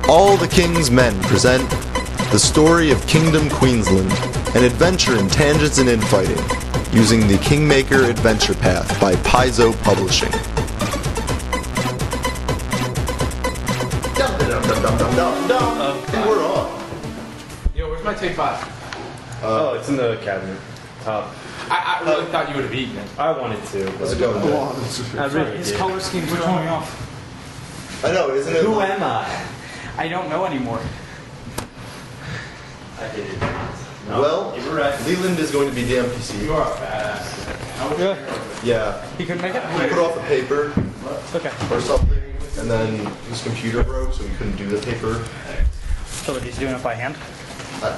All the King's Men present the story of Kingdom Queensland, an adventure in tangents and infighting, using the Kingmaker Adventure Path by Paizo Publishing. We're on. Yo, where's my take 5? Oh, it's in the cabinet. Top. I really thought you would have eaten it. I wanted to. How's it going? His color scheme's throwing me off. I know, isn't it? Who am I? I don't know anymore. I did it. No, Well, you were right. Leland is going to be the NPC. You are a badass. Yeah. He couldn't make it? He put off the paper Okay. or something, and then his computer broke, so he couldn't do the paper. So he's doing it by hand?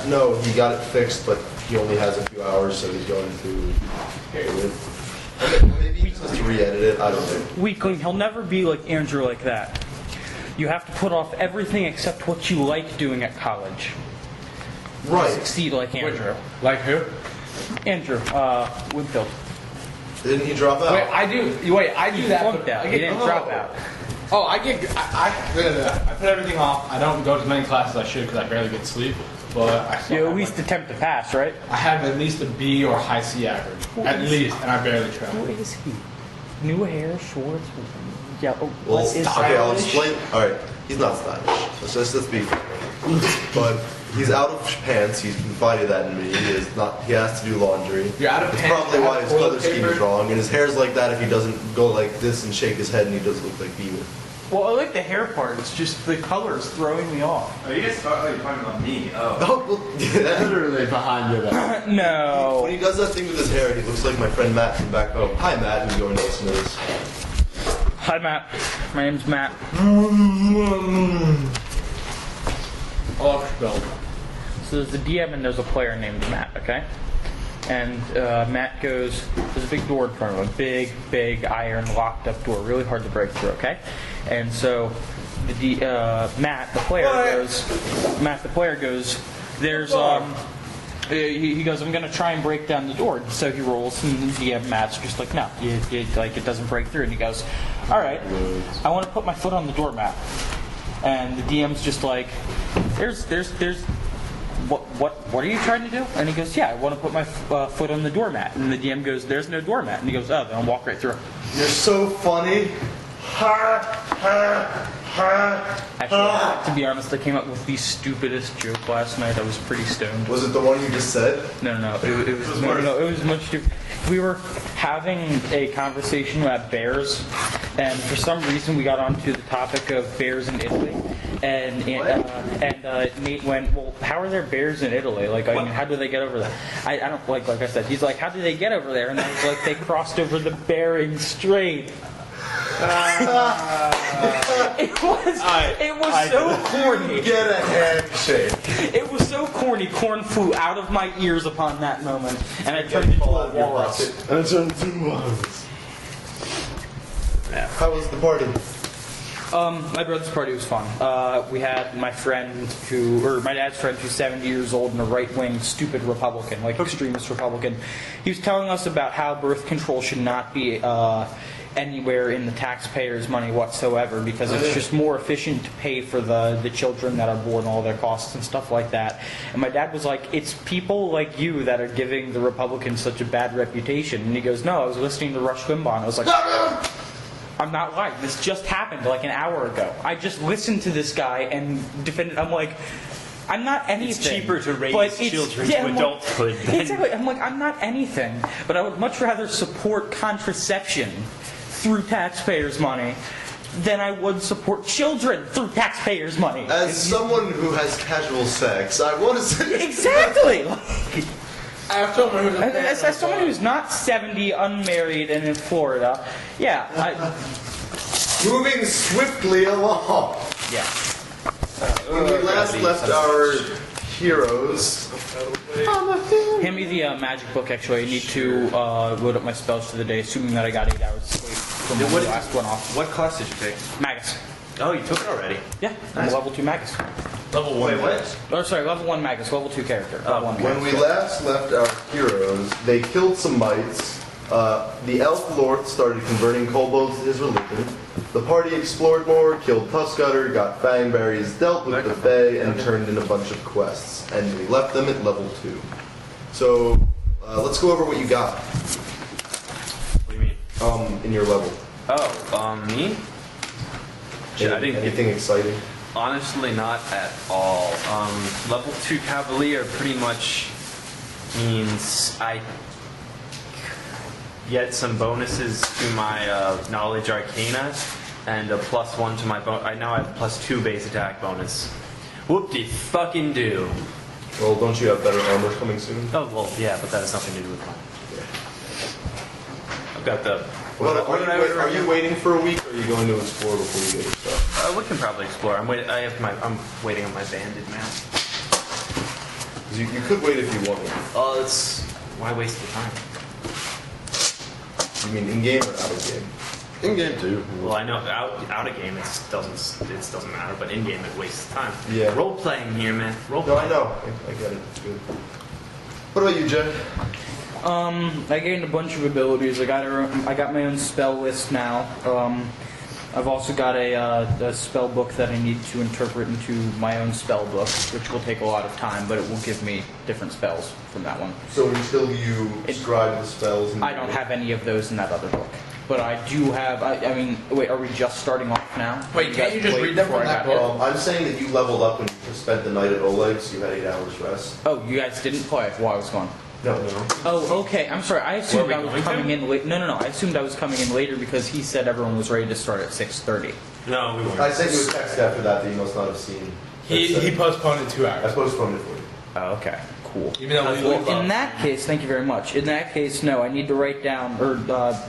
No, he got it fixed, but he only has a few hours, so he's going to do it. Maybe just to re-edit it, I don't know. Weakling, he'll never be like Andrew like that. You have to put off everything except what you like doing at college. To Right. succeed like Andrew. Like who? Andrew, Woodfield. Didn't he drop out? Wait, I do that. Flunked out. He didn't drop out. Oh, I put everything off. I don't go to as many classes as I should because I barely get sleep. But I still You have at least attempt to pass, right? I have at least a B or high C average. At least, and I barely try. Who is he? New hair, shorts, yellow. Well, What is okay, I'll explain. Alright, he's not stylish. Let's be fair. But he's out of pants, he's confided that in me. He has to do laundry. You're out of It's pants, probably you why have his toilet color scheme is paper. wrong, and his hair's like that if he doesn't go like this and shake his head and he doesn't look like Beaver. Well, I like the hair part. It's just the color's throwing me off. Oh, you guys thought you were talking about me. Oh. Oh, well, yeah. Literally behind you there. No. When he does that thing with his hair, he looks like my friend Matt from back home. Hi, Matt, who's going to listen to this. Hi, Matt. My name's Matt. Oh, spelled. So there's a DM and there's a player named Matt, okay? And Matt goes, there's a big door in front of him, big iron locked up door, really hard to break through, okay? And so Matt, the player goes, there's, he goes, I'm going to try and break down the door. So he rolls, and the DM Matt's just like, no, it doesn't break through. And he goes, all right, I want to put my foot on the doormat. And the DM's just like, what are you trying to do? And he goes, yeah, I want to put my foot on the doormat. And the DM goes, there's no doormat. And he goes, oh, then I'll walk right through. You're so funny. Actually, to be honest, I came up with the stupidest joke last night. I was pretty stoned. Was it the one you just said? No. It was much too. We were having a conversation about bears, and for some reason we got onto the topic of bears in Italy. And Nate went, well, how are there bears in Italy? Like, I mean, how do they get over there? I don't like I said. He's like, how do they get over there? And I was like, they crossed over the Bering Strait. It was so corny. Get a handshake. It was so corny. Corn flew out of my ears upon that moment, and I turned into a walrus. And it turned into walrus. How was the party? My brother's party was fun. We had my dad's friend who's 70 years old and a right-wing stupid Republican, like extremist Republican. He was telling us about how birth control should not be anywhere in the taxpayers' money whatsoever because it's just more efficient to pay for the children that are born, all their costs and stuff like that. And my dad was like, it's people like you that are giving the Republicans such a bad reputation. And he goes, no, I was listening to Rush Limbaugh. And I was like, I'm not lying. This just happened like an hour ago. I just listened to this guy and defended. I'm like, I'm not anything. It's cheaper to raise children to adulthood than... Exactly. I'm like, I'm not anything. But I would much rather support contraception through taxpayers' money than I would support children through taxpayers' money. As someone who has casual sex, I want to say... Exactly! As As someone who's not 70, unmarried, and in Florida, yeah. Moving swiftly along. Yeah. When we last left our heroes... Hand me the magic book, actually. I need to load up my spells for the day, assuming that I got 8 hours sleep from when the last one off. What class did you pick? Magus. Oh, you took it already. Yeah, I'm a level 2 Magus. Level 1. Wait, what? Oh, sorry, level 1 Magus, level 2 character. Level 1 When we last left our heroes, they killed some mites. The elf lord started converting kobolds to his religion. The party explored more, killed Tuskgutter, got fangberries, dealt with the Fae, and turned in a bunch of quests. And we left them at level 2. So, let's go over what you got. What do you mean? In your level. Oh, me? Shit, I didn't Anything exciting? Honestly, not at all. Level 2 Cavalier pretty much means I get some bonuses to my Knowledge Arcana and a +1 to my I now have +2 base attack bonus. Whoop-de-fucking do. Well, don't you have better armor coming soon? Oh, well, yeah, but that has nothing to do with mine. I've got the... Are you waiting for a week, or are you going to explore before you get your stuff? we can probably explore. I'm waiting on my banded mount. You could wait if you wanted. Why waste the time? You mean in-game or out-of-game? In-game too. Well, I know out of game it doesn't matter, but in game it wastes time. Yeah. Role playing here, man. Role No, playing. I know. I get it. It's good. What about you, Jay? I gained a bunch of abilities. I got my own spell list now. I've also got a spell book that I need to interpret into my own spell book, which will take a lot of time, but it will give me different spells from that one. So until you scribe the spells... I don't have any of those in that other book. But I do have... I mean, wait, are we just starting off now? Wait, can't you just read them from that book? I'm saying that you leveled up when you spent the night at Oleg's. You had 8 hours rest. Oh, you guys didn't play while I was gone? No. Oh, okay. I'm sorry. I assumed I was coming in late. No. I assumed I was coming in later because he said everyone was ready to start at 6:30. No, we weren't. I sent you a text after that you must not have seen. He postponed it 2 I hours. postponed it for you. Oh, okay. Cool. Even though we Well, in that case, thank you very much. In that case, no, I need to write down or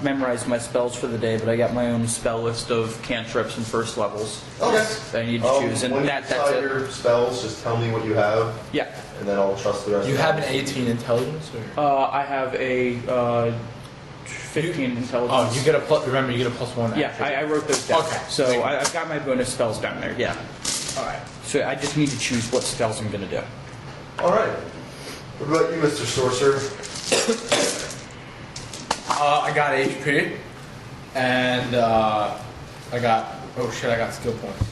memorize my spells for the day, but I got my own spell list of cantrips and first levels. Okay. That I need to choose, and when that's you decide it. your spells, just tell me what you have, Yeah. and then I'll trust the rest You of have it. an 18 intelligence? Or? I have a 15 intelligence. Oh, you get a plus. Remember, you get a +1. Yeah, I wrote those down. Okay. So I've got my bonus spells down there. Yeah. All right. So I just need to choose what spells I'm gonna do. All right. What about you, Mr. Sorcerer? I got HP, and I got. Oh shit! I got skill points.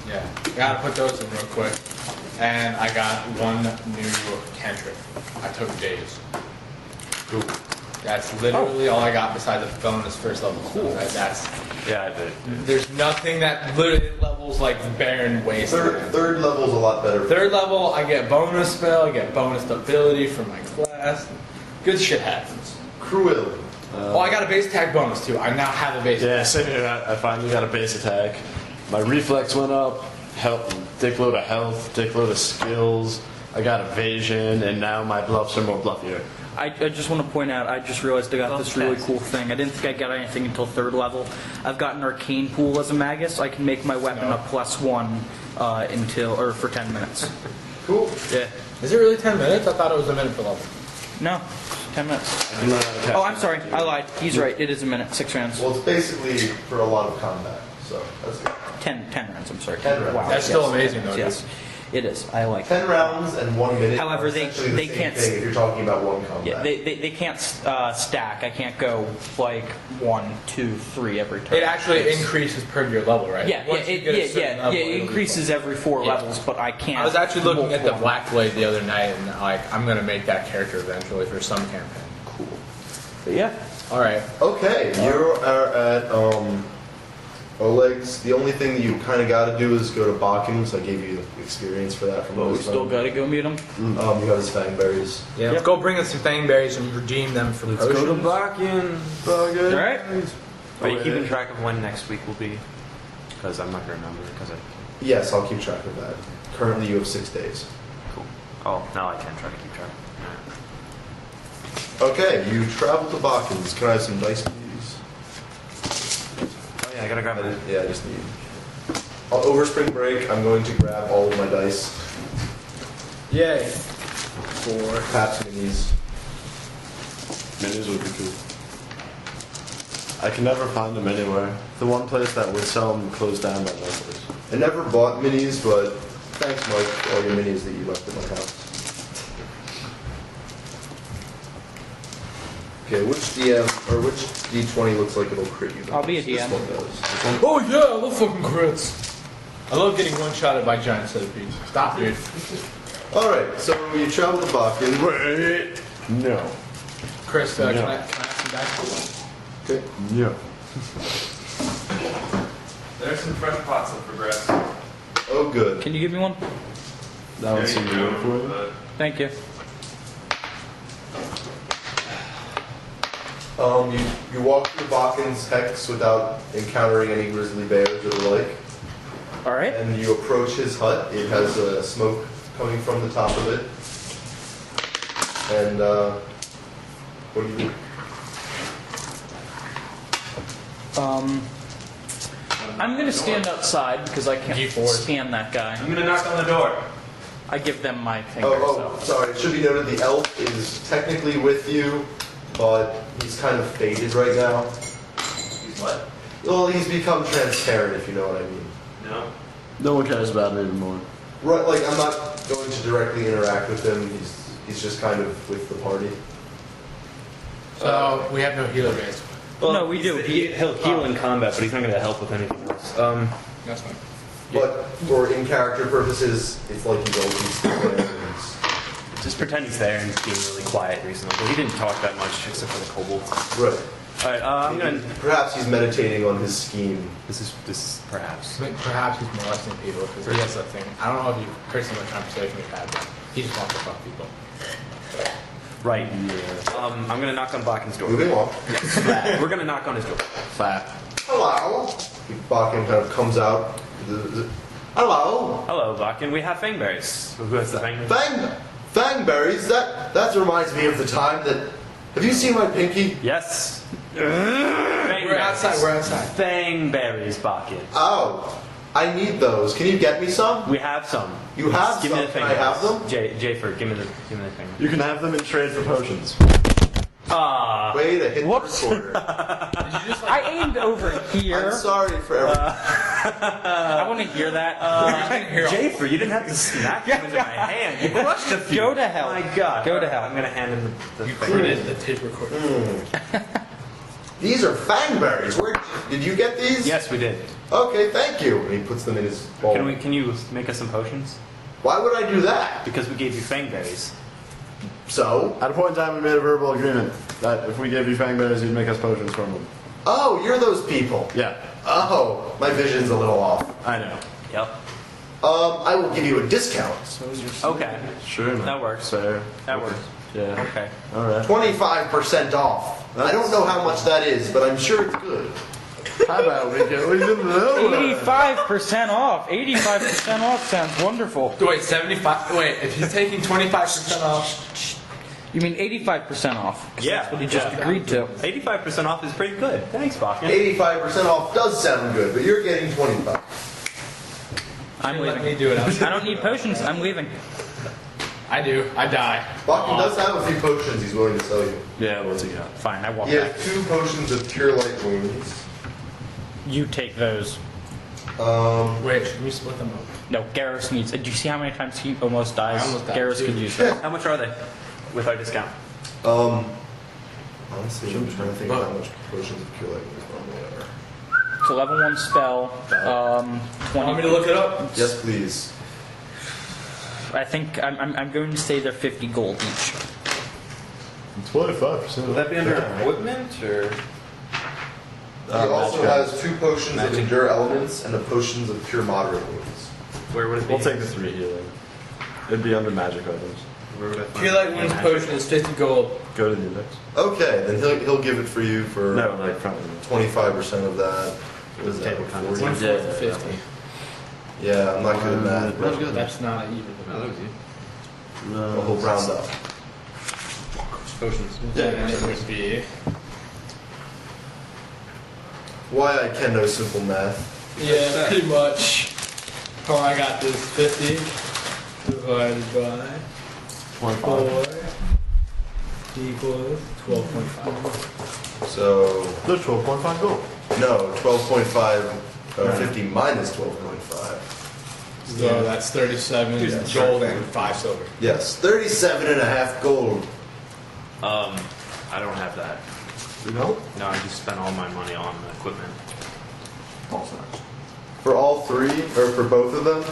Yeah, gotta put those in real quick. And I got 1 new cantrip. I took days. Cool. That's literally all I got besides the bonus first level. Cool. That's. Yeah, I did. There's nothing that literally levels like barren waste. Third level's a lot better. Third level, I get bonus spell, I get bonus ability for my class. Good shit happens. Cruel. I got a base attack bonus too. I now have a base Yeah, attack. same here. I finally got a base attack. My reflex went up. Dick load of health, dick load of skills. I got evasion, and now my bluffs are more bluffier. I just want to point out, I just realized I got this really cool thing. I didn't think I got anything until 3rd level. I've got an arcane pool as a magus. I can make my weapon a +1 for 10 minutes. Cool. Yeah. Is it really 10 minutes? I thought it was a minute per level. No, 10 minutes. I do not have a cast. Oh, I'm sorry. I lied. He's right. It is a minute. 6 rounds. Well, it's basically for a lot of combat, so that's good. 10 rounds. I'm sorry. 10 rounds. Wow. That's still amazing, though. Yes, it is. I like it. 10 rounds and 1 minute. However, are they essentially the same can't thing if you're talking about one combat. Yeah, they can't stack. I can't go like 1, 2, 3 every turn. It actually increases per your level, right? Yeah, Level, it increases every 4 Yeah. levels, but I can't. I was actually looking at the multiple. Black Blade the other night, and I'm gonna make that character eventually for some campaign. Cool. But yeah. All right. Okay, you are at Oleg's. The only thing that you kind of got to do is go to Bakken's. I gave you the experience for that from But we last still time. gotta go meet him. You got his fangberries. Yeah, let's go bring us some fangberries and redeem them for Let's go to potions. Bakken. Bugger. Alright. Are you keeping track of when next week will be? Because I'm not going to remember. Because Yes, I'll keep track of that. Currently, you have 6 days. Cool. Oh, now I can try to keep track. Okay, you travel to Bakken's. Can I have some dice, please? Oh yeah, I gotta grab it. Yeah, I just need. Over spring break, I'm going to grab all of my dice. Yay. 4. Paps minis. Minis would be cool. I can never find them anywhere. The one place that would sell them closed down by my place. I never bought minis, but thanks, Mike, for all your minis that you left at my house. Okay, which DM or which D20 looks like it'll crit you? the I'll be a most? This DM. one does. Oh yeah, I love fucking crits. I love getting one-shotted by giant centipedes. Stop, dude. Alright, so you travel to Bakken. Wait. No. Chris, No. can I have some dice? Okay. No. There's some fresh pots that progress. Oh, good. Can you give me one? That one seemed good for you. Thank you. You walk through Bakken's hex without encountering any grizzly bears or the like. All right. And you approach his hut. It has smoke coming from the top of it. And what do you do? I'm gonna stand outside because I can't G4. stand that guy. I'm gonna knock on the door. I give them my finger. Oh, sorry. It should be noted the elf is technically with you, but he's kind of faded right now. He's what? Well, he's become transparent, if you know what I mean. No. No one cares about it anymore. Right, like I'm not going to directly interact with him. He's just kind of with the party. So we have no healer base. Well, No, we do. He'll heal in combat, but he's not going to help with anything else. That's fine. But for in-character purposes, it's like he's always there. Just pretend he's there and he's being really quiet recently. But he didn't talk that much except for the kobold. Right. All right, I'm gonna. Perhaps he's meditating on his scheme. This is perhaps. I think perhaps he's molesting people because he has that thing. I don't know if you've heard some of the conversation we've had, but he just wants to fuck people. Right. I'm gonna knock on Bakken's door. Moving on. We're gonna knock on his door. Fat. Hello. Bakken kind of comes out. Hello. Hello, Bakken. We have fangberries. Who has the fangberries? Fangberries. That reminds me of the time that. Have you seen my pinky? Yes. We're outside. We're outside. Fangberries, Bakken. Oh, I need those. Can you get me some? We have some. You have Give me some. the Can I have them? Jayford, give me the thing. You can have them in trade for potions. Ah. Way to hit Whoops. the recorder. I aimed over here. I'm sorry for everything. I want to hear that. Jayford, you didn't have to smack them into my hand. You crushed a few. Go to hell. My God. Go to hell. I'm gonna hand him the You thing. critted the tape recorder. These are fangberries. Where did you get these? Yes, we did. Okay, thank you. And he puts them in his bowl. Can you make us some potions? Why would I do that? Because we gave you fangberries. So? At a point in time, we made a verbal agreement that if we gave you fangberries, you'd make us potions from them. Oh, you're those people. Yeah, Oh, my vision's a little off. I know. Yep. I will give you a discount. Okay. Sure. man. That works. Fair. That works. Yeah. Okay. All right. 25% off. I don't know how much that is, but I'm sure it's good. How about we go even lower? 85% off. 85% off sounds wonderful. Wait, 75. Wait, if he's taking 25% off. You mean 85% off? 'Cause Yeah. That's what he just agreed to. 85% off is pretty good. Thanks, Bakken. 85% off does sound good, but you're getting 25. I'm Let me leaving. do it. I don't need potions. I'm leaving. I do. I die. Bakken does have a few potions he's willing to sell you. Yeah, what's he got? Fine, I walk He back. has 2 potions of cure light wounds. You take those. Wait, should we split them up? No, Garrus needs. Did you see how many times he almost dies? I almost died Garrus too. could use that. How much are they? With our discount. Honestly, I'm trying to think of how much potions of cure light wounds normally are. It's a level 1 spell. Want me to look it up? Yes, please. I think I'm going to say they're 50 gold each. 25%. Would that be under equipment or? He also has 2 potions of endure elements and the potions of cure moderate wounds. Where would it be? We'll take the 3 healing. It'd be under magic items. Where would I find Cure Light Wounds potion is 50 gold. Go to the index. Okay, then he'll give it for you for No, like front of 25% of that. What is that? Table like contents. 40? 1/4 of 50. Yeah, I'm not good at that. That's good. That's not even the value. Well, he'll round up. Potions. Then it would be. Why I can know simple math. Yeah, pretty much. Oh, I got this 50 divided by 4 equals 12.5. So, There's 12.5 gold. no, 12.5, 50 minus 12.5. So that's 37 gold and 5 silver. Yes, 37.5 gold. I don't have that. You know? No, I just spent all my money on equipment. For all three, or for both of them,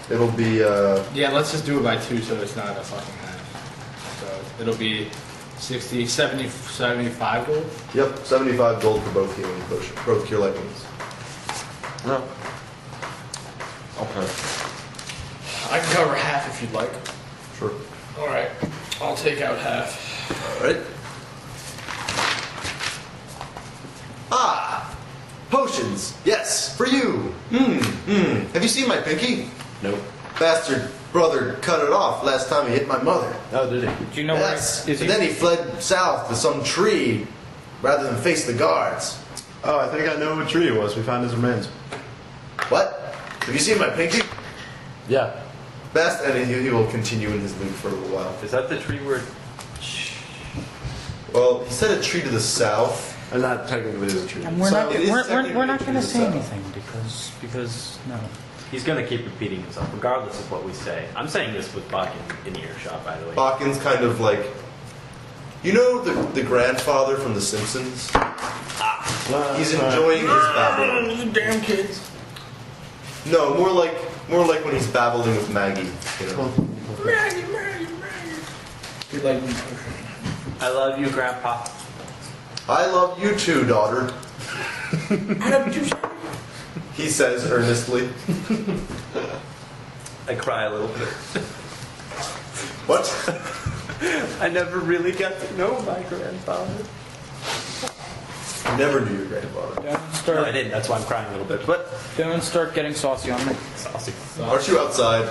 it'll be, Yeah, let's just do it by 2 so it's not a fucking half. So it'll be 60, 70, 75 gold. yep, 75 gold for both healing potions, both cure light wounds. No. Okay. I can cover half if you'd like. Sure. Alright, I'll take out half. Alright. Ah! Potions! Yes, for you! Have you seen my pinky? Nope. Bastard brother cut it off last time he hit my mother. Oh, did he? Do you know Yes. where? Is And then he fled south to some tree rather than face the guards. Oh, I think I know what tree it was. We found his remains. What? Have you seen my pinky? Yeah. Best, and he will continue in his loop for a little while. Is that the tree where? Well, he said a tree to the south. And that technically is a tree. And we're So not. it is We're technically not going to to the say south. anything because no. He's gonna keep repeating himself, regardless of what we say. I'm saying this with Bach in earshot, by the way. Bakken's kind of like, you know, the grandfather from The Simpsons. He's enjoying his babbling. You damn kids. No, more like when he's babbling with Maggie. You know? Maggie. You like me? I love you, Grandpa. I love you too, daughter. I love you. He says earnestly. I cry a little bit. What? I never really got to know my grandfather. Never knew your grandfather. No, I didn't. That's why I'm crying a little bit. But Don't start getting saucy on me. saucy. Aren't you outside?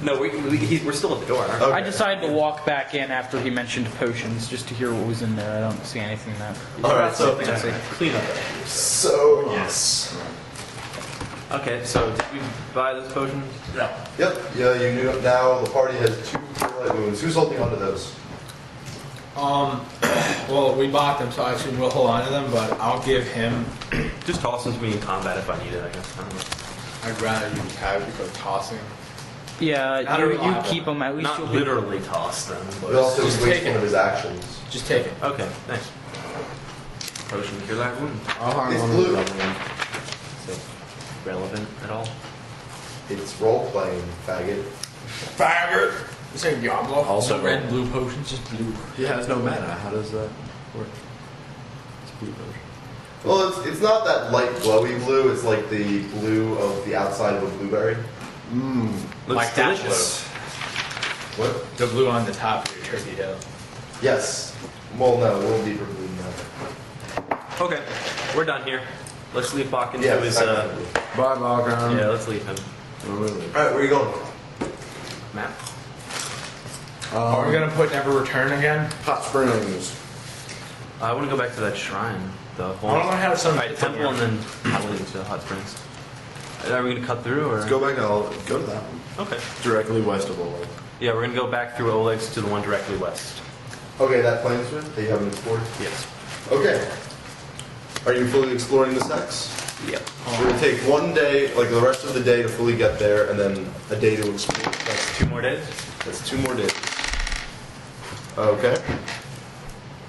No, we're still at the door. Aren't we? Okay. I decided to walk back in after he mentioned potions just to hear what was in there. I don't see anything that. All right, so Clean up. yes. Okay, so did we buy those potions? No. Yep. Yeah, you knew now the party has 2 cure light wounds. Who's holding on to those? Well, we bought them, so I assume we'll hold on to them, but I'll give him. Just toss them to me in combat if I need it, I guess. I don't know. I'd rather you have it because tossing. Yeah, Not you reliable. keep them at least. Not you'll be- literally toss them, But also Just he's take wasting it. one of his actions. Just take it. Okay, thanks. Potion cure light wound. I'll harm It's one blue. of them. Is it relevant at all? It's role playing, faggot. Faggot. This ain't Diablo. Also- No red and blue potions, just blue. He has no mana. How does that work? It's blue potion. Well, it's not that light glowy blue. It's like the blue of the outside of a blueberry. Looks Like that delicious. What? The blue on the top of your turkey hill. Yes. Well, no, we'll be for blue now. Okay, we're done here. Let's leave Bach into Yeah, his. exactly. Bye, Malcolm. Yeah, let's leave him. Oh, really? All right, where are you going? Map. Are we gonna put never return again? Hot Springs. I want to go back to that shrine. The I whole. don't know how to summon Alright, temple and then probably into Hot Springs. Are we gonna cut through or? Let's go back and I'll go to that one. Okay. Directly west of Oleg. Yeah, we're gonna go back through Oleg's to the one directly west. Okay, that plainsman that you haven't explored. Yes. Okay. Are you fully exploring this next? Yep. We're gonna take one day, like the rest of the day, to fully get there, and then a day to explore. That's 2 more days. That's 2 more days. Okay.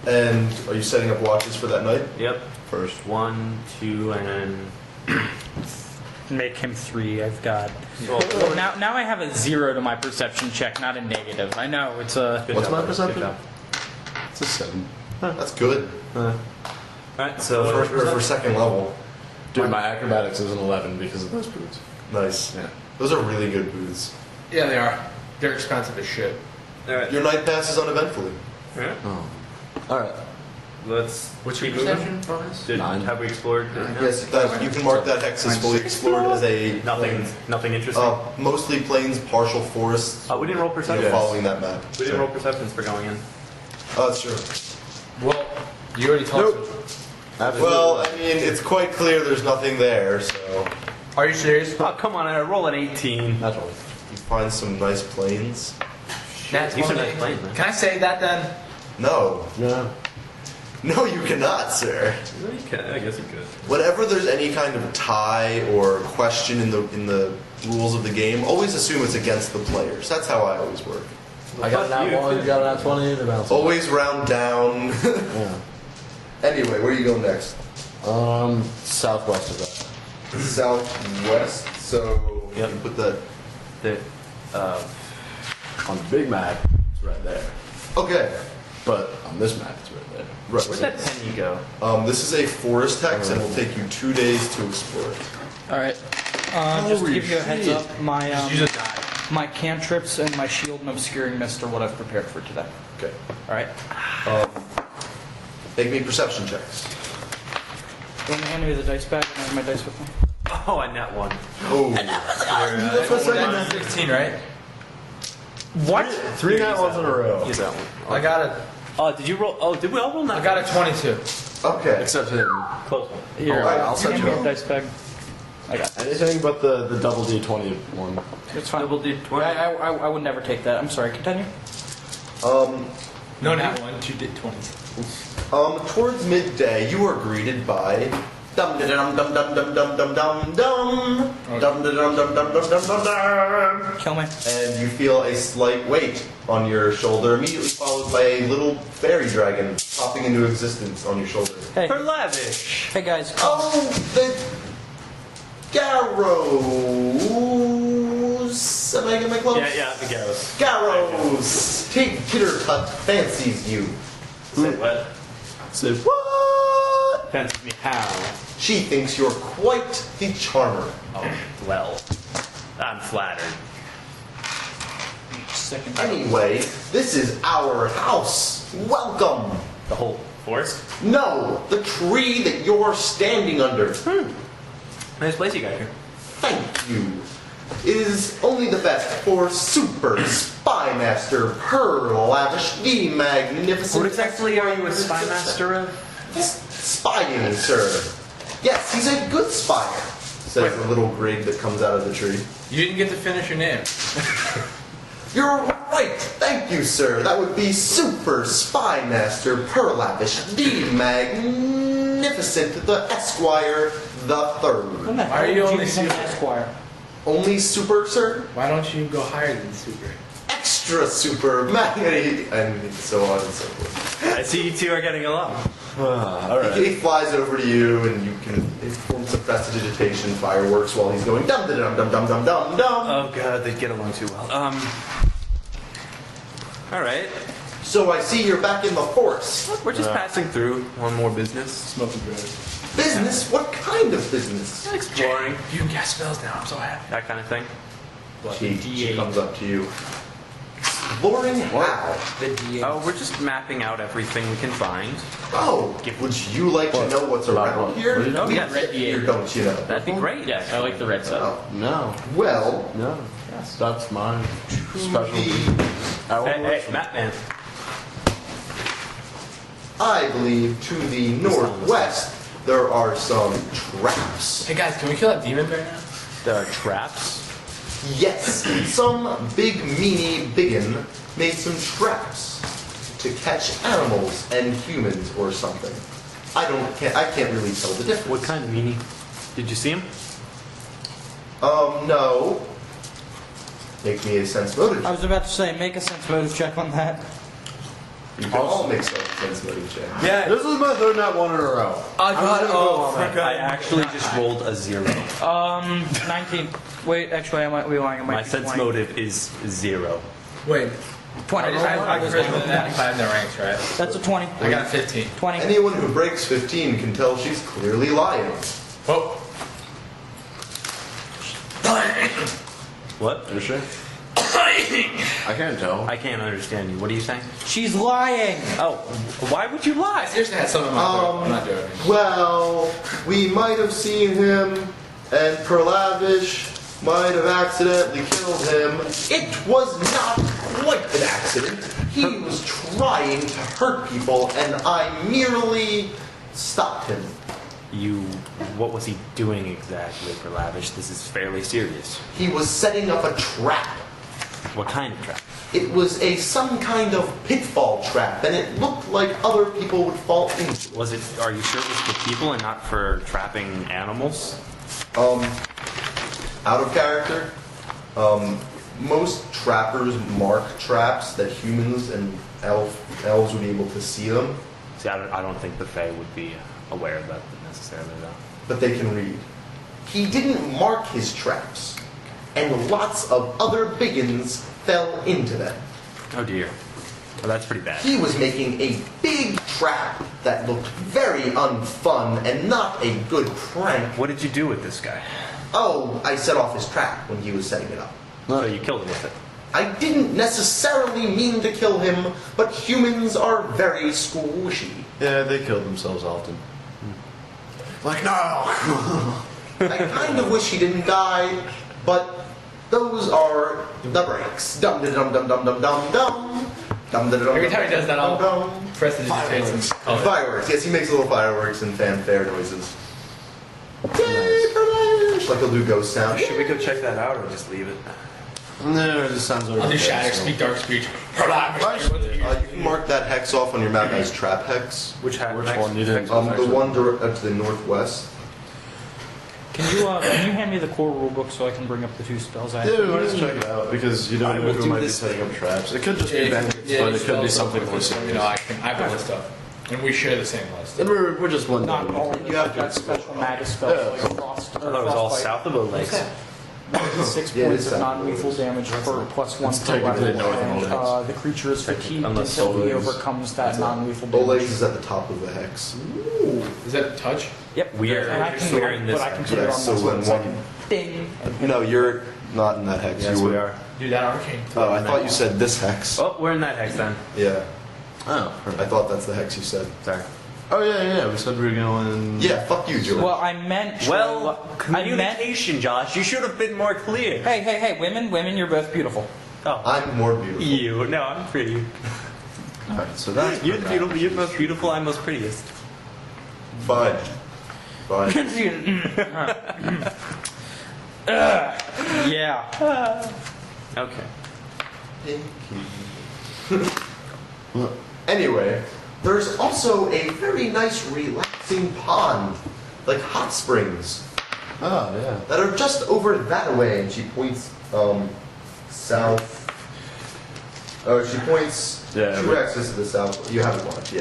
And are you setting up watches for that night? Yep. First 1, 2, and Make him 3. I've got. well, Now I have a 0 to my perception check, not a negative. I know it's a. good What's job, my buddy. perception? Good job. It's a 7. That's good. Alright, so For second level. Dude, my acrobatics is an 11 because of those boots. Nice. Yeah. Those are really good boots. Yeah, they are. They're expensive as shit. Alright. Your night passes uneventfully. Alright. Oh. Alright. Let's. What's your keep moving. perception bonus? Have we explored? Yes, you can mark that hex as fully explored as a Nothing interesting. mostly plains, partial forests. Oh, we didn't roll perception. Following that map. We didn't roll perceptions for going in. Oh, that's true. Well, you already told us. Well, I mean, it's quite clear there's nothing there, so Are you serious? Oh, come on, I roll an 18. That's all. you find some nice plains. That's These are one nice day. planes, man. Can I say that then? No. Yeah. No, you cannot, sir. I guess you could. Whenever there's any kind of tie or question in the rules of the game, always assume it's against the players. That's how I always work. I got an at 1, you got an at 20, they're bouncing. Always round down. Yeah. Anyway, where are you going next? Southwest of that. Southwest. So Yep. you put the. On the big map, it's right there. Okay. But on this map, it's right there. Right. Where'd that penny go? This is a forest hex, and will take you 2 days to explore it. All right. Just to give you a heads up, my Use a die. my cantrips and my shield and obscuring mist are what I've prepared for today. Okay. All right. Make me perception checks. You want to hand me the dice bag and I have my dice with me? Oh, I net 1. Oh. That's for a second. 16, right? What? 3 nat 1s in a row. Use that one. I got a. Did you roll? Oh, did we all roll I net? got a 22. Okay. Except him. Close one. Here, All right, I'll set hand you me up. a dice bag. I got it. Anything but the double D20 one. It's fine. Double D20. I would never take that. I'm sorry. Continue. No, not one. You did 20. Towards midday, you are greeted by dum dum dum dum dum dum dum dum dum dum dum dum dum dum dum dum dum. Kill me. And you feel a slight weight on your shoulder, immediately followed by a little fairy dragon popping into existence on your shoulder. Hey. For lavish. Hey guys. Oh, the Garrows! Am I getting my close? Yeah, the Garrows. Garrows! Titter-tut fancies you. Say what? Say what? Fancies me how? She thinks you're quite the charmer. Oh, well. I'm flattered. Second. Anyway, this is our house. Welcome. The whole forest? No, the tree that you're standing under. Nice place you got here. Thank you. It is only the best for Super Spy Master Pearl Lavish the Magnificent. What exactly are you a spy master of? Spying, sir. Yes, he's a good spire, says the little grig that comes out of the tree. You didn't get to finish your name. You're right. Thank you, sir. That would be Super Spy Master Pearl Lavish the Magnificent the Esquire the Third. When the Why are hell you did only become an super? Esquire? Only super, sir? Why don't you go higher than super? Extra super magnet, and so on and so forth. I see you two are getting along. Alright. He flies over to you, and you can form some prestidigitation fireworks while he's going dum dum dum dum dum dum dum. Oh god, they get along too well. Alright. So I see you're back in the force. We're just passing through. One more business. Smoking good. Business? What kind of business? Exploring. You can cast spells now. I'm so happy. That kind of thing. She comes up to you. Exploring how? The D8. Oh, we're just mapping out everything we can find. Oh, would you like to know what's around here? What do you know? Oh, yes. Red Or D8. don't you know? That'd be great. Yes, I like the red side. Oh, No. well, No. Yes, that's my specialty. Hey, Map Man. I believe to the northwest there are some traps. Hey guys, can we kill that demon bear now? There are traps. Yes, some big meanie biggin made some traps to catch animals and humans or something. I can't really tell the difference. What kind of meanie? Did you see him? No. Make me a sense motive. I was about to say, make a sense motive check on that. You can all make some sense motive check. Yeah. This is my third nat 1 in a row. I got it. Oh, I actually just rolled a 0. 19. Wait, actually, I might be lying. I might My be sense 20. motive is 0. Wait. 20. I charisma 95 in the ranks, right? That's a 20. I got a 15. 20. Anyone who breaks 15 can tell she's clearly lying. Oh. What? Is she? I can't tell. I can't understand you. What are you saying? She's lying. Oh, why would you I lie? seriously had some in my throat. I'm not joking. Well, we might have seen him, and Perlavish might have accidentally killed him. It was not quite an accident. He was trying to hurt people, and I merely stopped him. What was he doing exactly for Lavish? This is fairly serious. He was setting up a trap. What kind of trap? It was some kind of pitfall trap, and it looked like other people would fall into. Was it? Are you sure it was for people and not for trapping animals? Out of character. most trappers mark traps that humans and elves would be able to see them, See, I don't think the Fae would be aware of that necessarily, though. but they can read. He didn't mark his traps, and lots of other biggins fell into them. Oh dear. Well, that's pretty bad. He was making a big trap that looked very unfun and not a good prank. What did you do with this guy? Oh, I set off his trap when he was setting it up. So you killed him with it. I didn't necessarily mean to kill him, but humans are very squishy. Yeah, they kill themselves often. Like, no! I kind of wish he didn't die, but those are the breaks. Dum dum dum dum dum dum dum. Every time he does that, I'll press the digitates and color. Fireworks. Yes, he makes little fireworks and fanfare noises. Like he'll do ghost sound. Should we go check that out or just leave it? No, it just sounds like I'll do shatter, speak dark speech. You can mark that hex off on your map as trap hex. Which Which one you didn't? The one to the northwest. Can you hand me the core rulebook so I can bring up the 2 spells I have? Yeah, let's check it out because you don't know who might be setting up traps. It could just be bandits, but it could be something more serious. I have a list of, and we share the same list. And we're just one. Not all of you have got special magic spells like frost. I thought it was all south of the lakes. 6 Yeah, points it's of south. non-lethal damage for +1 It's per technically level, north of and Olegs. the creature is fatigued Unless until he Olegs- overcomes that non-lethal Olegs damage. is at the top of the hex. Is that touch? Yep. We're And I can we're in this. but I can put it Yeah, on so this when one. So I one- can ding. And No, you're not in that hex. Yes, you we were. are. Do that arcane. Oh, I thought you said this hex. Oh, we're in that hex then. Yeah, Oh, I thought that's the hex you said. Sorry. oh yeah. We said we were going. Yeah, fuck you, George. well, I meant. Well, I meant. communication, Josh. You should have been more clear. Hey, women, you're both beautiful. Oh, I'm more beautiful. you. No, I'm pretty. Alright, so that's You're beautiful. You're most beautiful. I'm most prettiest. Fine. Fine. Yeah. Okay. Anyway, there's also a very nice relaxing pond, like hot springs, Oh yeah. that are just over that way. And she points south. Oh, she points Yeah, 2 but- axes to the south. You have it marked, yeah.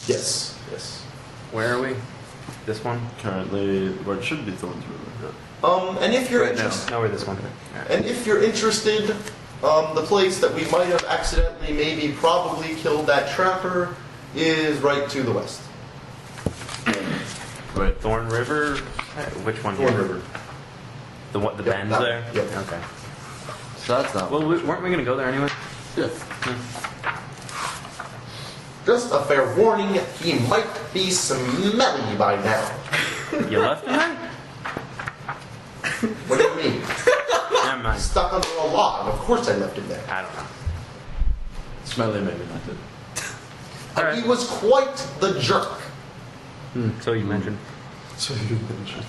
Yes, yes. Where are we? This one? Currently, where it should be Thorns River. And if you're Right now. interested, No, we're this one. and if you're interested, the place that we might have accidentally, maybe, probably killed that trapper is right to the west. Right. Thorn River? Which one? Thorn here? River. The what? The Yep, bends that there? one. Yep. Okay. So that's not. Well, weren't we gonna go there anyway? Yeah. Just a fair warning, he might be smelly by now. You left him there? What do you mean? Never mind. Stuck under a log. Of course I left him there. I don't know. Smelly maybe not good. And he was quite the jerk. So you mentioned. So you mentioned.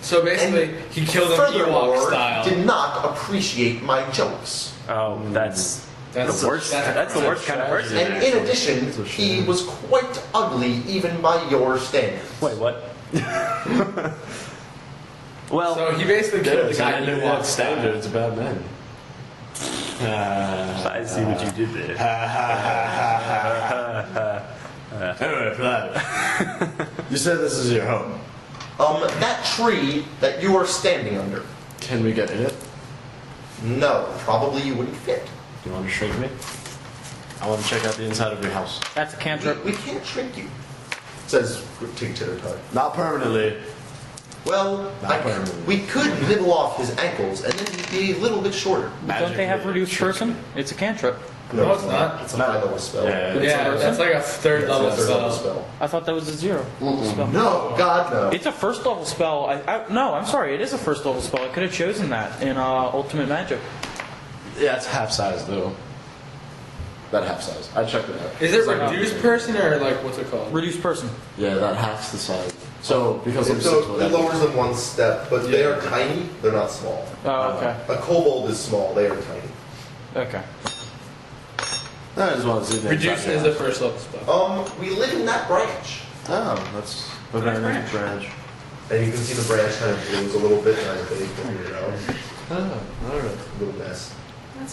So basically, he killed him Ewok Furthermore, style. did not appreciate my jokes. Oh, that's That's the worst. That's the worst kind of person. And in addition, It's a he shame. was quite ugly even by your standards. Wait, what? Well, So he basically killed the It's guy an Ewok Ewok style. standard. It's a bad man. I see what you did there. Anyway, for that. You said this is your home. That tree that you are standing under. Can we get in it? No, probably you wouldn't fit. Do you want to shrink me? I want to check out the inside of your house. That's a cantrip. We can't shrink you. Says Tig Titter. Not permanently. Well, Not permanently. we could nibble off his ankles and then he'd be a little bit shorter. Don't they have reduced person? It's a cantrip. No, it's not. It's a high level spell. Yeah. Yeah, that's like a third It's level a third level spell. spell. I thought that was a 0 spell. No, God, no. It's a first level spell. No, I'm sorry. It is a first level spell. I could have chosen that in Ultimate Magic. Yeah, it's half size though. That half size. I checked it out. Is it reduced person or like what's it called? Reduced person. Yeah, that half's the size. So because I'm So it 6'11". lowers them one step, but they are tiny. They're not small. Oh, okay. A kobold is small. They are tiny. Okay. I just want to see the Reduced inside is of a your first level spell. We live in that branch. house. Oh, that's a very nice branch. And you can see the branch kind of moves a little bit, and I think, you know, Oh, alright. the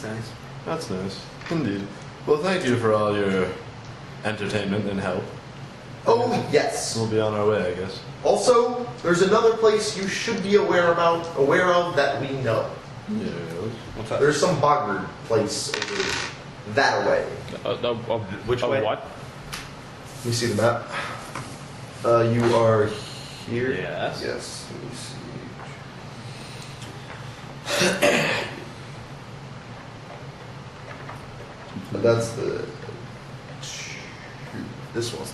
sense. That's nice. Indeed. Well, thank you for all your entertainment and help. Oh, yes. We'll be on our way, I guess. Also, there's another place you should be aware of that we know. Yes. What's that? There's some boggart place over that way. Which way? What? Let me see the map. You are here? Yes. Yes. Let me see. But that's the... This one's...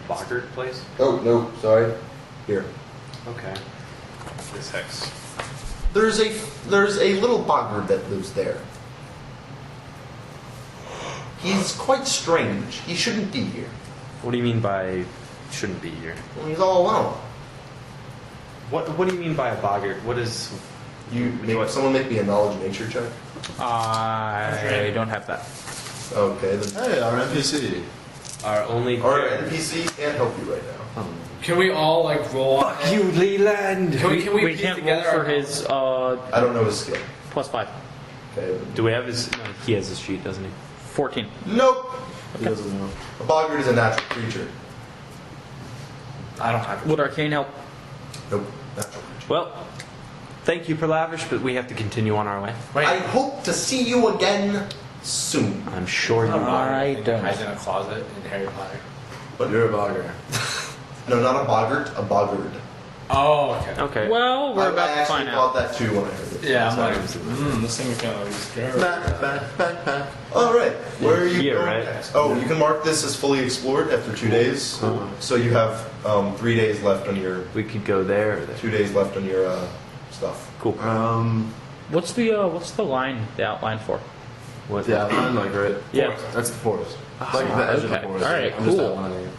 Boggart place? Oh, no, sorry. Here. Okay. This hex. There's a little boggart that lives there. He's quite strange. He shouldn't be here. What do you mean by shouldn't be here? Well, he's all alone. What do you mean by a boggart? What is... Someone make me a knowledge nature check. I don't have that. Okay, then Hey, our NPC. Our only... our NPC can't help you right now. Can we all like roll? Fuck you, Leland! Can we We piece can't roll together for our- his I don't know his skill. +5. Okay. Do we have his... No, he has his sheet, doesn't he? 14. Nope. He doesn't know. A boggart is a natural creature. I don't have it. Would Arcane help? Nope. Natural creature. Well, thank you for Lavish, but we have to continue on our way. Wait. I hope to see you again soon. I'm sure you Not a will. boggart. I Thing don't. hides in a closet in Harry Potter. But You're a bogger. no, not a boggart, a boggard. Oh, okay. Okay. Well, we're about I to actually find thought out. that too when I heard it. Yeah, I'm Sorry. like, this thing is gonna be scary. Back. All right, where are you Here, going right? next? Oh, you can mark this as fully explored after 2 days. So you have 3 days left on your We could go there or there. 2 days left on your stuff. Cool. What's the line, the outline for? What? Yeah, I'm like right. Yeah. Forest. That's the forest. Like the edge of the okay. forest. All right, I'm just cool. outlining it.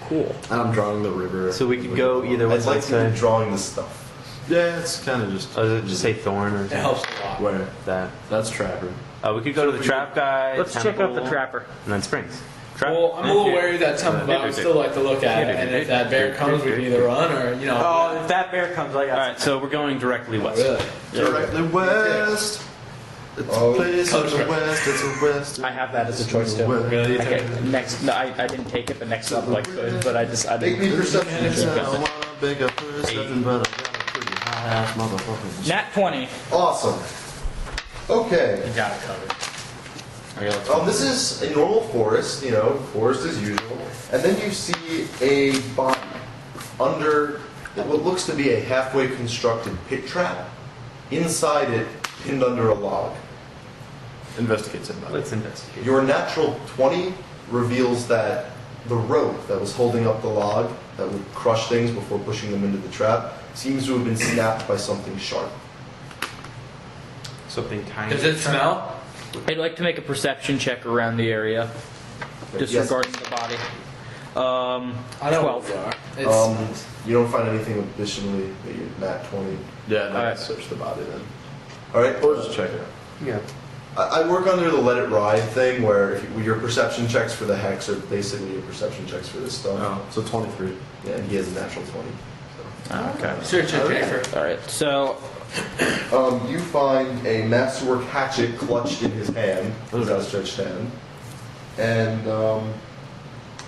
Cool. And I'm drawing the river. So we could go either. I'd What's like that to be say? drawing this stuff. Yeah, it's kind of just. Oh, does it just say thorn or It something? helps a lot. Where? That. That's Trapper. We could go to the trap guy. Let's check out the temple, trapper. And then springs. Trap. Well, I'm a little wary of that temple, but I would still like to look at it. And if that bear comes, we can either run or, you know. Oh, if that bear comes, I got. All right, so we're going directly west. Really? Directly west. It's Oh, a place in the color. west. It's a west. I have that as a choice too. Really? Okay, next, no, I didn't take it, but next up I could, but I Make didn't. me perception I check. wanna beg a perception, but I got a pretty high ass motherfucker. Nat 20. Awesome. Okay. You got it covered. Okay, let's This is a normal forest, forest as usual. And then you see a body under what looks to be a halfway constructed pit trap. Inside it, pinned under a log. Investigate somebody. Let's investigate. Your natural 20 reveals that the rope that was holding up the log, that would crush things before pushing them into the trap, seems to have been snapped by something sharp. Something tiny. Does it smell? I'd like to make a perception check around the area, disregarding the body. I know 12. what we are. It's, You don't find anything additionally that you're nat 20. Yeah, no, Alright. search the body then. All right. Or just check it out. Yeah. I work under the let it ride thing, where your perception checks for the hex are basically your perception checks for this stuff. Oh, so 23. Yeah, and he has a natural 20. Okay. search it, Jafer. All right. So You find a masterwork hatchet clutched in his hand, his outstretched hand, and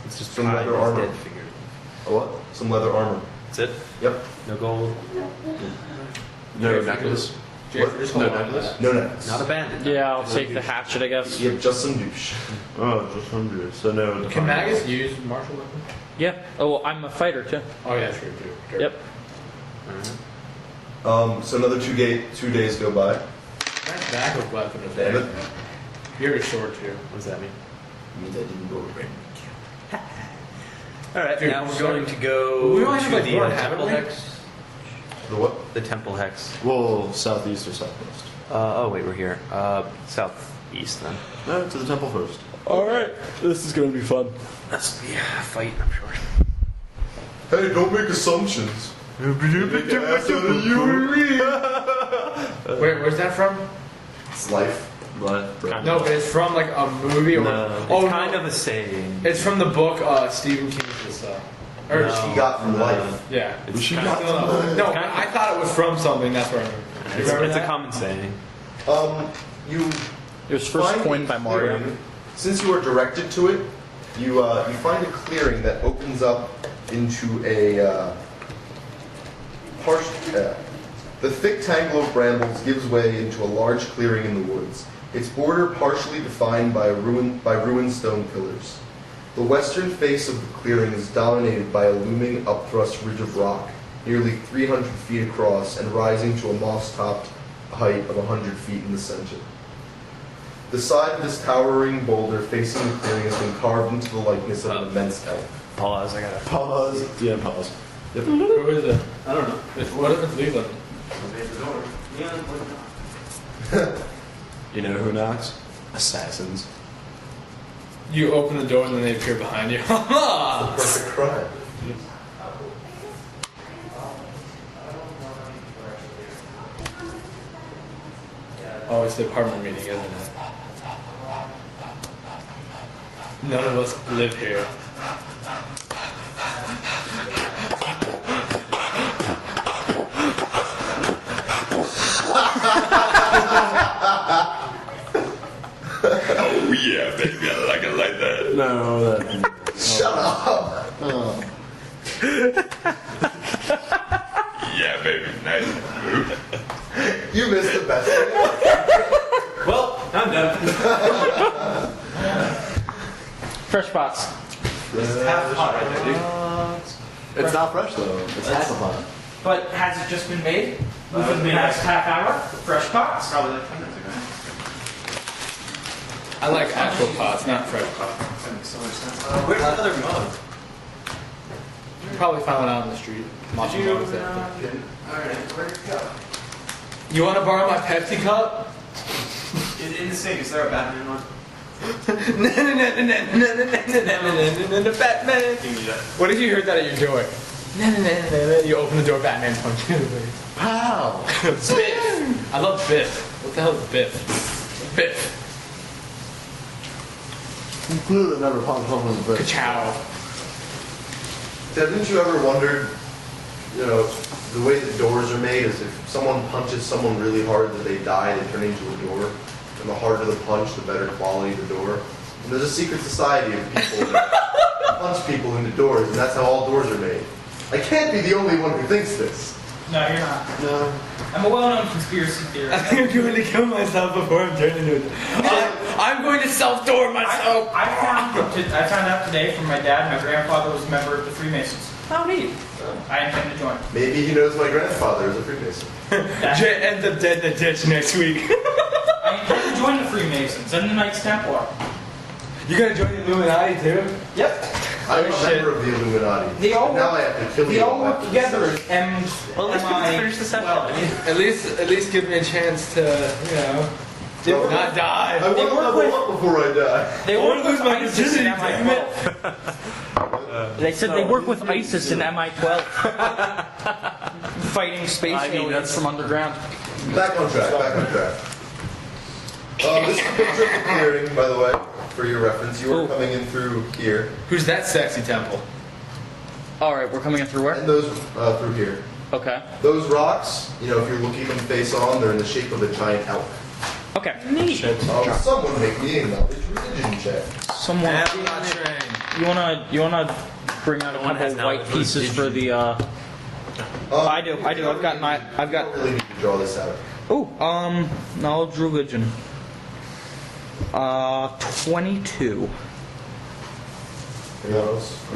It's just some leather armor. dead figure. A what? Some leather armor. That's it. Yep. No gold. No necklace. Jafer, just No hold on to necklace? that. No necklace. Not abandoned. yeah, I'll take the hatchet, I guess. Yep, just some douche. Oh, just 100. So no. Can Magus use martial weapon? Yeah. Oh, well, I'm a fighter too. Oh yeah, true. Yep. So another 2 days go by. Nice backup weapon if Damn it. You're a sword too. What does that mean? Means I didn't go right. All right. Dude, Now we're so- going to go We only have to like the one, temple haven't we? hex. The what? The temple hex. Well, southeast or southwest. Oh wait, we're here. Southeast then. No, to the temple first. All right. This is gonna be fun. That's yeah, fight. I'm sure. Hey, don't make assumptions. Make an ass out of you and me. Where's that from? It's life. But, No, but it's from like a movie or It's kind of a saying. It's from the book Stephen King's or No. She got from life. yeah. It's She kind got of- from life. No, I thought it was from something. That's where I remember. You It's, remember it's a that? common saying. You It was first find coined a by Mario. clearing. Since you are directed to it, you find a clearing that opens up into a the thick tangle of brambles gives way into a large clearing in the woods. Its border partially defined by ruined stone pillars. The western face of the clearing is dominated by a looming upthrust ridge of rock, nearly 300 feet across and rising to a moss-topped height of 100 feet in the center. The side of this towering boulder facing the clearing has been carved into the likeness of an immense elf. Pause. I gotta. Pause. Yeah, pause. Who is it? I don't know. What if it's Leland? You know who knocks? Assassins. You open the door and then they appear behind you. Perfect crime. Oh, it's the apartment meeting, isn't it? None of us live here. Oh yeah, baby, I like it like that. No, that. Shut up! Yeah, baby, nice. You missed the best thing. Well, I'm done. Fresh pots. It's half hot right there, dude. It's not fresh though. It's half a pot. But has it just been made? Within the past half hour? Fresh pots? Probably like 10 minutes ago. I like actual pots, not fresh pots. That makes so much sense. Where's the other mug? You probably found it out on the street. Did you? Alright, Where'd it go? you want to borrow my Pepsi cup? In the sink, is there a Batman one? Batman. Can you do that? What if you heard that at your door? You open the door, Batman punch you. Pow! Biff. I love Biff. What the hell is Biff? Biff. Clearly never punched someone in the face. Ka-chow. Haven't you ever wondered, you know, the way that doors are made is if someone punches someone really hard that they die, they turn into a door. And the harder the punch, the better quality the door. And there's a secret society of people that punch people into doors, and that's how all doors are made. I can't be the only one who thinks this. No, you're not. No. I'm a well-known conspiracy theorist. I'm going to kill myself before I'm turned into a... I'm going to self-door myself. I found out today from my dad, my grandfather was a member of the Freemasons. How neat. I intend to join. Maybe he knows my grandfather is a Freemason. Jay ends up dead in the ditch next week. I intend to join the Freemasons and the Knights Templar. You gotta join the Illuminati too? Yep. I'm a shit. member of the Illuminati. They all now work- I have to kill They you. all work together as Well, let's finish the session. At least give me a chance to, you know, not I die. want to work level with- up before I die. They I work wanna lose with my ISIS in virginity, damn MI12. They said they work with ISIS in MI12. Fighting space aliens from underground. Back on track, back on track. This is a picture of the clearing, by the way, for your reference. You are coming in through here, Who's that sexy temple? Alright, we're coming in through where? and those through here. Okay. Those rocks, you know, if you're looking them face on, they're in the shape of a giant elk. Okay. Neat. Someone make me a knowledge religion check. Someone. I'm not trained. You wanna bring out a one couple has of white knowledge pieces for the I do. I've got my. I've I got. don't really need to draw this out. Oh, knowledge religion. 22. Anyone else?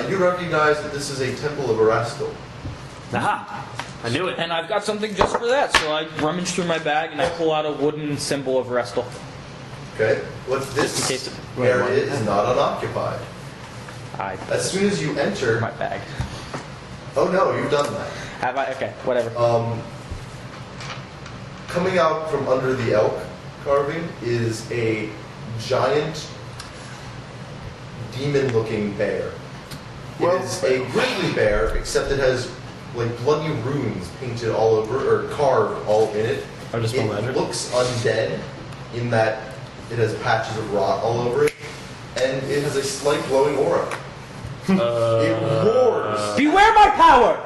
You recognize that this is a temple of Erastil. Aha! I knew it. And I've got something just for that, so I rummage through my bag and I pull out a wooden symbol of Restal. Okay? What Just in this case it- area is not unoccupied. As soon as you enter... My bag. Oh no, you've done that. Have I? Okay, whatever. Coming out from under the elk carving is a giant demon-looking bear. It is a grizzly bear, except it has like bloody runes painted all over, or carved all in it. I just spell magic. It looks undead in that it has patches of rot all over it, and it has a slight glowing aura. It roars. Beware my power!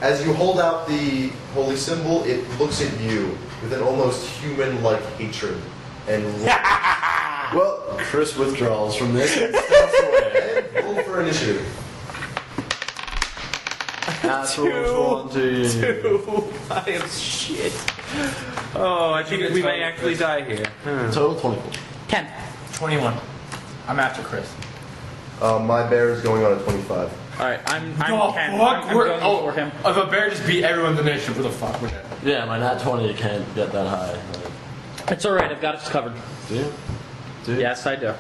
As you hold out the holy symbol, it looks at you with an almost human-like hatred and Well, Chris withdraws from this and steps away. roll for initiative. Natural 20. 2. I am shit. Oh, I think we may actually die here. Total 24. 10. 21. I'm after Chris. My bear is going on a 25. All right, I'm 10. Oh, fuck, I'm going for him. If a bear just beat everyone in the nation, what the fuck would that? Yeah, my nat 20 can't get that high. It's all right. I've got us covered. Do you? Yes, I do.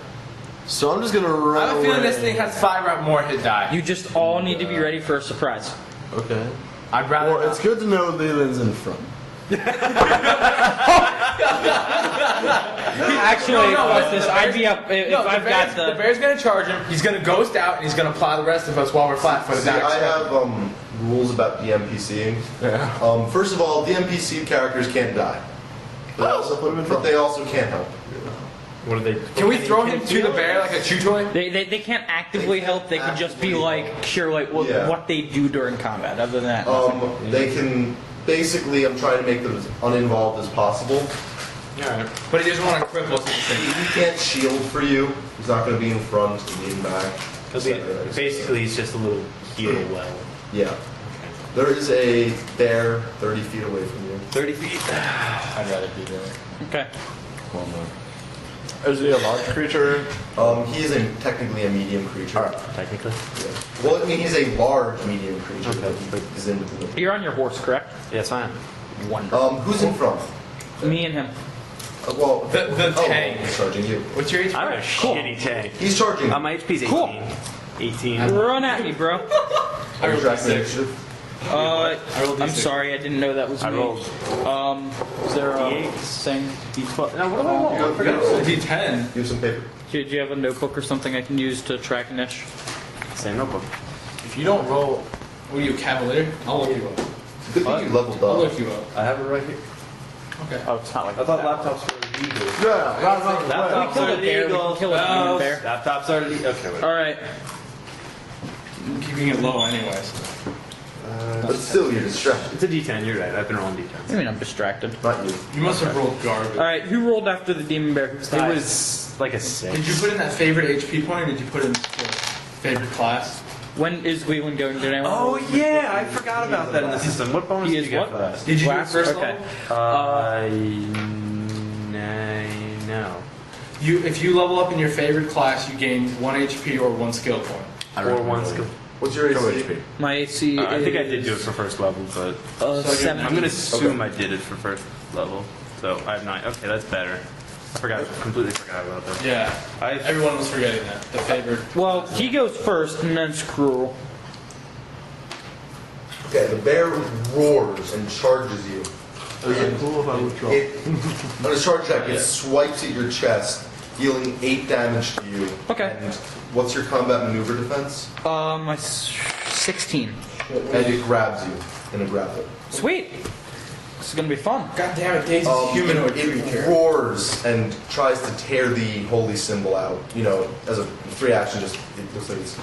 So I'm just gonna run I have a feeling away. this thing has 5 or more hit die. You just all need to be ready for a surprise. Okay. I'd rather. Well, it's good to know Leland's in front. Actually, No, what's this? I'd be up if No, I've got the bear's gonna charge him. He's gonna ghost out, and he's gonna ply the rest of us while we're flat-footed. See, I have rules about DMPCing. Yeah. First of all, DMPC characters can't die, Also put him in but front. they also can't help. What are they? Can we throw him to the bear like a chew toy? They can't actively help. They can just be like cure like Yeah. what they do during combat. Other than that, nothing. They can basically. I'm trying to make them as uninvolved as possible. Alright. But he doesn't want to cripple us at the same time. He can't shield for you. He's not going to be in front and lean back. Basically, he's just a little heal well. Yeah. There is a bear 30 feet away from you. 30 feet. I'd rather be there. Okay. Well, no. Is he a large creature? He is technically a medium creature. Technically. Yeah. Well, I mean, he's a large medium creature, Okay. but he's in between. You're on your horse, correct? Yes, I am. Wonderful. Who's in front? Me and him. Well, The tank. He's charging you. What's your HP? I'm a shitty tank. He's charging. My HP's 18. Cool. 18. Run at me, bro. I rolled Track D6. initiative. rolled I'm D6. sorry, I didn't know that was I me. rolled. Is there a D8. thing? D12. Now, what do I roll? I forgot it was a D10. You have some paper. Do you have a notebook or something I can use to track niche? Same notebook. If you don't roll, what are you, Cavalier? I'll look you up. Good thing you leveled I'll up. look you up. I have it right here. Okay. Oh, it's not like I thought laptops were illegal. Yeah, Laptops kill are a bear, we can illegal. kill a human bear. Laptops are illegal. Okay, wait. All right. I'm keeping it low anyways. But still, you're distracted. It's a D10, you're right. I've been rolling I D10s. mean, I'm distracted. Not you. You must have rolled garbage. All right, who rolled after the demon bear? Who's It died? was like a 6. Did you put in that favorite HP point, or did you put in the favorite class? When is Leland going to anyone? Oh, yeah, I forgot about that in the system. What bonus He did is you get what? for that? Did you do it Last? first Okay. No. If you level up in your favorite class, you gain 1 HP or 1 skill point. Or one skill. What's your AC? HP. My AC is... I think I did do it for first level, but So 70. I'm gonna assume I did it for first level. So I have 9. Okay, that's better. Completely forgot about that. Yeah. Everyone was forgetting that. The favorite. Well, he goes first, and then it's cruel. Okay, the bear roars and charges you. Is it cool if I withdraw? On a charge check, it swipes at your chest, dealing 8 damage to you. Okay. And what's your combat maneuver defense? My 16. And it grabs you in a grapple. Sweet. This is gonna be fun. God damn it, Daisy's humanoid it creature. roars and tries to tear the holy symbol out. You know, as a free action, just it looks like it's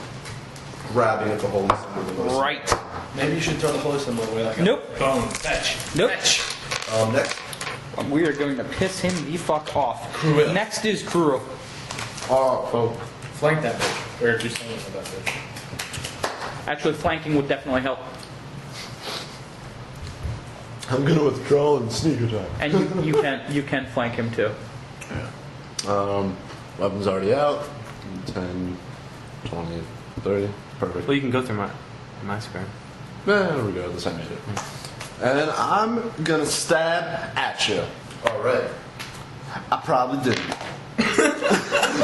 grabbing at the holy symbol. the most. Right. Maybe you should throw the holy symbol away like a Nope. bone. Fetch. Nope. Fetch. Next, We are going to piss him the fuck off. Cruel. Next is Kuro. oh, Flank that bitch. Or do something with that bitch. Actually, flanking would definitely help. I'm gonna withdraw and sneak attack. And you can flank him too. Weapon's already out. 10, 20, 30. Perfect. Well, you can go through my square. There we go, the same shit. And I'm gonna stab at you. all right. I probably didn't.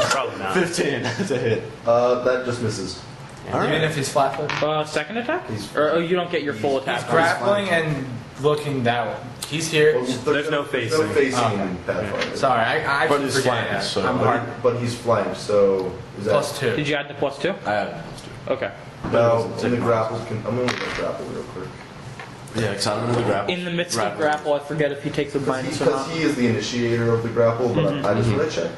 Probably not. 15 to hit. That just misses. Even if he's flat-footed. Second attack? Or you don't get your full attack. He's grappling and looking that way. He's here. Well, There's no facing. No facing Okay. in Pathfinder. Sorry, I But he's forget flanked, that. so- I'm hard. But he's flanked, so is that +2. Did you add the +2? I added plus 2. Okay. now in the grapple? I'm gonna look at grapple real quick Yeah, because I don't know the grapple. In the midst of grapple, I forget if he takes a minus or because not. he is the initiator of the grapple. But I just want to check.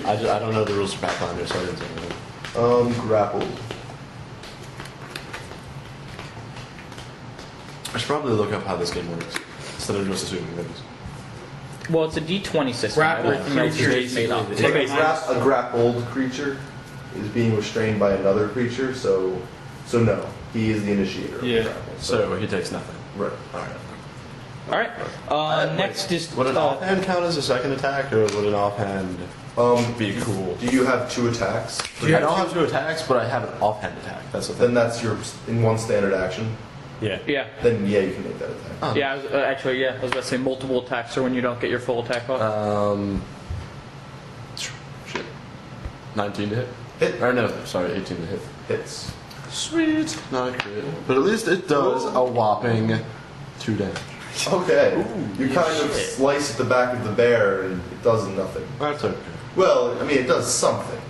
I don't know the rules for Pathfinder, so I didn't say anything. Grapple. should probably look up how this game works instead of just assuming things. Well, it's a D20 system. Grapple Everything else is made up. Like a grappled creature is being restrained by another creature, so no, he is the initiator. Of Yeah. the grapple. So he takes nothing. Right. All right. All right. Next is Would an offhand count as a second attack, or would an offhand be cool? Do you have 2 attacks? I don't have 2 attacks, but I have an offhand attack. That's the thing. Then that's your in one standard action. Yeah. Yeah. Then yeah, you can make that attack. Yeah, I was about to say multiple attacks are when you don't get your full attack off. Shit. 19 to hit. Hit. Or no, sorry, 18 to hit. Hits. Sweet. Not crit. But at least it does a whopping 2 damage. Okay. You kind of slice at the back of the bear, and it does nothing. That's okay. Well, I mean, it does something.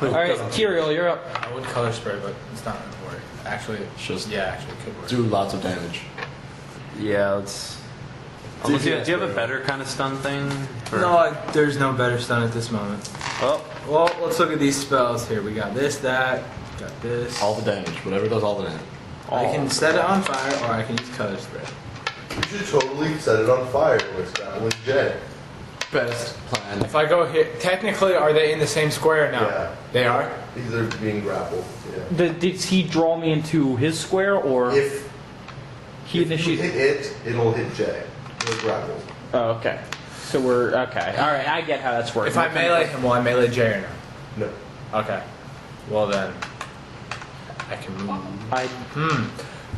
All right, Kirill, you're up. I would color spray, but it's not going to work. Actually, Just actually, it could work. do lots of damage. Yeah, let's. Do you have a better kind of stun thing? Or- No, there's no better stun at this moment. Well, Well, let's look at these spells here. We got this, that, got this. All the damage. Whatever does all the damage. I can set it on fire, or I can use color spray. You should totally set it on fire with Grappling J. Best plan. If I go here, technically, are they in the same square now? Yeah. They are? These are being grappled. Yeah. Did he draw me into his square, or If he you initiated? hit it, it'll hit J. It'll grapple. Oh, okay. So we're okay. All right, I get how that's working. If I melee him, will I melee J or No. no? Okay. Well then, I can move.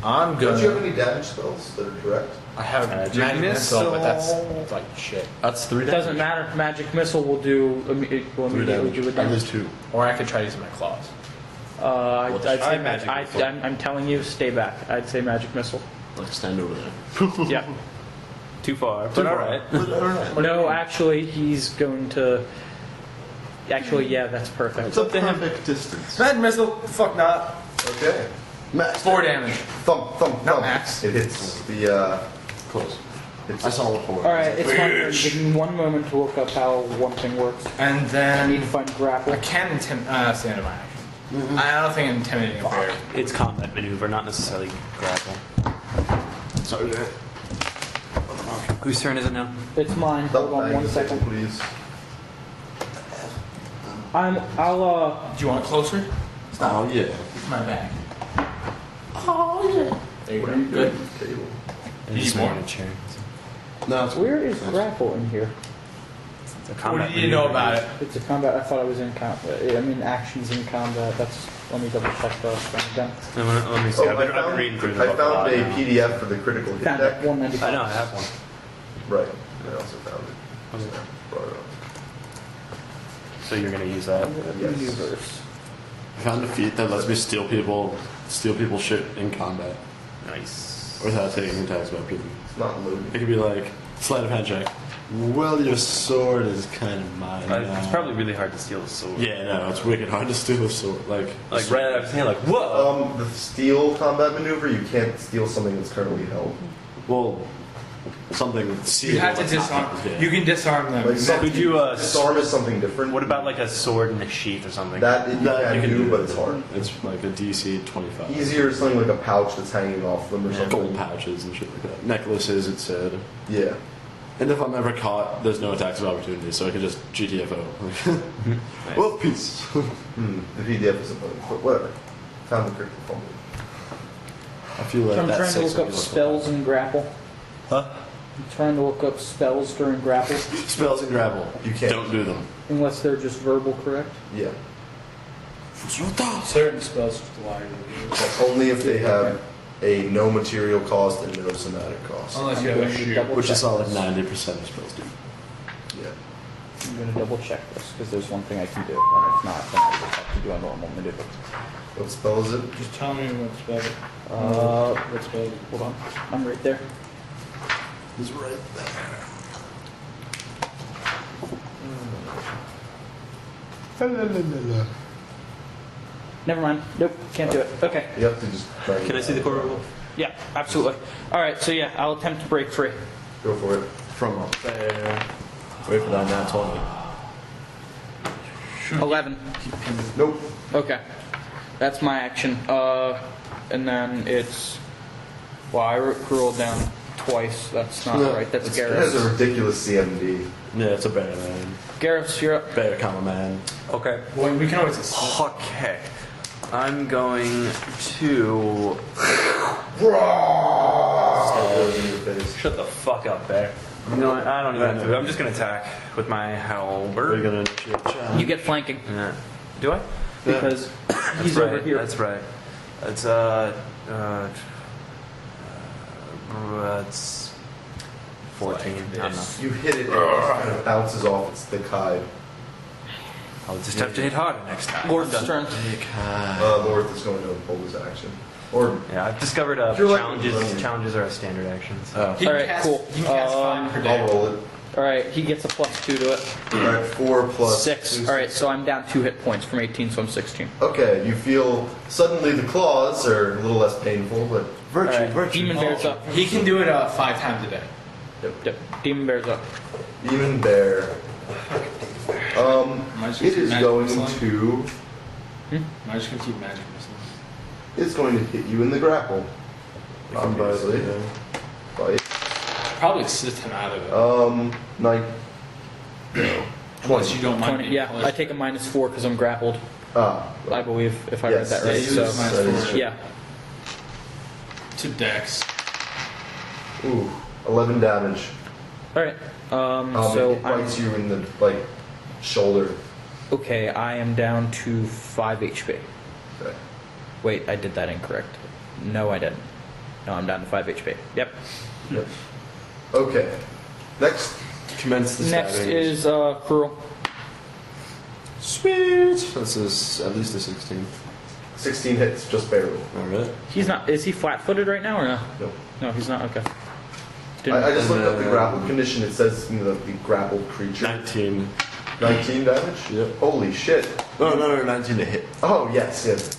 I'm Don't you have gonna. any damage spells that are direct? I have magic missile, but that's like shit. That's 3 It damage. doesn't matter. Magic missile will do. It will 3 immediately damage. do a At damage. least 2. Or I could try using my claws. I'd try say magic missile. I'm telling you, stay back. I'd say magic missile. Like stand over there. Yeah. too far. But all right. Alright. No, actually, he's going to. Actually, yeah, that's perfect. It's a perfect distance. Magic missile, fuck not. Okay. Max. 4 damage. Thump, thump, Not thump. max. It hits the, Close. it's I saw the 4. All right, it's my turn. Give me 1 moment to look up how one thing works. And I need to then find grapple. I can stand of my action. I don't think intimidating a bear. It's combat maneuver, not necessarily grapple. Sorry. Whose turn is it now? It's mine. thump Hold on 1 second. please. I'll Do you want it closer? Oh yeah. It's my bag. Oh yeah. There you go. Good. Table. Just more. want a chair. No, it's Where is grapple in here? It's a What combat do you know maneuver. about it? It's a combat. I thought I was in combat. I mean, actions in combat. That's. Let me double check those. Done. Let me see. Oh, I've been reading through the I book a found lot a now. PDF for the critical hit Found it. deck. 195. I know, I have one. Right. I also found it. Just brought it up. So you're gonna use that? Yes. Universe. I found a feat that lets me steal people shit in combat Nice. without taking attacks by people. It's not loaded. It could be like sleight of hand check. Well, your sword is kind of mine. now. It's probably really hard to steal a sword. Yeah, no, it's wicked hard to steal a sword. Like Like right out of his hand, like whoa. The steal combat maneuver, you can't steal something that's currently held. well, something. You have to disarm. Yeah. You can disarm them. Like something, Could you, disarm is something different. What about like a sword in a sheath or something? that? You That can do, but it's hard. It's like a DC 25. Easier is something like a pouch that's hanging off them or something. Gold pouches and shit like that. Necklaces, it said. Yeah. And if I'm ever caught, there's no attacks of opportunity, so I can just GTFO. Well, peace. The PDF isn't loaded, but whatever. Found the critical fumble. I feel like I'm that trying to six look would up be less spells and grapple. Huh? I'm trying to look up spells during grapple, fun. Spells and grapple. You can't. Don't do them. unless they're just verbal, correct? Yeah. Certain spells just allow you to do it. But only if they have a no material cost and no somatic cost. Unless you I'm have a going to shoe. double Which check is all like this. 90% of spells do. Yeah. I'm going to double check this because there's one thing I can do, and if not, then I just have to do a normal maneuver. What spell is it? Just tell me what spell. What spell? Hold on, I'm right there. He's right there. Never mind. Nope, can't do it. Okay. You have to just try and Can I see the core rule? Yeah, absolutely. All right, so yeah, I'll attempt to break free. Go for it. From up there. Wait for that nat 20. 11. Nope. Okay, that's my action. And then it's Well, I rolled down twice. That's not right. That's It has Gareth. a ridiculous CMD. Yeah, it's a bear, man. Gareth, you're up. Bear, comma, man. Okay. Well, we can always assist. Okay. I'm going to. Shut the fuck up, bear. I don't even have to. I'm just gonna attack with my We're halberd. gonna initiate a challenge. You get flanking Yeah. Do I? because he's right. over here. That's right. It's it's 14. I don't know. You hit it and it just kind of bounces off its thick hide. I'll just have to hit harder next time. Lord's turn. Lorth is going to hold his action. Or Yeah, I've discovered You're like- challenges. Challenges are a standard actions. He Alright, can cast, cool. You can cast 5 per day. I'll roll it. All right, he gets a +2 to it. Alright, 4 plus 6. 2. All right, so I'm down 2 hit points from 18, so I'm 16. Okay, you feel suddenly the claws are a little less painful, but Virtue, All right, virtue. Demon Bear's up. He can do it 5 times a day. Yep, Demon Bear's up. Demon Bear. Might just It keep is magic going missiling. to. I'm just gonna keep magic missiles. It's going to hit you in the grapple. Obviously. But Probably assist him out of it. 9. Unless you don't mind 20, being yeah, close. I take a -4 because I'm grappled, Ah. I believe, if I Yes, read that right. yes, you So, use minus that is 4. yeah. To Dex. Ooh, 11 damage. All right. So it I'm bites you in the shoulder. okay. I am down to 5 HP. Okay. Wait, I did that incorrect. No, I didn't. No, I'm down to 5 HP. Yep. Yep. Okay. Next. Commence the Next stabbing. is Cruel. Sweet. This is at least a 16. 16 hits, just barely. Alright. He's not. Is he flat-footed right now or no? No. No, he's not. Okay. I just looked up the grapple condition. It says the grappled creature. 19. 19 damage? Yep. Holy shit. No, 19 to hit. Oh, yes, yes.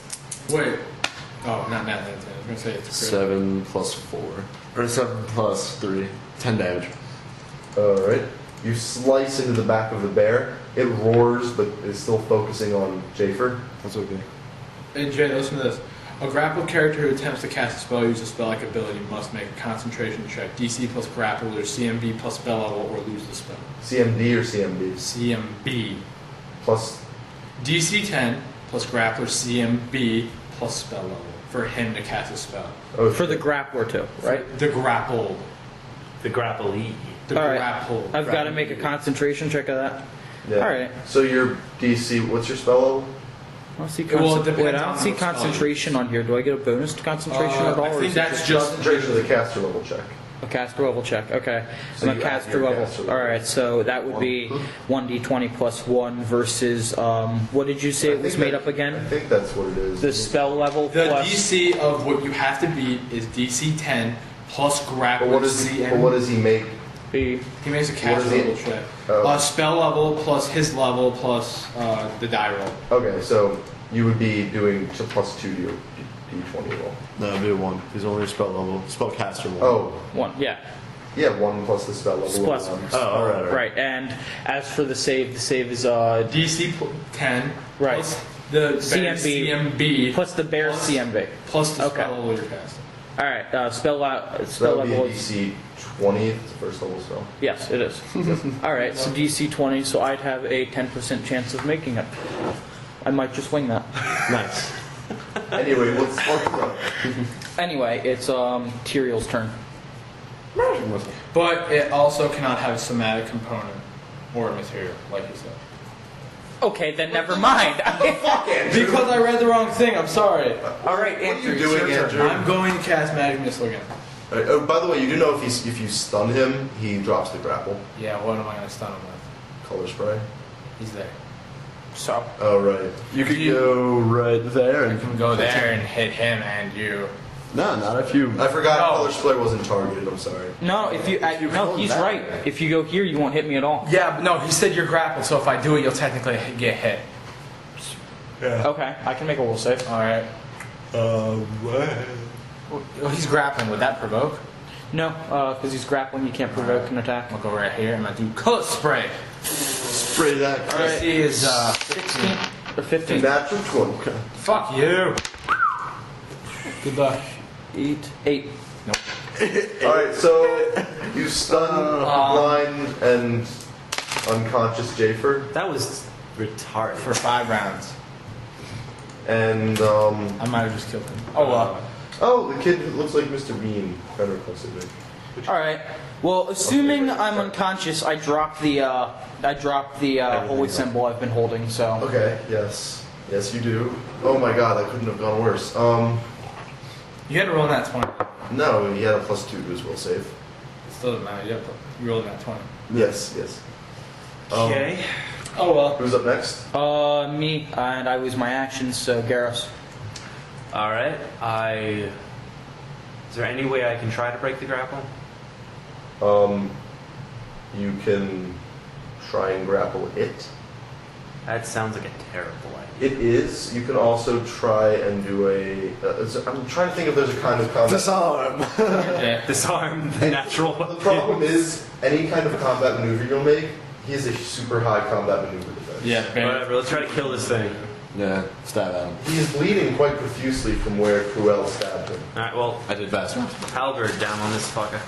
Wait. Oh, not that. I was gonna say it's a crit. 7 plus 4. Or 7 plus 3. 10 damage. Alright. You slice into the back of the bear. It roars, but is still focusing on Jafer. That's okay. Hey Jay, listen to this. A grappled character who attempts to cast a spell or use a spell-like ability must make a concentration check. DC plus grapple or CMB plus spell level or lose the spell. CMD or CMB? CMB. Plus. DC 10 plus grapple or CMB plus spell level for him to cast a spell. Oh, For the shit. grappler too, right? The grapple. The grapple-y. The All right. grapple. I've got to make a concentration check of that. Yeah. Alright. So your DC, what's your spell level? I don't see, Well, it depends wait, I don't on see what spell concentration on here. Do I get a bonus to concentration at all? I or think is it that's just Concentration is a caster level check. a caster level check? Okay. So I'm a you add caster your level. caster level. Alright, so that would be 1d20 plus 1 versus, what did you say it was made up I again? think that's what it is. The spell level the plus... DC of what you have to beat is DC 10 plus grapple But CMB. what does he make? B. He makes a What caster is it? level check. Oh. Spell level plus his level plus the die roll. Okay, so you would be doing plus 2 to your D20 roll. No, it'd be a 1. He's only a spell level. Spellcaster level. Oh, 1, yeah. yeah, 1 plus the spell level. Plus of 1. Oh, alright. Right, and as for the save is DC 10 Right. plus the CMB plus the bear plus- CMB. plus the Okay. spell level you're casting. Alright, spell So that would be a level is... DC 20, it's the first level spell. Yes, it is. Alright, so DC 20, so I'd have a 10% chance of making it. I might just wing that. Nice. Anyway, what's up? Anyway, it's Tyrael's turn. But it also cannot have a somatic component or a material, like you said. Okay, then never mind. Because I read the wrong thing, I'm sorry. Alright, What are Andrew, you it's doing, your turn. Andrew? I'm going to cast Magic Missile again. Alright, oh, by the way, you do know if you stun him, he drops the grapple. Yeah, what am I going to stun him with? Color spray. He's there. So, Oh, right. You could go right there I and can go there and hit him and you. No, not if you. I forgot Oh. color spray wasn't targeted, I'm sorry. no, no, he's right. If you go here, you won't hit me at all. Yeah, but no, he said you're grappled, so if I do it, you'll technically get hit. Okay, I can make a will save. Alright. Well, he's grappling. Would that provoke? No, because he's grappling, you can't provoke an attack. I'll go right here and I'll do color spray. Spray that. DC is 16 or 15. Natural 20. fuck you. Good luck. 8. Alright, so you stun, blind, and unconscious Jafer. That was retarded. For 5 rounds. And, I might have just killed him. Oh, well. oh, the kid looks like Mr. Bean. Kind of requested me. Alright. Well, assuming I'm unconscious, I drop the holy symbol I've been holding, so. Okay, yes. Yes, you do. Oh my god, that couldn't have gone worse. You had to roll that 20. No, he had a +2 to his will save. It still doesn't matter. You rolled that 20. Yes, yes. Okay. Oh, well. Who's up next? Me, and I lose my actions, so Garrus. Alright. Is there any way I can try to break the grapple? You can try and grapple it. That sounds like a terrible idea. It is. You can also try and do a. I'm trying to think if there's a kind of combat. Disarm. Disarm the natural. The problem is, any kind of combat maneuver you'll make, he has a super high combat maneuver defense. Yeah, Whatever, let's try to kill this thing. Yeah, stab at him. He is bleeding quite profusely from where Cruel stabbed him. Alright, well, I did faster. Halberd down on this fucker.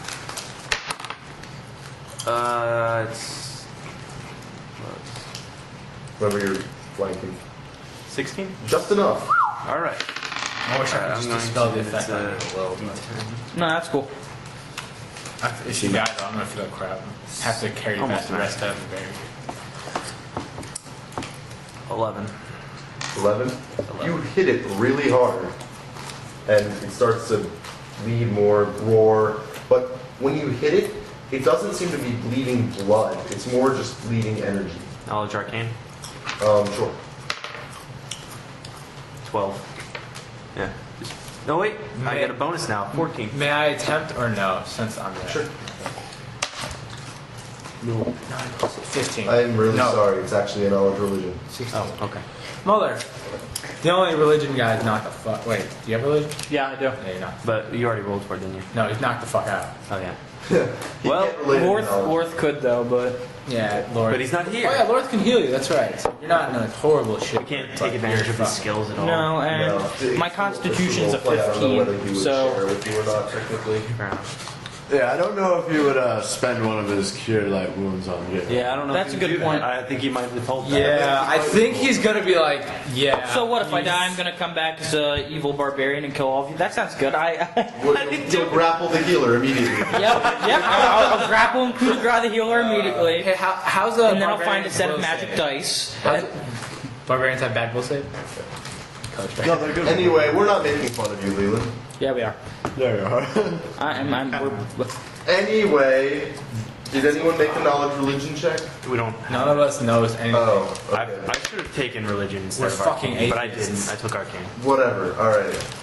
It's. Remember, you're flanking. 16? Just enough. Alright. I wish I could just dispel the effect on it a little. No, that's cool. If you guys, I'm gonna feel like crap. Have to carry back the rest of the berry. 11. 11. You hit it really hard, and it starts to bleed more, roar. But when you hit it, it doesn't seem to be bleeding blood. It's more just bleeding energy. Knowledge Arcane? Sure. 12. Yeah. No, wait. I get a bonus now. 14. May I attempt or no, since I'm there? Sure. No. 15. I'm really No. sorry. It's actually a knowledge religion. 16. Oh, okay. Mother. The only religion guy is knocked the fuck. Wait, do you have religion? Yeah, I do. Yeah, you're not. But you already rolled for it, didn't you? No, he's knocked the fuck out. Oh, yeah. He Well, can't relate to knowledge. Lorth could though, but Yeah, Lord. But he's not here. Oh yeah, Lord can heal you. That's right. You're not in a horrible shit. We can't take advantage of his skills at all. no, and No. my constitution is a Roleplay, I don't know whether he 15, would so share with you or not, technically. Fair enough. Yeah, I don't know if he would spend one of his cure light wounds on you. Yeah, I don't know. That's if a he good would do point. that. I think he might withhold that. Yeah, I think he's gonna be like, yeah. So what if I die? I'm gonna come back as a evil barbarian and kill all of you. That sounds good. You'll grapple the healer immediately. Yep. I'll grapple and coup de grace the healer immediately, Hey, how's the and then I'll find barbarian's a set of will magic save? dice. Barbarians have bad will save? No, they're good. Anyway, we're not making fun of you, Leland. Yeah, we are. There you are. Anyway, did anyone make a knowledge religion check? We don't. None of us knows anything. Oh, okay. I should have taken religion instead We're of fucking arcane, but I atheists. didn't. I took arcane. Whatever. All right.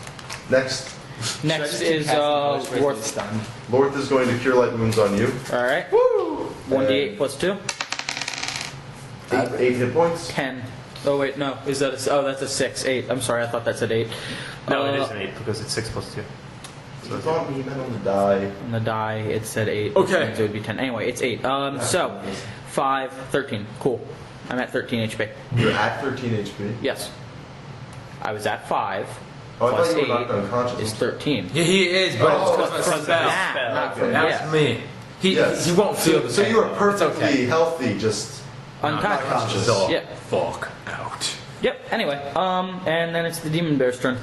Next, Next is Lorth. Stunned. Lorth is going to cure light wounds on you. All right. Woo! 1d8 plus 2. 8 hit points. 10. Oh wait, no. Is that a? Oh, that's a 6. 8. I'm sorry. I thought that said 8. No, it is an 8 because it's 6 plus 2. I thought he meant on the die. On the die, it said 8. Okay. Which means it would be 10. Anyway, it's 8. So 5, 13. Cool. I'm at 13 HP. You're at 13 HP. Yes. I was at 5. Oh, I plus thought you were 8 knocked unconscious. is 13. Yeah, he is, but Oh, it's because of the spell. That, not from That's yeah. me. He won't feel the So pain. you are It's perfectly okay. healthy, just Unconscious. So, Yeah. fuck out. Yep. Anyway, and then it's the demon bear's turn.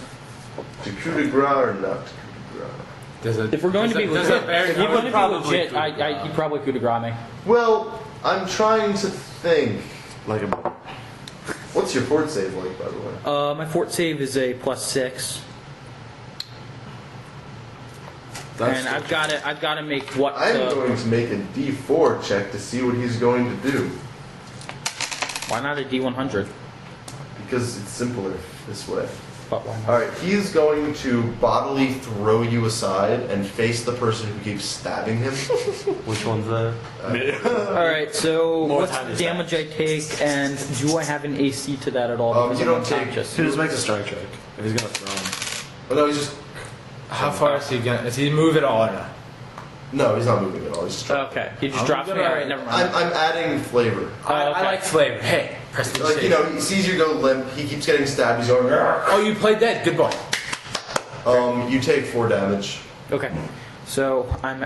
to coup de grace or not to coup de grace. If we're going to be legit, if he we're going to be probably legit, he probably coup de grace me. Well, I'm trying to think. Like a. What's your fort save like, by the way? My fort save is a +6, and I've got to make what? I'm going to make a D4 check to see what he's going to do. Why not a D100? Because it's simpler this way. But why not? Alright, he's going to bodily throw you aside and face the person who keeps stabbing him. Which one's the? All right. So More what's time the is damage I take, and do I have an AC to that at all? Because you I'm don't take- unconscious. He just makes a strike check. If he's gonna throw him. Oh no, he's just. How far is he gonna? Is he move at all or not? No, he's not moving at all. He's just. Okay. He just drops me. All right. Never mind. I'm adding flavor. I okay. like flavor. Hey, press the Like, you know, he sees you go limp, he keeps getting stabbed, he's going, "Argh." Oh, you played dead. Good boy. You take 4 damage. Okay. So I'm.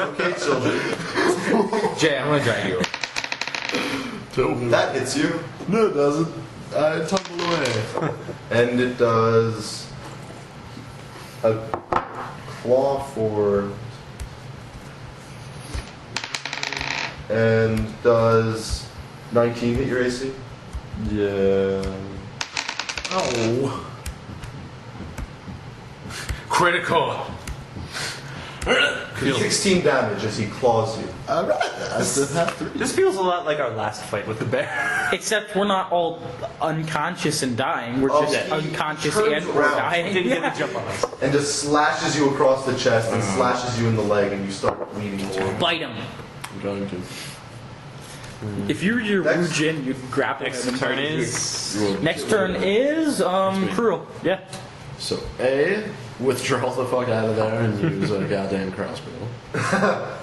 Okay, children. Jay, I'm gonna drag you. That hits you. No, it doesn't. I tumble away. And it does a claw for. And does 19 hit your AC? Yeah. Oh. Critical. 16 damage as he claws you. Alright, I still have 3. This feels a lot like our last fight with the bear. Except we're not all unconscious and dying. We're Oh, just he unconscious turns and we're around. dying. Didn't Yeah. get the jump on us. And just slashes you across the chest and slashes you in the leg, and you start bleeding more. Bite him. I'm going to. If you were your Next- Wu Jin, you'd grapple him. Next and turn bite him. is. Next turn is Cruel. Yeah. So, A, withdraw the fuck out of there and use a goddamn crossbow.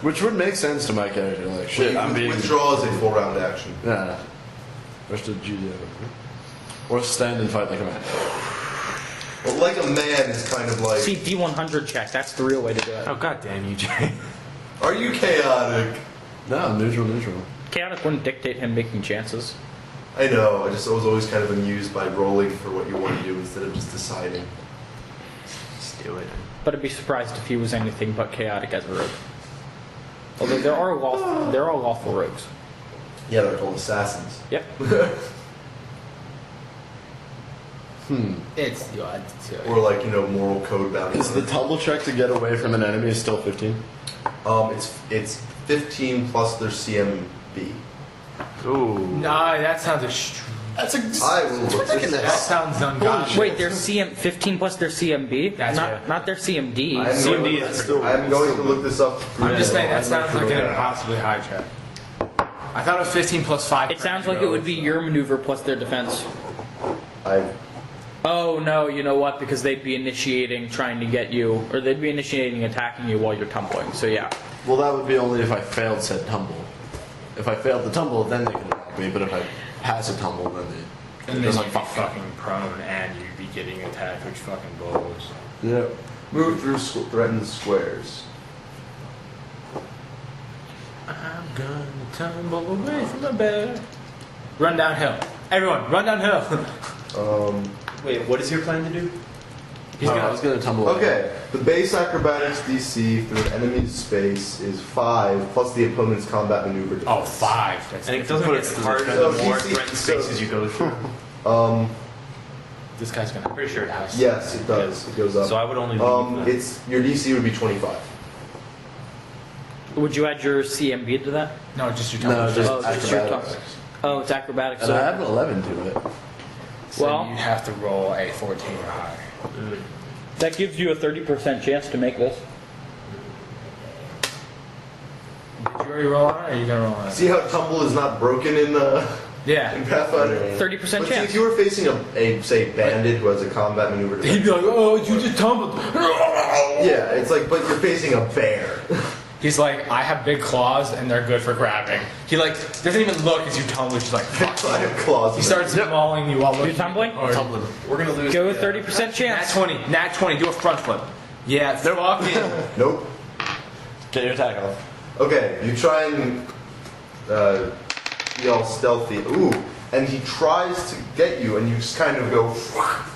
Which would make sense to my character. Like, shit, I'm being. Withdraw is a full round action. Yeah. Or to GD. Or stand and fight like a man. Well, like a man is kind of like. See, D100 check. That's the real way to do it. Oh god damn you, Jay. Are you chaotic? No, neutral. Chaotic wouldn't dictate him making chances. I know. I was always kind of amused by rolling for what you want to do instead of just deciding. Just do it. But I'd be surprised if he was anything but chaotic as a rogue. Although there are lawful rogues. Yeah, they're called assassins. Yep. It's the odds. Or like, moral code bounty. Is the tumble check to get away from an enemy still 15? It's 15 plus their CMB. Ooh. Nah, that sounds extreme. That's I will look this That up. sounds ungodly. Wait, their 15 plus their CMB? That's Not their CMD. I'm going to look this up. I'm just saying that sounds like an impossibly high check. I thought it was 15 plus 5. It sounds like it would be your maneuver plus their defense. Oh no, you know what? Because they'd be initiating trying to get you, or they'd be initiating attacking you while you're tumbling. So yeah. Well, that would be only if I failed said tumble. If I failed the tumble, then they could attack me, but if I pass a tumble, then they. And Just then like you'd be fuck. fucking prone and you'd be getting attacked, which fucking blows. Yeah. Move through threatened squares. I'm gonna tumble away from the bear. Run downhill. Everyone, run downhill. Wait, what is your plan to do? He's I gonna. was gonna tumble. Okay, the base acrobatics DC through an enemy's space is 5 plus the opponent's combat maneuver defense. Oh, 5. That's And it doesn't get harder So the more DC threatened spaces you go through. This guy's gonna. Pretty sure it has. Yes, it does. It goes up. So I would only leave that. It's your DC would be 25. Would you add your CMB to that? No, just your tumble. No, just Oh, just your acrobatics. Oh, it's acrobatics. And I So, have an 11 to it. So well- you have to roll a 14 or higher. that gives you a 30% chance to make this. Did you already roll on it, or are you gonna roll on it? See how tumble is not broken in Yeah. Pathfinder? 30% But see, chance. if you were facing a say bandit who has a combat maneuver He'd defense, be like, "Oh, you just tumbled." yeah, it's like, but you're facing a bear. He's like, "I have big claws and they're good for grabbing." He like doesn't even look as you tumble. He's just like, "Fuck." I have claws. He starts mauling you while looking. You're tumbling? Or, Tumbling. We're gonna lose. Go with 30% Nat chance. 20. Nat 20. Do a front flip. Yeah, they're walking. Nope. Get your attack off. Okay, you try and be all stealthy. Ooh, and he tries to get you, and you just kind of go.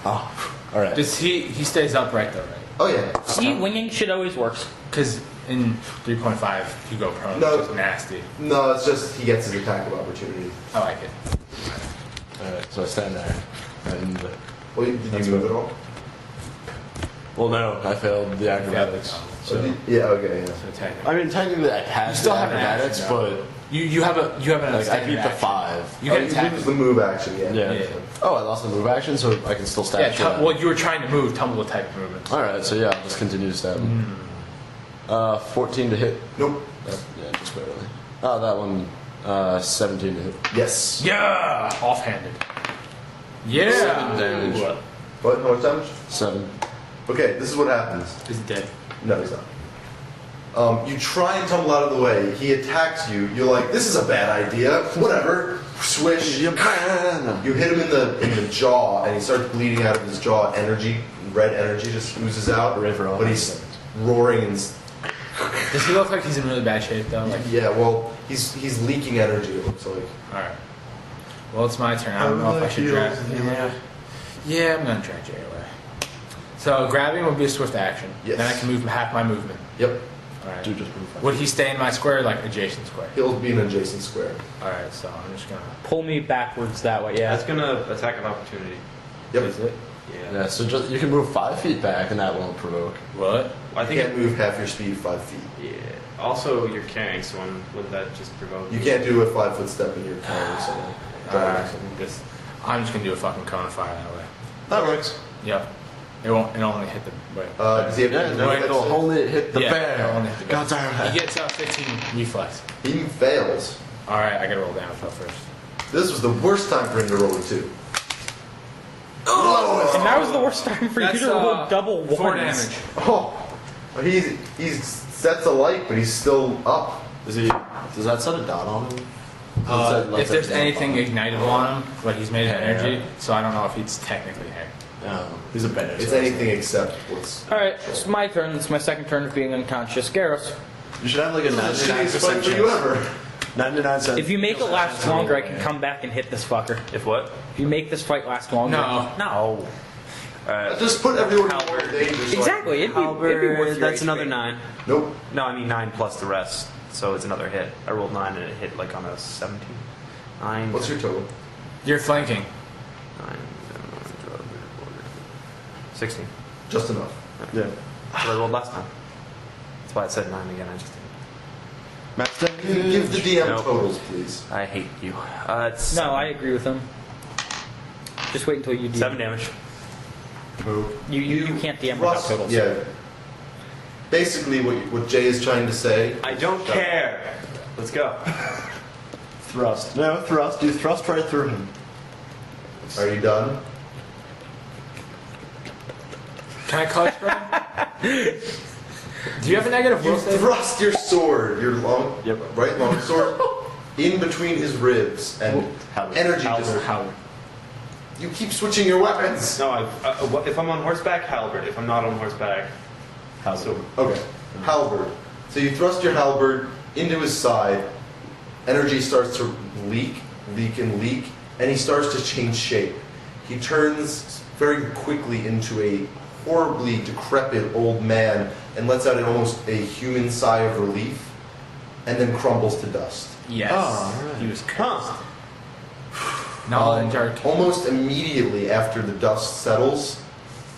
Oh, all right. Does he stays upright though, right? Oh yeah. See, winging shit always works. Because in 3.5, you go prone. No. Which is nasty. No, it's just he gets his attack of opportunity. I like it. All right. So I stand there, and Well, did That's you move good. at all? well, no, I failed the acrobatics. So Yeah. Okay. Yeah. So technically, I mean, technically, I passed still the have an acrobatics, action, but you have an like I outstanding beat the action. 5. You Oh, can attack. lose the move action. Yeah. Yeah. Yeah. Oh, I lost the move action, so I can still stab. Yeah. shit out of Well, him. you were trying to move tumble type movement. All right. So yeah, I'll just continue to stab him. 14 to hit. Nope. Yeah, just barely. Oh, that one. 17 to hit. Yes. Yeah. Offhanded. Yeah. 7 damage. What? How much damage? 7. Okay. This is what happens. Is he dead? No, he's not. You try and tumble out of the way. He attacks you. You're like, this is a bad idea. Whatever. Swish. You hit him in the jaw, and he starts bleeding out of his jaw energy, red energy just oozes out. River all but he's roaring and Does he look like he's in really bad shape though? Like, yeah, well, he's leaking energy. It looks like. all right. Well, it's my turn. I don't know if I should drag. Yeah, I'm gonna drag Jay away. So grabbing would be a swift action. Yes. Then I can move half my movement. Yep. All right. Dude, just move. Would he stay in my square, like adjacent square? He'll be an adjacent square. All right. So I'm just gonna. Pull me backwards that way. Yeah. That's gonna attack of opportunity. Yep. Is it? Yeah, so just you can move 5 feet back, and that won't provoke. What? I You think can't move half your speed 5 feet. Yeah. Also, you're carrying someone. Would that just provoke? You can't do a 5-foot step in your carrying someone. I'm just gonna do a fucking cone of fire that way. That works. Yep. It'll only hit the. Wait. Does he have Yeah, any no, reflexes? it'll only hit the Yeah, bear. it'll only hit the bear. God damn He it. gets 15 reflex. He fails. All right, I gotta roll damage though first. This was the worst time for him to roll a 2. And that was the worst time for you That's, to roll double 4 ones. damage. Oh, he's sets alike, but he's still up. Does that set a dot on him? If there's anything ignitable on him, but he's made of energy, so I don't know if he's technically hair. No, he's a bear. It's anything except what's. All right, it's my turn. It's my second turn of being unconscious. Garrus, You should have like a Shittiest 99% fight for you chance. ever. 99 cents. if you make it last longer, I can come back and hit this fucker. If what? If you make this fight last longer, No. Just put everyone in more danger. so exactly. It'd be worth your That's HP. another 9. Nope. No, I mean 9 plus the rest. So it's another hit. I rolled 9 and it hit like on a 17. 9. What's your total? You're flanking. 9, 16. Just enough. Yeah. That's what I rolled last time. That's why I said 9 again. I just Max Give the DM Nope. totals, please. I hate you. It's No, I agree with him. Just wait until you DM. 7 damage. You can't DM without Rust- totals. Yeah. Basically, what Jay is trying to say. I don't care. Let's go. Thrust. No, thrust. Do thrust right through him. Are you done? Can I clutch for him? Do you have a negative You will save? thrust your sword, your long, Yep. right long sword, in between his ribs, and Halberd. energy just. Howard. You keep switching your weapons. No, if I'm on horseback, halberd. If I'm not on horseback, Halberd. Okay, halberd. So you thrust your halberd into his side. Energy starts to leak, and he starts to change shape. He turns very quickly into a horribly decrepit old man and lets out almost a human sigh of relief, and then crumbles to dust. Yes. Oh, right. He was cursed. Knowledge arcane. Almost immediately after the dust settles,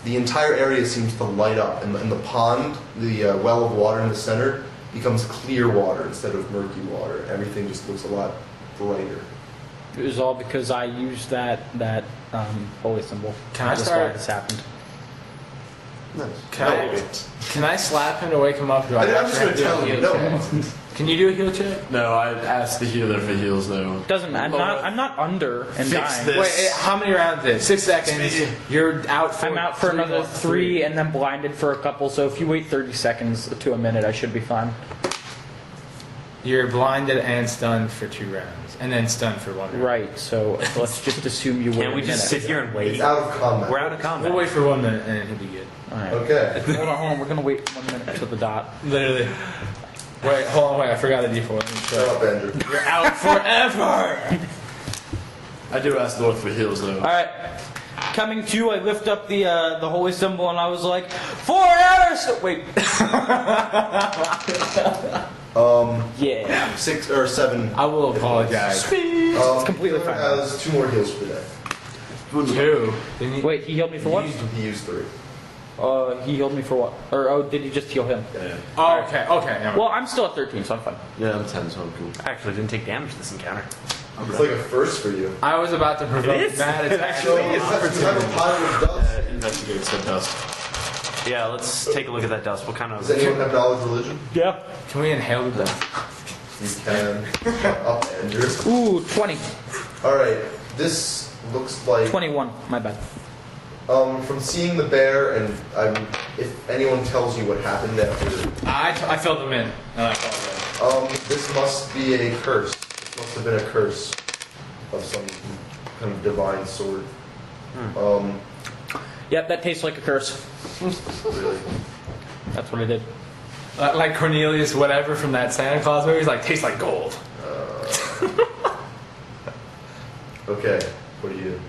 the entire area seems to light up, and the pond, the well of water in the center, becomes clear water instead of murky water. Everything just looks a lot brighter. It was all because I used that holy symbol. Can I That's start- why this happened. Can I slap him to wake him up? Do I'm have just to going to do a tell you, heal no. check? Can you do a heal check? No, I asked the healer for heals though. Doesn't matter. I'm not under and Fix dying. this. Wait, how many rounds is it? 6 seconds. You're out for. I'm out for another 3 and then blinded for a couple. So if you wait 30 seconds to a minute, I should be fine. You're blinded and stunned for 2 rounds, and then stunned for 1 round. Right. So let's just assume you wait. can't we a just minute. sit here and wait? It's out of combat. We're out of combat. We'll wait for 1 minute, and then he'll be good. All right. Okay. Hold on. We're gonna wait 1 minute to the dot. Literally. Wait, hold on, wait. I forgot a D4. Let me Shut show up, Andrew. you. You're out forever. I do ask North for heals though. All right. Coming to you, I lift up the holy symbol and I was like, "Forever!" Wait. Yeah. 6 or 7. I will apologize. It's completely fine. Has 2 more heals for the day. 2. Didn't you? Wait, he healed me for what? He used 3. He healed me for what? Or did he just heal him? Yeah. Oh, okay. Okay. never mind. Well, I'm still at 13, so I'm fine. Yeah, I'm 10, so I'm cool. I actually didn't take damage this encounter. It's like a first for you. I was about to provoke is. mad So attack. you have a pile of dust. Investigate said dust. Yeah, let's take a look at that dust. What kind Does of... anyone have knowledge of religion? Yeah. Can we inhale the dust? You can. Shut up, Andrew. Ooh, 20. Alright, this looks like 21. My bad. from seeing the bear, and if anyone tells you what happened after, I filled them in, and I apologize. this must be a curse. This must have been a curse of some kind of divine sort. Yep, that tastes like a curse. Really? That's what I did. Like Cornelius, whatever from that Santa Claus movie, he's like tastes like gold. Okay, what do you do?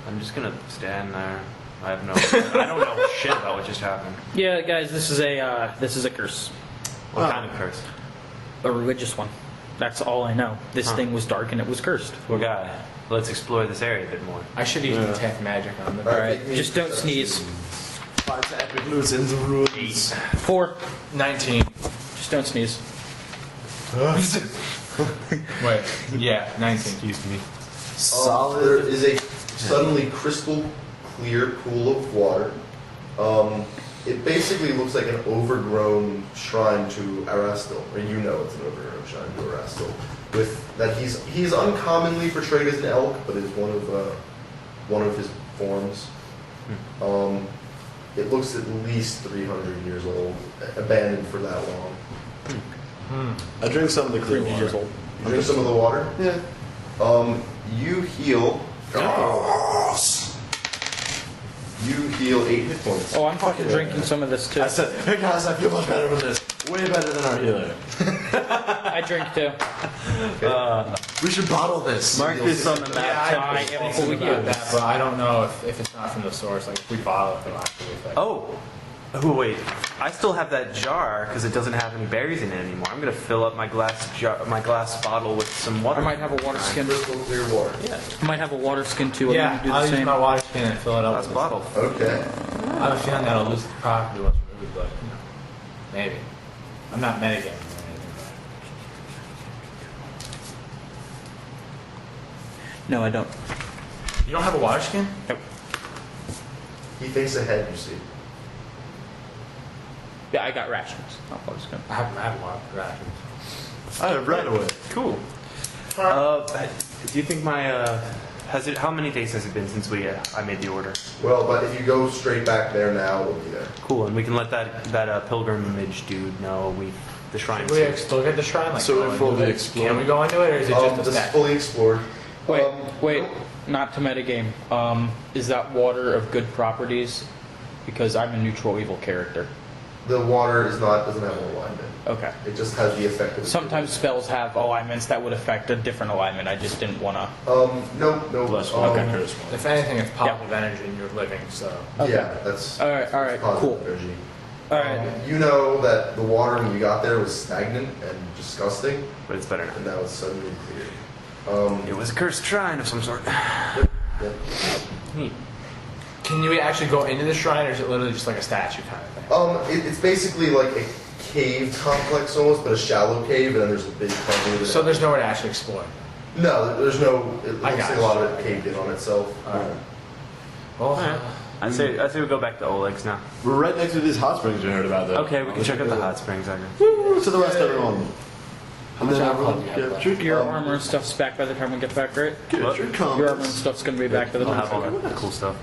I'm just gonna stand there. I have no. I don't know shit about what just happened. Yeah, guys, this is a curse. What kind of curse? A religious one. That's all I know. This thing was dark and it was cursed. Poor guy. Let's explore this area a bit more. I should even detect magic on them. Alright, just don't sneeze. Find the epic loose in the ruins. 4. 19. Just don't sneeze. Wait, yeah, 19. Excuse me. Solid. There is a suddenly crystal clear pool of water. It basically looks like an overgrown shrine to Arastil, or you know it's an overgrown shrine to Arastil. With that, he's uncommonly portrayed as an elk, but is one of his forms. It looks at least 300 years old, abandoned for that long. I drink some of the clear 3 years water. old. You drink some of the water? Yeah. You heal. You heal 8 hit points. Oh, I'm fucking drinking some of this too. I said, hey guys, I feel much better with this. Way better than our healer. I drink too. We should bottle this. Mark this on the map. I am fully About healed. that, but I don't know if it's not from the source. Like if we bottle it, it'll actually affect. Oh. Oh wait, I still have that jar because it doesn't have any berries in it anymore. I'm gonna fill up my glass bottle with some water. I might have a water skin. Crystal clear water. I might have a water skin too. I'm Yeah, gonna do I'll the use same. my water skin and fill it up. glass with bottle. Okay. I have a feeling that'll lose the property once removed, but you know, maybe. I'm not metagaming or anything. No, I don't. You don't have a water skin? Nope. He thinks ahead, you see. Yeah, I got rations. Not water skin. I haven't had water rations. I have right away. Cool. Do you think my how many days has it been since I made the order? Well, but if you go straight back there now, it'll be there. Cool, and we can let that pilgrimage dude know the shrine. Should we look at the shrine? Like, So go we into fully it? explore? Can we go into it, or is it just a This is statue? fully explored. Wait, not to metagame. Is that water of good properties? Because I'm a neutral evil character. The water doesn't have an alignment. Okay. It just has the effect of. Sometimes spells have alignments that would affect a different alignment. I just didn't want to. No. Less one. Okay. If anything, it's positive energy in your living, so. Yeah, that's All right, positive cool. energy. All right. You know that the water when you got there was stagnant and disgusting, But it's better and now. now it's suddenly clear. It was a cursed shrine of some sort. Yep. Neat. Can you actually go into the shrine, or is it literally just like a statue kind of thing? It's basically like a cave complex almost, but a shallow cave, and then there's a big tunnel. So there's nowhere to actually explore. No, there's no. It I looks got like you. a lot of it caved in on itself. Alright. Well, I say we go back to Oleg's now. We're right next to these hot springs we heard about, though. Okay, we can check out the hot springs. I guess. Woo, to the rest, everyone. And then alcohol everyone do you have get drink. Your armor and stuff's back by the time we get back, right? Get What? your Your armor and comments. stuff's gonna be back by the I'll time. have all that cool stuff.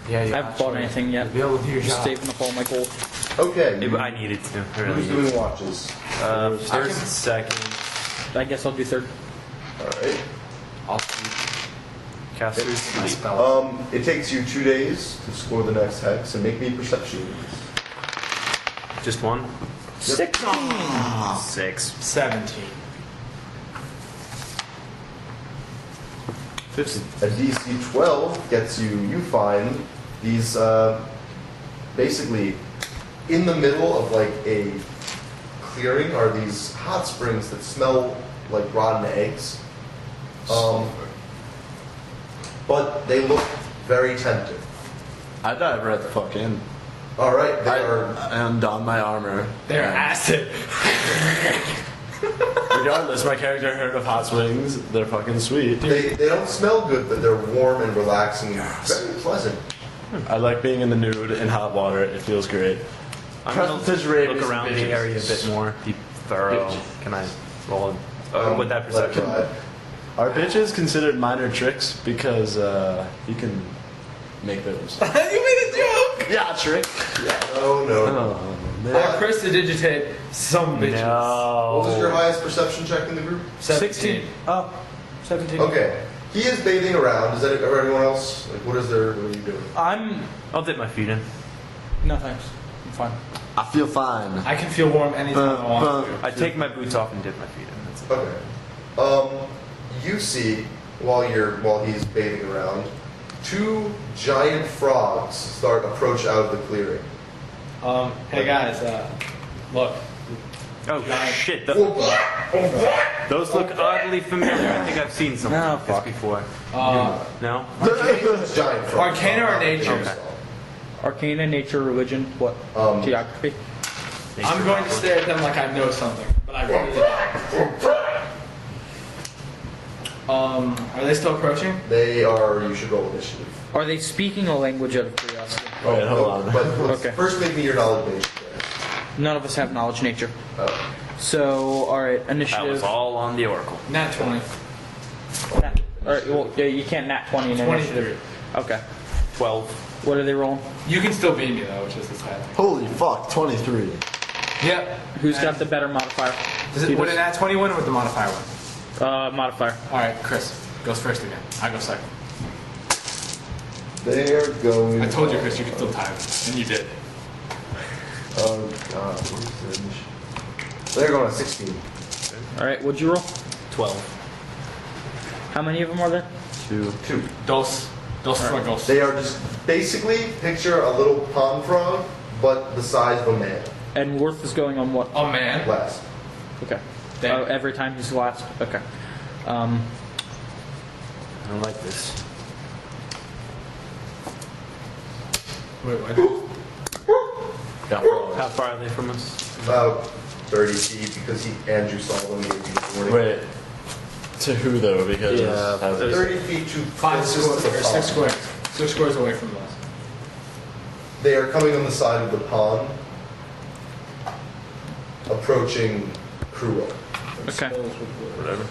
yeah, I haven't bought anything yet. Be able to do your Just job. saving up all my gold. Okay. I needed to. I really Who's did. doing watches? First, second, I guess I'll do third. All right. I'll see casters. my spell. It takes you 2 days to score the next hex, and make me perception. Just one. 16. 6. 17. 50. A DC 12 gets you. You find these basically in the middle of like a clearing are these hot springs that smell like rotten eggs. But they look very tempting. I dive right the fuck in. All right, they I are. undon my armor. They're acid. Regardless, my character heard of hot springs. They're fucking sweet. They don't smell good, but they're warm and relaxing, very pleasant. I like being in the nude in hot water. It feels great. I'm gonna Prestige raid look is around the bitches. area a bit more. Be thorough. Bitch. Can I roll with that Let it perception? ride. Are bitches considered minor tricks because you can make those? You made a joke! Yeah, trick. Oh no. Oh, man. I prestidigitate some bitches. No. What was your highest perception check in the group? 16. Oh, 17. Okay, He is bathing around. Is that everyone else? Like, what are you doing? I'll dip my feet in. No thanks. I'm fine. I feel fine. I can feel warm anytime I want to. I take my boots off and dip my feet in. That's it. Okay. You see, while he's bathing around, 2 giant frogs approach out of the clearing. Hey guys, look. Oh shit! Those look oddly familiar. I think I've seen something like this before. No? Giant frogs. Arcana or nature? Okay. Arcana, nature, religion, what? Geography? I'm going to stare at them like I know something, but I really don't. Are they still approaching? They are. You should roll initiative. Are they speaking a language out of curiosity? Wait, hold on. But Okay. first make me your knowledge base. None of us have knowledge nature. Oh. So, alright, That was initiative. all on the Oracle. Nat 20. Alright, well, yeah, you can't nat 20 in 23. initiative. Okay. 12. What are they rolling? You can still beat me though, which is the sad thing. Holy fuck, 23. Yep. Who's got the better modifier? Would an nat 20 win or with the modifier win? Modifier. Alright, Chris goes first again. I go second. They are going. I told you, Chris, you could still tie them. And you did. Oh god, what is the initiative? They're going at 16. Alright, what'd you roll? 12. How many of them are there? 2. Dos frogos. They are just basically picture a little pond frog, but the size of a man. And Worth is going on what? Oh man. Last. Okay. Damn. Oh, every time he's last? Okay. I don't like this. Wait, what? How far are they from us? About 30 feet because Andrew saw them and gave you the warning. Wait. To who though? Because Yeah, 30 feet to 5 squares, or 6 pond. squares. 6 squares away from us. They are coming on the side of the pond, approaching Cruel. Okay. whatever.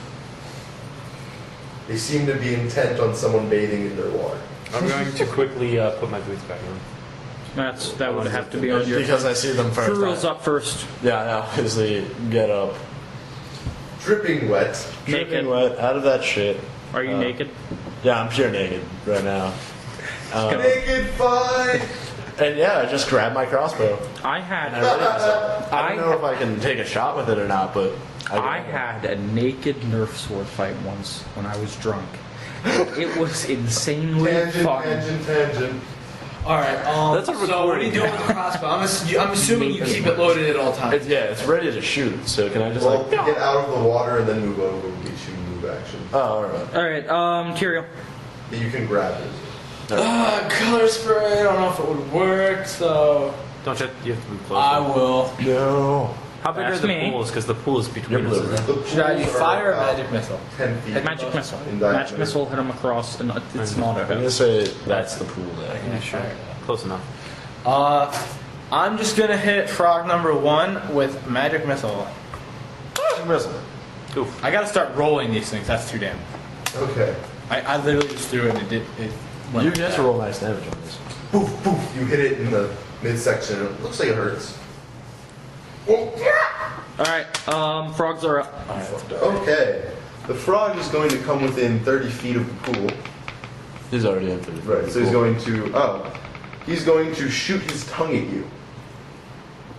They seem to be intent on someone bathing in their water. I'm going to quickly put my boots back on. That would have to be on your... Because I see them first. Cruel's up first. Yeah, I obviously get up. Dripping wet. Dripping wet, out of that shit. Are you naked? Yeah, I'm pure naked right now. Naked fight! And yeah, I just grabbed my crossbow. I had... I don't know if I can take a shot with it or not, but I had a naked Nerf sword fight once when I was drunk. It was insanely fun. Tangent. Alright, That's a so what are you doing with the crossbow? I'm assuming you keep it loaded at all times. It's ready to shoot. So can I just Well, like? get out of the water and then move over and get you move action. Oh, all right. Alright, Tyrael. You can grab it. Color spray, I don't know if it would work, so Don't you have to move closer? I will. No. How big That's are the me. pools? Because the pool is between You're us. blue, isn't right? it? The Should I do pools are fire or about magic missile? 10 feet. Magic missile. in diameter. Magic missile hit him across, and it's not I'm a gonna hit. say that's the pool there. Yeah, sure. Close enough. I'm just gonna hit frog number 1 with magic missile. Missile. Oof. I gotta start rolling these things, that's too damn. Okay. I literally just threw it and it went You like get that. to roll nice damage on this. Poof, poof. You hit it in the midsection. It looks like it hurts. Alright, frogs are up. Okay. The frog is going to come within 30 feet of the pool. He's already in for the Right, so he's going to... He's going to shoot his tongue at you.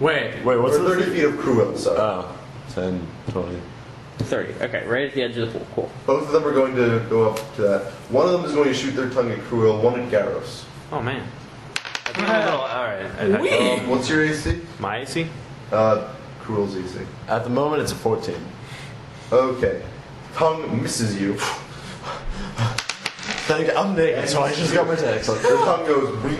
Wait, Wait, what's Or the 30 feet of Cruel, sorry. Oh, 10, 20. 30. Okay, right at the edge of the pool. Cool. Both of them are going to go up to that. One of them is going to shoot their tongue at Cruel, one at Garros. Oh man. I think I'm a little. Alright. What's your AC? My AC? Cruel's AC. At the moment, it's a 14. Okay. Tongue misses you. Thank you. I'm naked, so I just got my text. The tongue goes weak.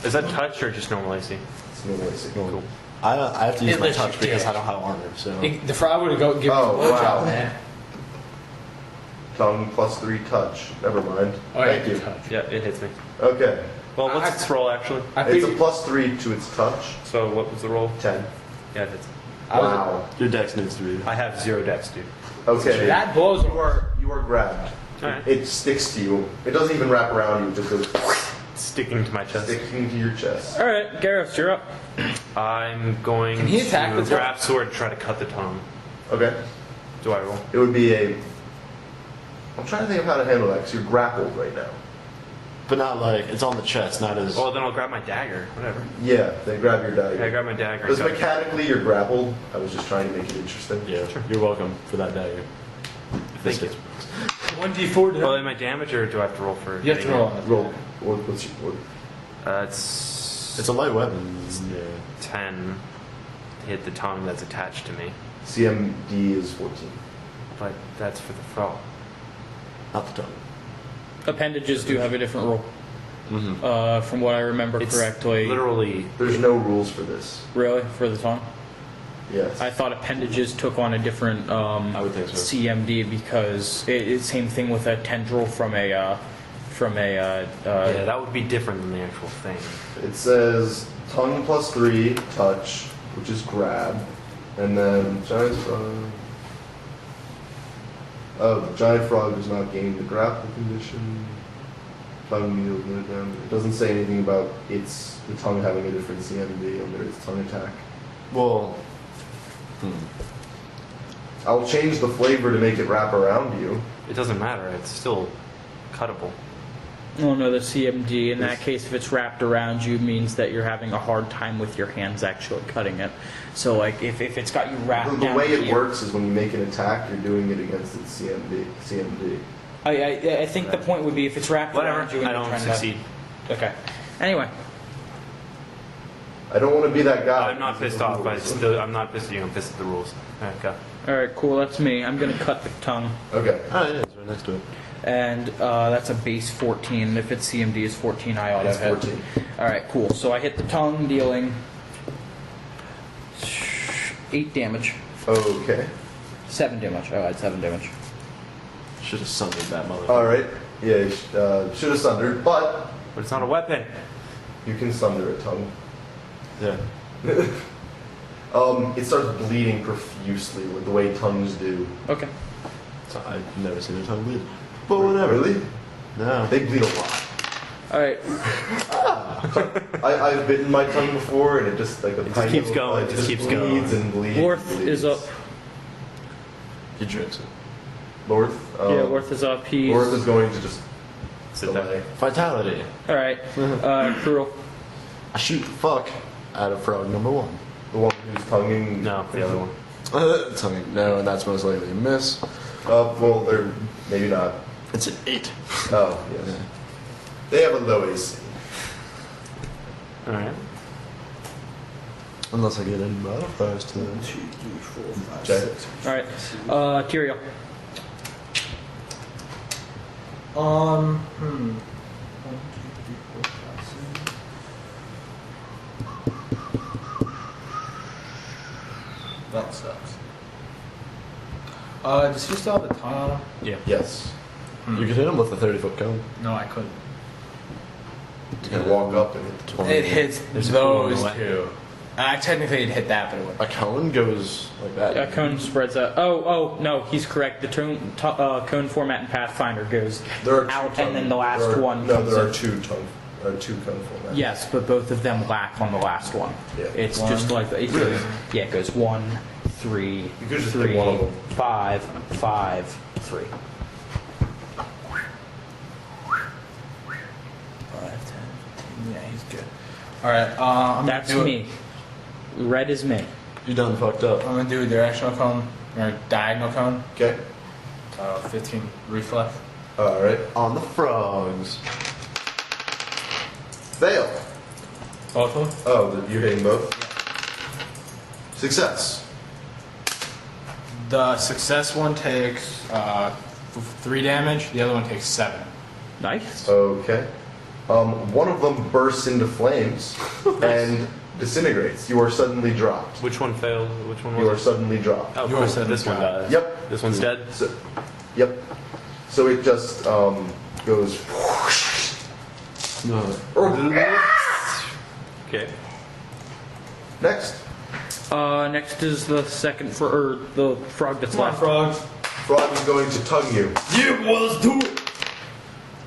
Is that touch or just normal AC? It's normal AC. Cool. I have to use It my lets touch you because get I don't have armor, so. the frog would go give Oh, me a blowjob, wow. man. Tongue plus 3 touch. Never mind. Oh, yeah, Thank you. touch. Yeah, it hits me. Okay. Well, what's its roll actually? I It's a think plus 3 to its touch. So what was the roll? 10. Yeah, it hits. Wow. Your dex needs to be. I have 0 dex, dude. Okay. that blows You are grabbed. Alright. It sticks to you. It doesn't even wrap around you. It just goes Sticking to my chest. sticking to your chest. Alright, Gareth, you're up. I'm going Can he attack to the grab tongue? sword and try to cut the tongue. Okay. Do I roll? It would be a I'm trying to think of how to handle that because you're grappled right now. But not like it's on the chest, not as. Well, then I'll grab my dagger. Whatever. Yeah, then grab your dagger. Yeah, I grab my dagger. Because mechanically you're grappled. I was just trying to make it interesting. Yeah, sure. You're welcome for that dagger. Thank you. 1d4 Well, am I damage or do I have to roll for? You have to roll on it. Roll. What's your... It's a light weapon. Yeah. 10 to hit the tongue that's attached to me, CMD is 14. but that's for the frog. Not the tongue. Appendages do have a different rule. From what I remember It's correctly. literally. There's no rules for this. Really? For the tongue? Yes. I thought appendages took on a different I would think so. CMD because it's same thing with a tendril from a Yeah, that would be different than the actual thing. It says tongue plus 3, touch, which is grab, and then giant frog. Oh, the giant frog does not gain the grapple condition. Tongue deals no damage. It doesn't say anything about the tongue having a different CMD under its tongue attack. Well, I'll change the flavor to make it wrap around you. It doesn't matter. It's still cuttable. Oh no, the CMD in that case, if it's wrapped around you, means that you're having a hard time with your hands actually cutting it. So like if it's got you wrapped The down way it here- works is when you make an attack, you're doing it against its CMD. I think the point would be if it's wrapped Whatever. around you and I you're don't trying succeed. to... Okay. Anyway. I don't want to be that guy. I'm not pissed off. I'm not pissed at you. I'm pissed at the rules. All right, go. Alright, cool, that's me. I'm gonna cut the tongue. Okay. oh, it is right next to it. And that's a base 14. If its CMD is 14, I auto It's hit. 14. Alright, cool. So I hit the tongue, dealing 8 damage. Okay. 7 damage. Oh, I had 7 damage. Should have sundered that motherfucker. Alright. Yeah, you should have sundered, but But it's not a weapon. you can sunder a tongue. Yeah. It starts bleeding profusely with the way tongues do. Okay. So I've never seen a tongue bleed. But whatever. Really? No. They bleed a lot. Alright. I've bitten my tongue before, and it just like a tiny keeps little- going, it just keeps going. bleeds and bleeds. Worth and bleeds. is up. He drinks it. Lorth. Yeah, Worth is up. He's... Lorth is going to just Sit delay. there. Vitality. Alright. Cruel. I shoot the fuck out of frog number 1. The one who's tonguing. No, the other one. Tongue. No, and that's most likely a miss. Well, they're maybe not. It's an 8. Oh, yes. They have a low AC. All right. Unless I get any modifiers to them. Check. Alright. Tyrael. One, 2, 3, 4, 5, 6. That sucks. Does he still have the tongue on him? Yeah. Yes. You could hit him with a 30-foot cone. No, I couldn't. You can walk up and hit the 20. It hits There's a pool on those the way. two. I technically it hit that, but it wouldn't. A cone goes like that. A cone spreads out. Oh, no, he's correct. The cone format in Pathfinder goes There are two out, tongue- and then the last there are- one No, comes there are in. two cone formats. Yes, but both of them lack on the last one. Yeah. It's One. just like it Really? goes. Yeah, it goes 1, 3, You could just 3, pick one of them. 5, 5, 3. 5, 10, 15. Yeah, he's good. All right. I'm That's gonna do me. Red is me. You done fucked up. I'm gonna do a directional cone or a diagonal cone. Okay. 15 reflex. All right. On the frogs. Fail. Both of them. Oh, you're hitting both. Success. The success one takes 3 damage. The other one takes 7. Nice. Okay. One of them bursts into flames and disintegrates. You are suddenly dropped. Which one failed? Which one You are was it? suddenly dropped. Oh, You cool. are suddenly This one dropped. dies. Yep. This one's dead. So, yep. So it just goes. Okay. Next. Next is the the frog that's Come on, left. frogs. Frog is going to tug you. You was do it.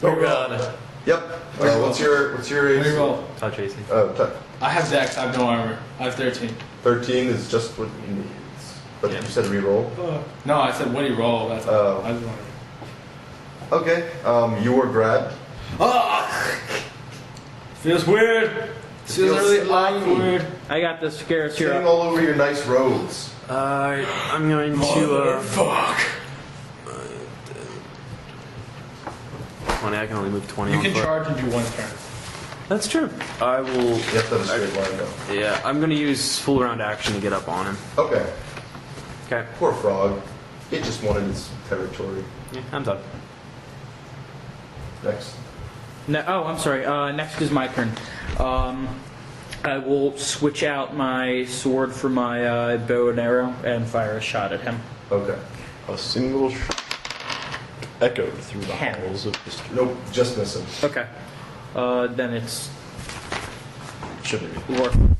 Oh god. Yep. What's your What do you roll? Touch AC. I have Dex. I have no armor. I have 13. 13 is just what you need. But Yeah. you said reroll. No, I said what do you roll? That's Oh. I just wanted. Okay, you were grabbed. Feels weird. Feels really slimy. awkward. I got this. Garrus, you're Getting up. all over your nice robes. I'm going to. Fuck. 20. I can only move 20. You on can foot. charge and do one turn. That's true. I will. You have to have a straight line though. Yeah, I'm going to use full round action to get up on him. Okay. Okay. Poor frog. It just wanted its territory. Yeah, I'm done. Next. Oh, I'm sorry. Next is my turn. I will switch out my sword for my bow and arrow and fire a shot at him. Okay. A single echoed through the Ten. halls of history. Nope, just missing. Okay. Then it's Shouldn't be. Lorf,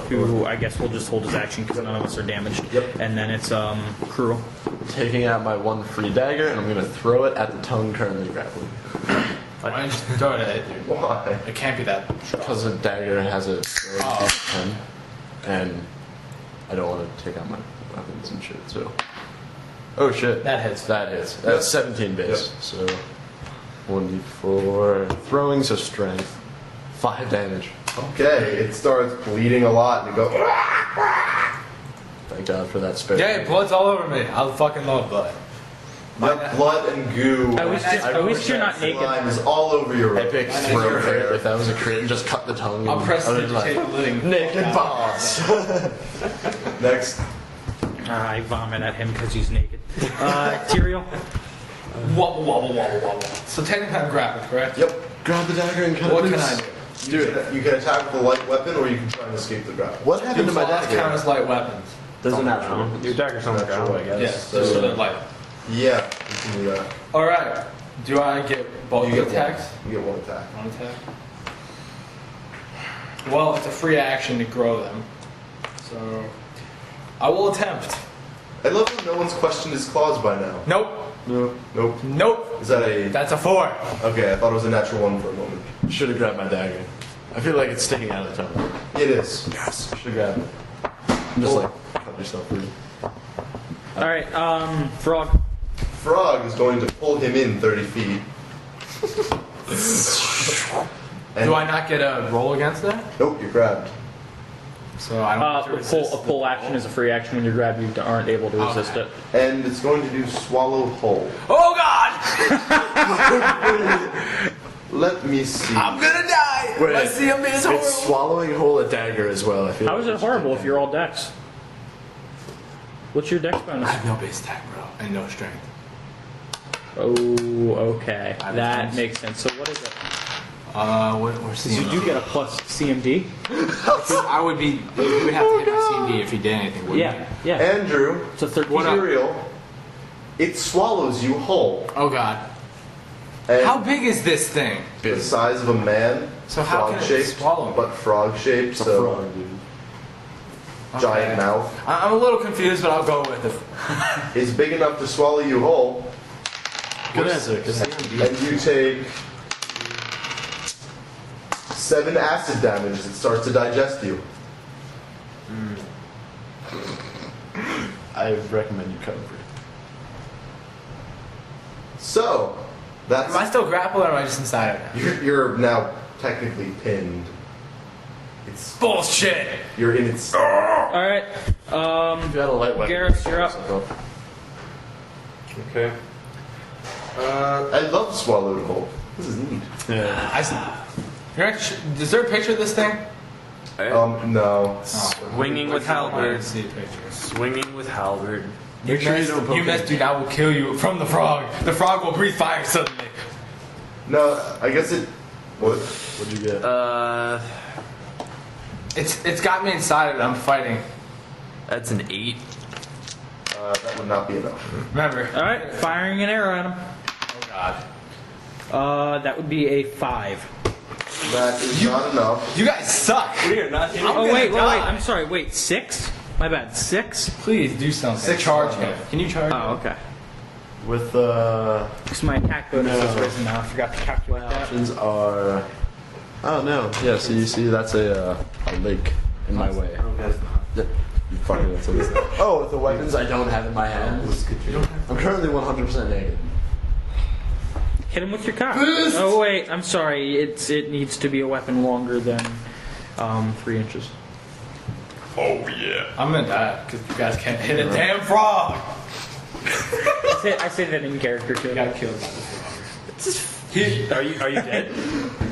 who I guess will just hold his action because none of us are damaged. Yep. And then it's Cruel. Taking out my one free dagger, and I'm going to throw it at the tongue currently grappling. Why don't you just throw it at it, dude? Why? It can't be that. Because the dagger has a Oh. 10, and I don't want to take out my weapons and shit, so. Oh shit. That hits. That hits. That's 17 base, so. 1d4 throwing, so strength. 5 damage. Okay, it starts bleeding a lot and you go. Thank God for that spare. Yeah, blood's all over me. I fucking love blood. Yep, blood and goo. At least you're not naked. Slime is all over your robe. Epic throw crit. If that was a crit, and just cut the tongue. I'll and press I the would've been tape living. naked boss. Next. I vomit at him because he's naked. Tyrael. Wobble, wobble, wobble, wobble. So technically I'm grappled, correct? Yep. Grab the dagger and cut What it can loose. I do? You can attack with a light weapon or you can try and escape the grapple. What happened to my Claws count dagger? as light weapons. Doesn't Natural. matter. Your dagger's on the Natural, ground, I guess. Yes, those are the light. Yeah, you can do that. Alright. Do I get both You get attacks? one. You get one attack. One attack? Well, it's a free action to grow them. So I will attempt. I love that no one's questioned his claws by now. Nope. Nope. Nope. Is that a... That's a 4. Okay, I thought it was a natural one for a moment. Should have grabbed my dagger. I feel like it's sticking out of the tongue. It is. Yes. Should have grabbed it. I'm just like, cut yourself free. Alright, Frog. Frog is going to pull him in 30 feet. And Do I not get a roll against that? Nope, you're grabbed. So I don't have to resist. A pull action is a free action when you grab. You aren't able to resist Okay. it. And it's going to do swallow whole. Oh god! Let me see. I'm gonna die! Wait, My CMB is horrible! It's swallowing whole a dagger as well. I feel. How like is it it's horrible if taking- you're all dex? What's your dex bonus? I have no base attack, bro. And no strength. Oh, okay. I have That defense. makes sense. So what is it? We're Because you seeing. do get a plus CMD. I would be. You would have to hit my CMD if he did anything, wouldn't Yeah, yeah. Andrew, It's a 13. material, it swallows you whole. you? Oh god. And How big is this thing? the size of a man. So how can it frog-shaped, swallow me? But frog-shaped, It's a so frog, dude. giant Okay. mouth. I'm a little confused, but I'll go with it. Is big enough to swallow you whole, Good answer. Because and you take 7 acid damage as it starts to digest you. I recommend you cut him free. So, that's Am I still grappled or am I just inside of it? you're now technically pinned. It's Bullshit! you're in its. Alright. If you had a light weapon. Garrus, you're up. Okay. I love swallowed whole. This is neat. Yeah. Is there a picture of this thing? No. Swinging with I halberd. didn't see a picture. Swinging with halberd. Make sure you don't poke You missed, dude. I will kill you from the frog. The frog will breathe fire suddenly. No, I guess it. What? What'd you get? It's got me inside of it. I'm fighting. That's an 8. That would not be enough. Remember. Alright, firing an arrow at him. Oh god. That would be a 5. That is not enough. You guys suck. We are not. Oh, wait. I'm sorry. Wait, 6? My bad. 6? Please do something. 6 charge is not him. enough. Can you charge him? Oh, okay. With Because my attack bonus is No. risen now. I forgot to calculate that. options are. Oh no. Yeah. So you see, that's a lake in my way. Yeah, you fucking that's what it is. Oh, with the weapons I don't have in my hands. I'm currently 100% naked. Hit him with your cock. Oh wait, I'm sorry. It needs to be a weapon longer than 3 inches. Oh yeah. I'm gonna die because you guys can't hit a damn frog. I say that in character too. You got killed by the frog. Are you dead?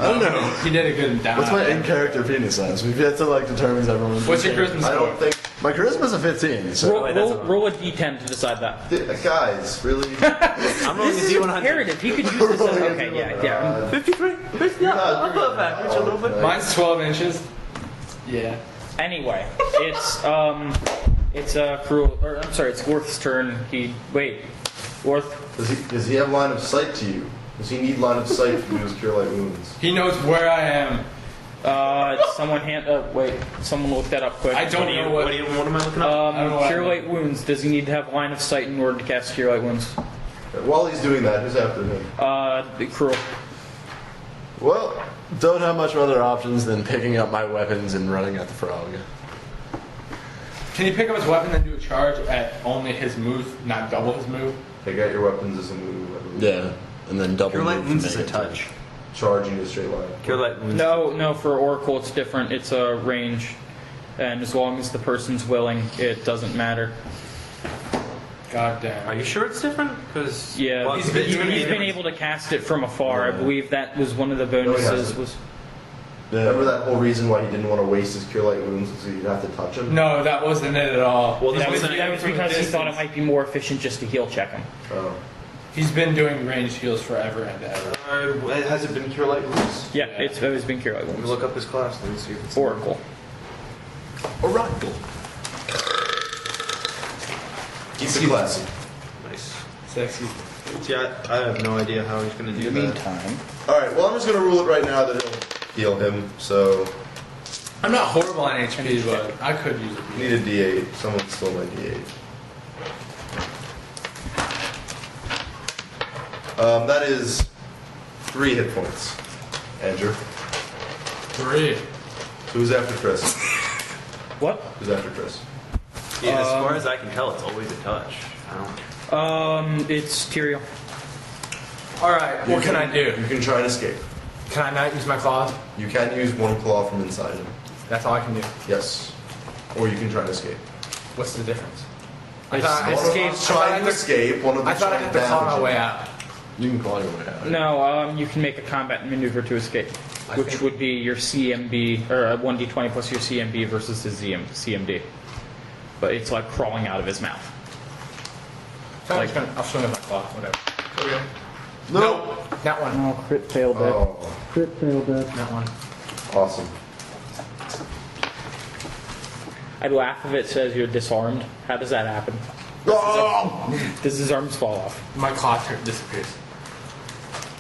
I don't know. He did a good down. What's my in-character penis size? We've yet to like determine everyone's. What's your charisma I score? don't think. My charisma's a 15. So Roll a d10 to decide that. Guys, really? I'm rolling a This is D100. imperative. You could use this. Okay, yeah. 53? Yeah, I'll put it back. Reach a little bit. Mine's 12 inches. Yeah. Anyway, it's cruel. Or I'm sorry, it's Worth's turn. Worth. Does he have line of sight to you? Does he need line of sight to use Cure Light Wounds? He knows where I am. Someone look that up quick. I don't know what. What am I looking up? I don't know what Cure I Light Wounds. Does he need to have line of sight in order to cast Cure Light Wounds? While he's doing that, who's after him? Cruel. well, don't have much other options than picking up my weapons and running at the frog. Can you pick up his weapon and do a charge at only his move, not double his move? Take out your weapons as a move. I believe. Yeah, and then double. Cure Light move Wounds to is a make it. touch. Charging a straight line. Cure Light Wounds. No, for Oracle it's different. It's a range, and as long as the person's willing, it doesn't matter. God damn. Are you sure it's different? Because Yeah, he's been able to cast it from afar. I believe that was one of the bonuses. hasn't. Was Remember that whole reason why he didn't want to waste his Cure Light Wounds so you'd have to touch him? No, that wasn't it at all. Well, that was wasn't because he thought it might be more efficient just to heal check him. Oh. He's been doing ranged heals forever and ever. has it been Cure Light Wounds? Yeah, it's always been Cure Light Let me Wounds. look up his class. Let me see if it's Oracle. Oracle. He's classy. Nice. Sexy. Yeah, I have no idea how he's going to do In the that. meantime, Alright, well, I'm just going to rule it right now that he'll heal him, so. I'm not horrible on HP, but I could use it. Need a D8. Someone stole my D8. That is 3 hit points. Andrew. 3. Who's after Chris? what? Who's after Chris? Yeah, as far as I can tell, it's always a touch. I don't. It's Tyrael. Alright, what can I do? You can try and escape. Can I not use my claws? You can use one claw from inside him. That's all I can do. Yes. Or you can try and escape. What's the difference? I It's- thought I One of escaped. them's trying to escape, one of I them's thought I trying had to to claw damage my him. way out. You can claw your way out. No, you can make a combat maneuver to escape, which would be your CMB, or a 1d20 plus your CMB versus his CMD. But it's like crawling out of his mouth. I'll swing with my claw, whatever. Okay. No. That one. Oh, crit failed it. Oh, Crit failed it. That one. awesome. I'd laugh if it says you're disarmed. How does that happen? Oh! Does his arms fall off? My claw disappears.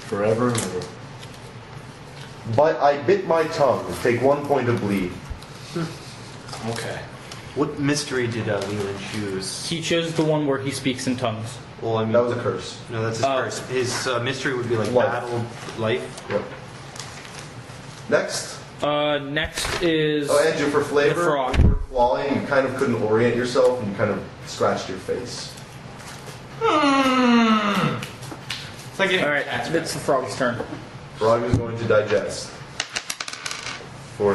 Forever and ever. But I bit my tongue. Take 1 point of bleed. Okay. What mystery did Leland choose? He chose the one where he speaks in tongues. Well, I mean, That was a curse. no, that's his first. His mystery would be like Life. battle, life. Yep. Next. Next is Oh, Andrew, for flavor, the frog. when you were clawing, you kind of couldn't orient yourself and you kind of scratched your face. It's like getting All right, cats it's the frog's turn. Frog is going to digest. For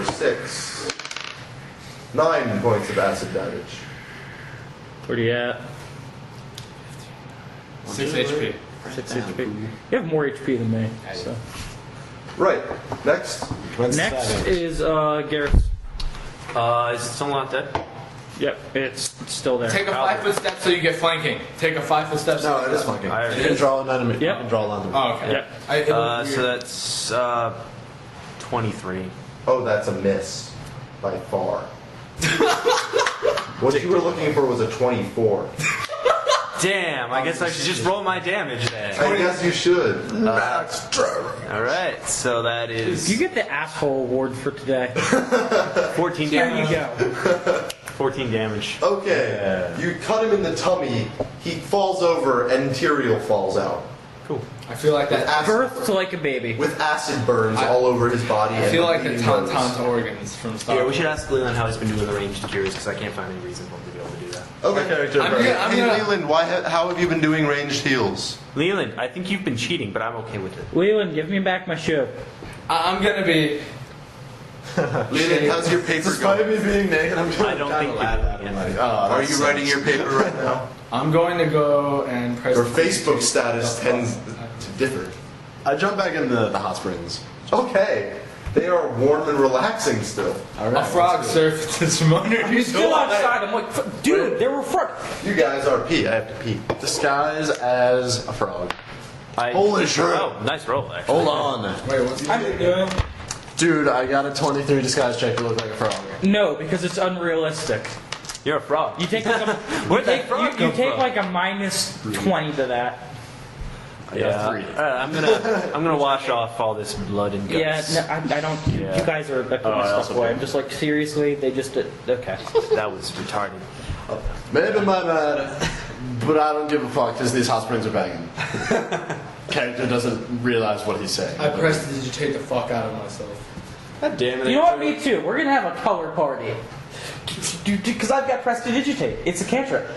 9 points of acid damage. Where are you at? 6 HP. 6 HP. You have more HP than me. So. Right. Next. Next is Garrett's. Is it still not dead? Yep, it's still there. Take a 5-foot step so you get flanking. Take a 5-foot step. So No, it is flanking. I You already can did. draw an enemy. Yep. You can draw an enemy. Oh, okay. Yep. It looked So weird. that's 23. Oh, that's a miss. By far. What you were looking for was a 24. Damn, I guess I should just roll my damage then. I guess you should. Alright, so that is You get the asshole award for today. 14 Here damage. you go. 14 damage. Okay. You cut him in the tummy, he falls over, and Tyrael falls out. Cool. I feel like With that. acid, Birthed like a baby. with acid burns all over his body. I feel and like the bleeding nose. Tauntaun's organs from Star Yeah, we Wars. should ask Leland how he's been doing the ranged cures because I can't find any reason for him to be able to do that. Okay. character. I'm gonna- Hey, Leland, how have you been doing ranged heals? Leland, I think you've been cheating, but I'm okay with it. Leland, give me back my shoe. I'm gonna be. Leland, how's your paper Despite going? me being naked, I'm I don't think glad you- at it. yeah. Like, oh, Are that you sucks. writing your paper right now? I'm going to go and press. Your Facebook status tends to differ. I jumped back into the hot springs. Okay. They are warm and relaxing still. A frog surfed this morning. He's still outside. I'm like, dude, there were frogs. You guys are pee. I have to pee. Disguise as a frog. Holy shit. Oh, nice roll, actually. Hold on. Wait, what's he I'm doing. Dude, I got a 23 disguise check to look like a frog. No, because it's unrealistic. You're a frog. You take like a Where'd that frog you come take from? like a minus 20 to that. I got 3. I'm gonna wash off all this blood and guts. Yeah, no, I don't. Yeah. You guys are putting I stuff also away. do. I'm just like, seriously, they just okay. That was retarded. Maybe my bad, but I don't give a fuck because these hot springs are banging. Character doesn't realize what he's saying. I prestidigitate the fuck out of myself. God damn it. You know what? Me too. We're gonna have a color party. Because I've got prestidigitate. It's a cantrip.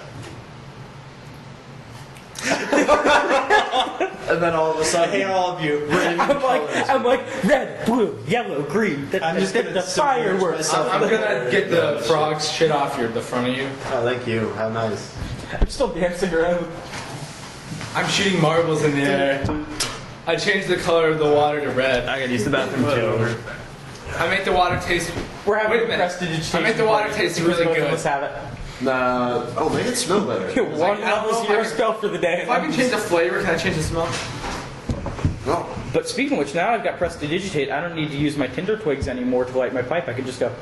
And then all of a sudden, all of you. I'm like red, blue, yellow, green. I'm just gonna the fireworks. I'm gonna get the frog's shit off the front of you. oh, thank you. How nice. I'm still dancing around. I'm shooting marbles in the air. I changed the color of the water to red. I gotta use the bathroom too. I make the water taste. We're having Wait a a minute. prestidigitation. I make the water party. taste Who's really both of good. us have it. Nah. Oh, make it smell better. One I don't know level if I zero can- spell for the day. If I can change the flavor, can I change the smell? No. But speaking of which, now I've got prestidigitate. I don't need to use my tinder twigs anymore to light my pipe. I can just go.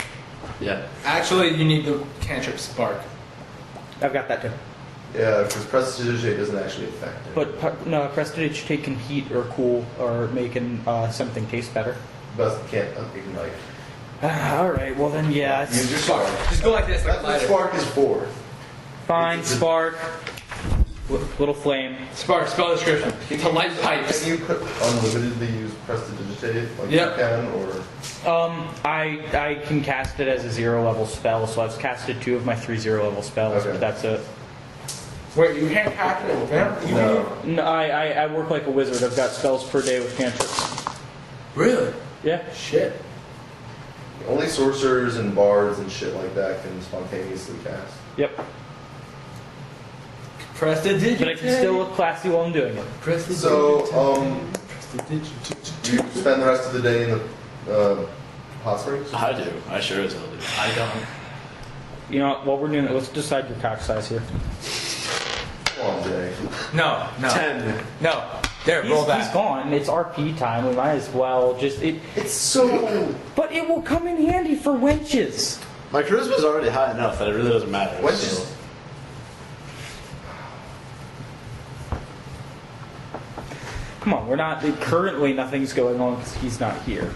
Yeah. Actually, you need the cantrip spark. I've got that too. Yeah, because prestidigitate doesn't actually affect it. But no, prestidigitate can heat or cool or make something taste better. But can't ignite. All right. Well then, yeah. Use It's your spark. Just go like this, like That's what lighter. spark is for. fine. Spark. Little flame. Spark, spell description. To light pipes. Can you unlimitedly use prestidigitate like Yep. you can, or I can cast it as a 0 level spell, so I've casted 2 of my 3 0-level spells. Okay. But that's it. Wait, you can't cast it with them? no? No, I work like a wizard. I've got spells per day with cantrips. Really? Yeah. Shit. Only sorcerers and bards and shit like that can spontaneously cast. Yep. Prestidigitate. But I can still look classy while I'm doing it. So, do you spend the rest of the day in the hot springs? I do. I sure as hell do. I don't. You know what? While we're doing it, let's decide your cock size here. Come on, Jay. No, no. 10. No. There, roll He's back. gone. It's RP time. We might as well just it. It's so. But it will come in handy for wenches. My charisma's already high enough that it really doesn't matter. What? So. Come on, we're not currently nothing's going on because he's not here.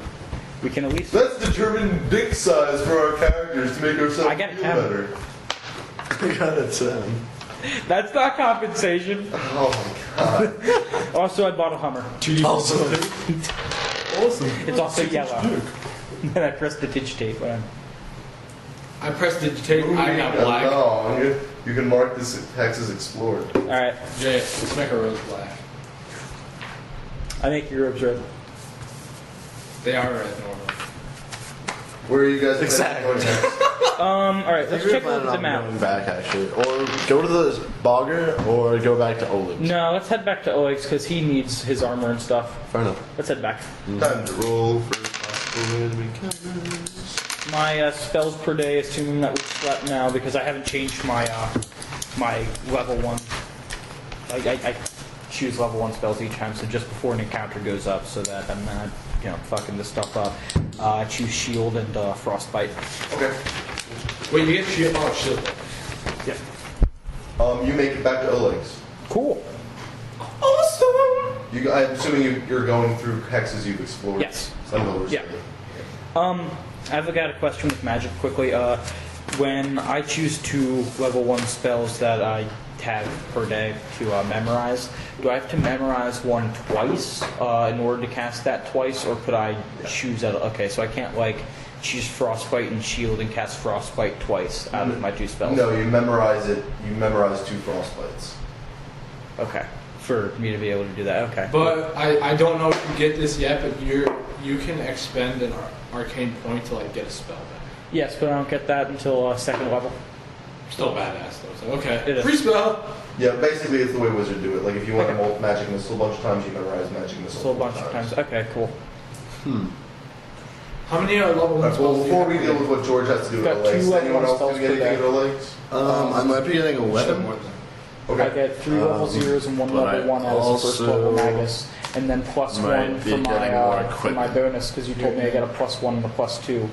We can at least. Let's determine dick size for our characters to make ourselves I got a feel 10. better. I got a 10. That's not compensation. Oh my god. Also, I bought a Hummer. Also, It's also yellow. And I pressed the digitate when I'm. I prestidigitate. I got black. No, you can mark this text as explored. All right, Jay, let's make a rose black. I make your robes red. They are red normally. Where are you guys Exactly. going next? All right, let's check a look at the map. Going back actually, or go to the Bogger, or go back to Oleg. No, let's head back to Oleg's because he needs his armor and stuff. Fair enough. Let's head back. Time to roll for possible encounters. My spells per day, assuming that we slept now, because I haven't changed my my level 1. I choose level 1 spells each time, so just before an encounter goes up, so that I'm not, fucking this stuff up. I choose shield and frostbite. Okay. Wait, you get shield? Oh, shield. Yeah. You make it back to Oleg's. Cool. Awesome! I'm assuming you're going through hexes you've explored. Yes. Some of those. Yeah. I've got a question with magic quickly. When I choose 2 level 1 spells that I have per day to memorize, do I have to memorize one twice in order to cast that twice, or could I choose that? Okay, so I can't choose Frostbite and Shield and cast Frostbite twice out of my 2 spells. No, you memorize it. You memorize 2 frostbites. Okay. For me to be able to do that. Okay. But I don't know if you get this yet, but you can expend an arcane point to like get a spell back. Yes, but I don't get that until 2nd level. Still badass though. So okay. It is. Free spell. Yeah, basically it's the way wizards do it. Like if you want to molt magic missile a bunch of times, you memorize magic missile. So a bunch of times. Okay, cool. How many level 1 Well, spells? before we deal with what George has to do with Got the legs, 2 level anyone else spells gonna get per anything day. with the legs? I might be getting a weapon. More than Okay. I get 3 level 0s and 1 but level I 1 as a first level also magus, and then plus might 1 be for getting more for my equipment. bonus because you told me I get a plus 1 and a plus 2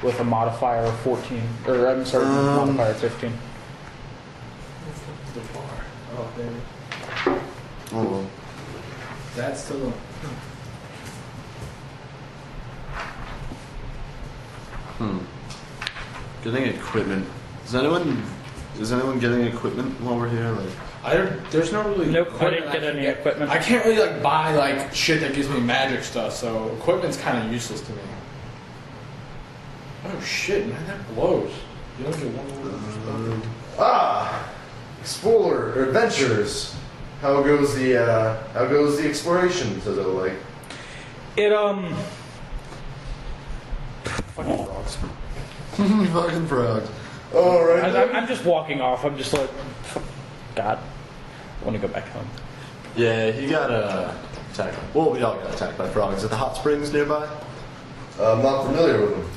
with a modifier of 14, or I'm sorry, modifier of 15. the bar. Oh, there. Oh, well. That's still. Getting equipment. Is anyone getting equipment while we're here? Like, There's no really. Nope, I equipment didn't get can any equipment. I can't really like buy like shit that gives me magic stuff, so equipment's kind of useless to me. Oh shit, man, that blows. You don't get one more. Explorer or adventures. How goes the exploration? Says it like. It fucking frogs. fucking frogs. All right. I'm just walking off. I'm just like, God, I want to go back home. Yeah, he got attacked. Well, we all got attacked by frogs at the hot springs nearby. I'm not familiar with them.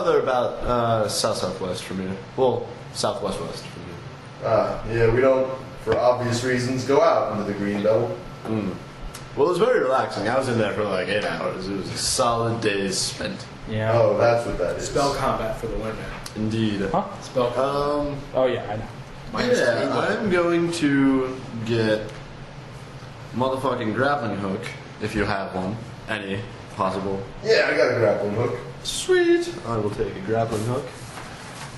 They're about southwest from here. Well, southwest from here. Yeah, we don't, for obvious reasons, go out into the green belt. Well, it was very relaxing. I was in there for like 8 hours. It was a solid days spent. Yeah. Oh, that's what that is. Spell combat for the win, man. Indeed. Huh? Spell combat. Oh yeah, I know. Yeah, I'm going to get motherfucking grappling hook if you have one. Any possible. Yeah, I got a grappling hook. Sweet. I will take a grappling hook.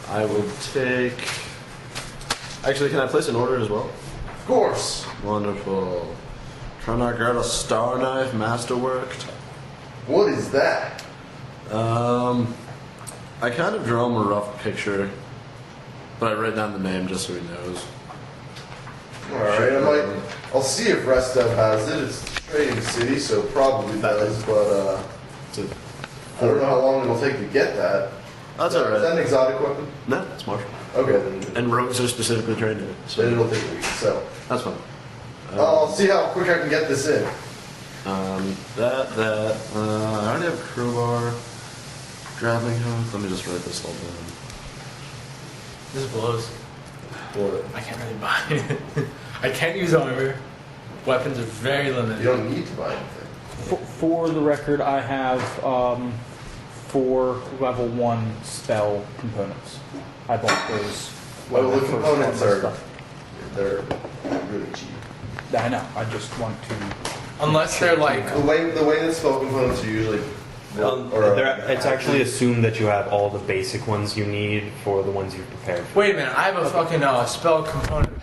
I will take. Actually, can I place an order as well? Of course. Wonderful. Trying to get a star knife masterworked. What is that? I kind of draw him a rough picture, but I write down the name just so he knows. All right, I'll see if Restov has it. It's a trading city, so probably does. But I don't know how long it'll take to get that. That's Is that alright. an exotic weapon? No, it's martial. Okay, then. And rogues are specifically trained in it, Then so it'll take a week. So that's fine. I'll see how quick I can get this in. I already have crowbar, grappling hook. Let me just write this all down. This blows. What? I can't really buy it. I can't use armor. Weapons are very limited. You don't need to buy anything. For the record, I have 4 level 1 spell components. I bought those. Well, the for components armor are stuff. they're really cheap. I know. I just want to. Unless they're like. The way that spell components are usually. It's actually assumed that you have all the basic ones you need for the ones you've prepared for. Wait a minute, I have a fucking spell component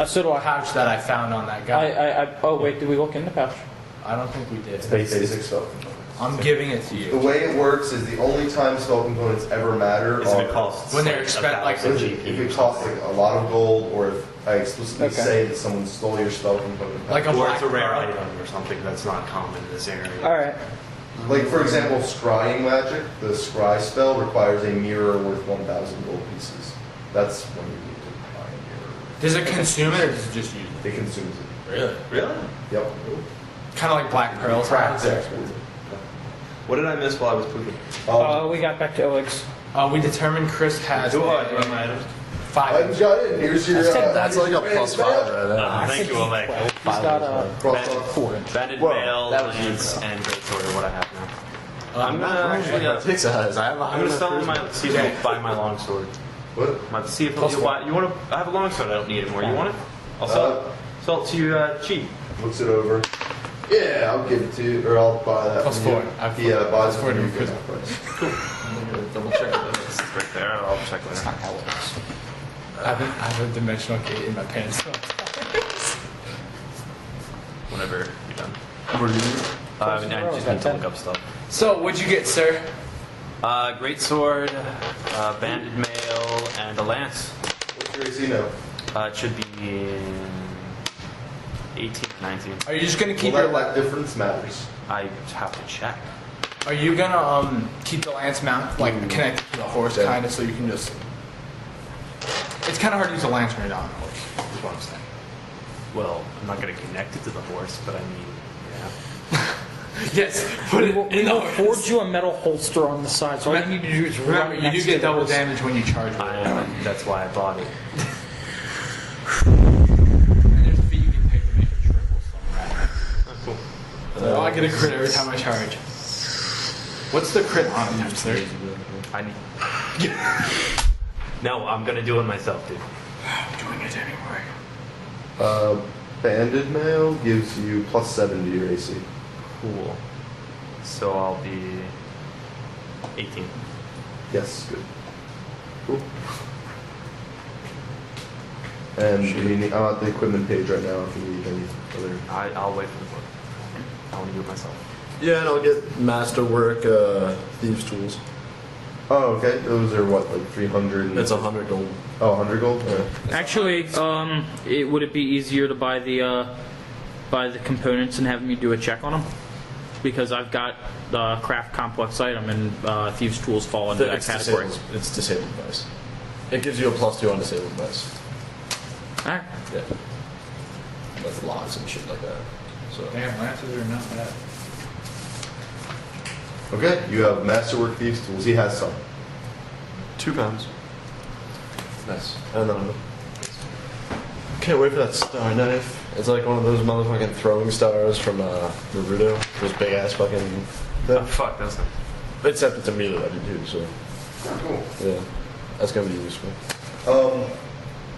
So do I. pouch that I found on that guy. Oh wait, did we look in the pouch? I don't think we did. basic spell components. I'm giving it to The you. way it works is the only time spell components ever matter Is are it costs When they're like expect- like- 1,000 if GP it or costs something. like a lot of gold, or if I explicitly Okay. say that someone stole your spell component. Like a Or black it's a rare pearl. item or something that's not common in this area. All right. Like for example, scrying magic. The scry spell requires a mirror worth 1,000 gold pieces. That's when you need to buy a mirror. Does it consume it or does it just use It consumes it. it? Really? Really? Yep. Kind of like black pearls. Crack's expensive. What did I miss while I was pooping? We got back to Oleg's. We determined Chris has Do I have my items? 5. I've got it. Here's your. That's like a plus 5 right there. Thank you, Oleg. He's got a Cross Banded, off. 4 inch. banded Whoa, mail, that was lance, and greatsword are what I have now. I'm Not gonna actually actually. got size. I'm gonna sell my. See if I'll buy my longsword. What? See if you'll buy. You want to? I have a longsword. I don't need it anymore. You want it? I'll sell it to you cheap. Looks it over. Yeah, I'll give it to you, or I'll buy that. Plus from you. 4. I've He buys it plus 4 from you to for Chris. that price. Double check it. It's right there. I'll check later. how it works. I have a dimensional gate in my pants. Whenever you're done. What do you need? I just need to look up stuff. So, what'd you get, sir? Great sword, banded mail, and a lance. What's your AC now? It should be 18, 19. Are you just gonna keep Well, your? that difference matters. I have to check. Are you gonna keep the lance mount like connected to the horse, Yeah. kind of, so you can just? It's kind of hard to use a lance when you're not on a horse. Is what I'm saying. Well, I'm not going to connect it to the horse, but I mean, yeah. Yes, put it in the We'll horse. forge you a metal holster on the side. So all you need to do is Remember, run you next do to get the double horse. damage when you charge with it. That's why I bought it. And there's a feat you can pick to make a triple somewhere. Cool. So I get a crit every time I charge. What's the crit on it times 30? I need. No, I'm going to do it myself, dude. I'm doing it anyway. Banded mail gives you +7 to your AC. Cool. So I'll be 18. Yes, good. Cool. And I'm at the equipment page right now if you need any other. I'll wait for the book. I want to do it myself. Yeah, and I'll get masterwork thieves tools. Oh, okay. Those are what, like 300? It's 100 gold. Oh, 100 gold? Yeah. Actually, would it be easier to buy the components and have me do a check on them? Because I've got the craft complex item and thieves tools fall into that It's category. it's disabled dice. It gives you a +2 on disabled dice. Alright. Yeah. With locks and shit like that. So. Damn, lances are not bad. Okay, you have masterwork thieves tools. He has some. 2 pounds. Nice. And then can't wait for that star knife. It's like one of those motherfucking throwing stars from Naruto. Those big ass fucking. Oh, fuck, that's not. Except it's a melee weapon too, so Cool. yeah, that's gonna be useful.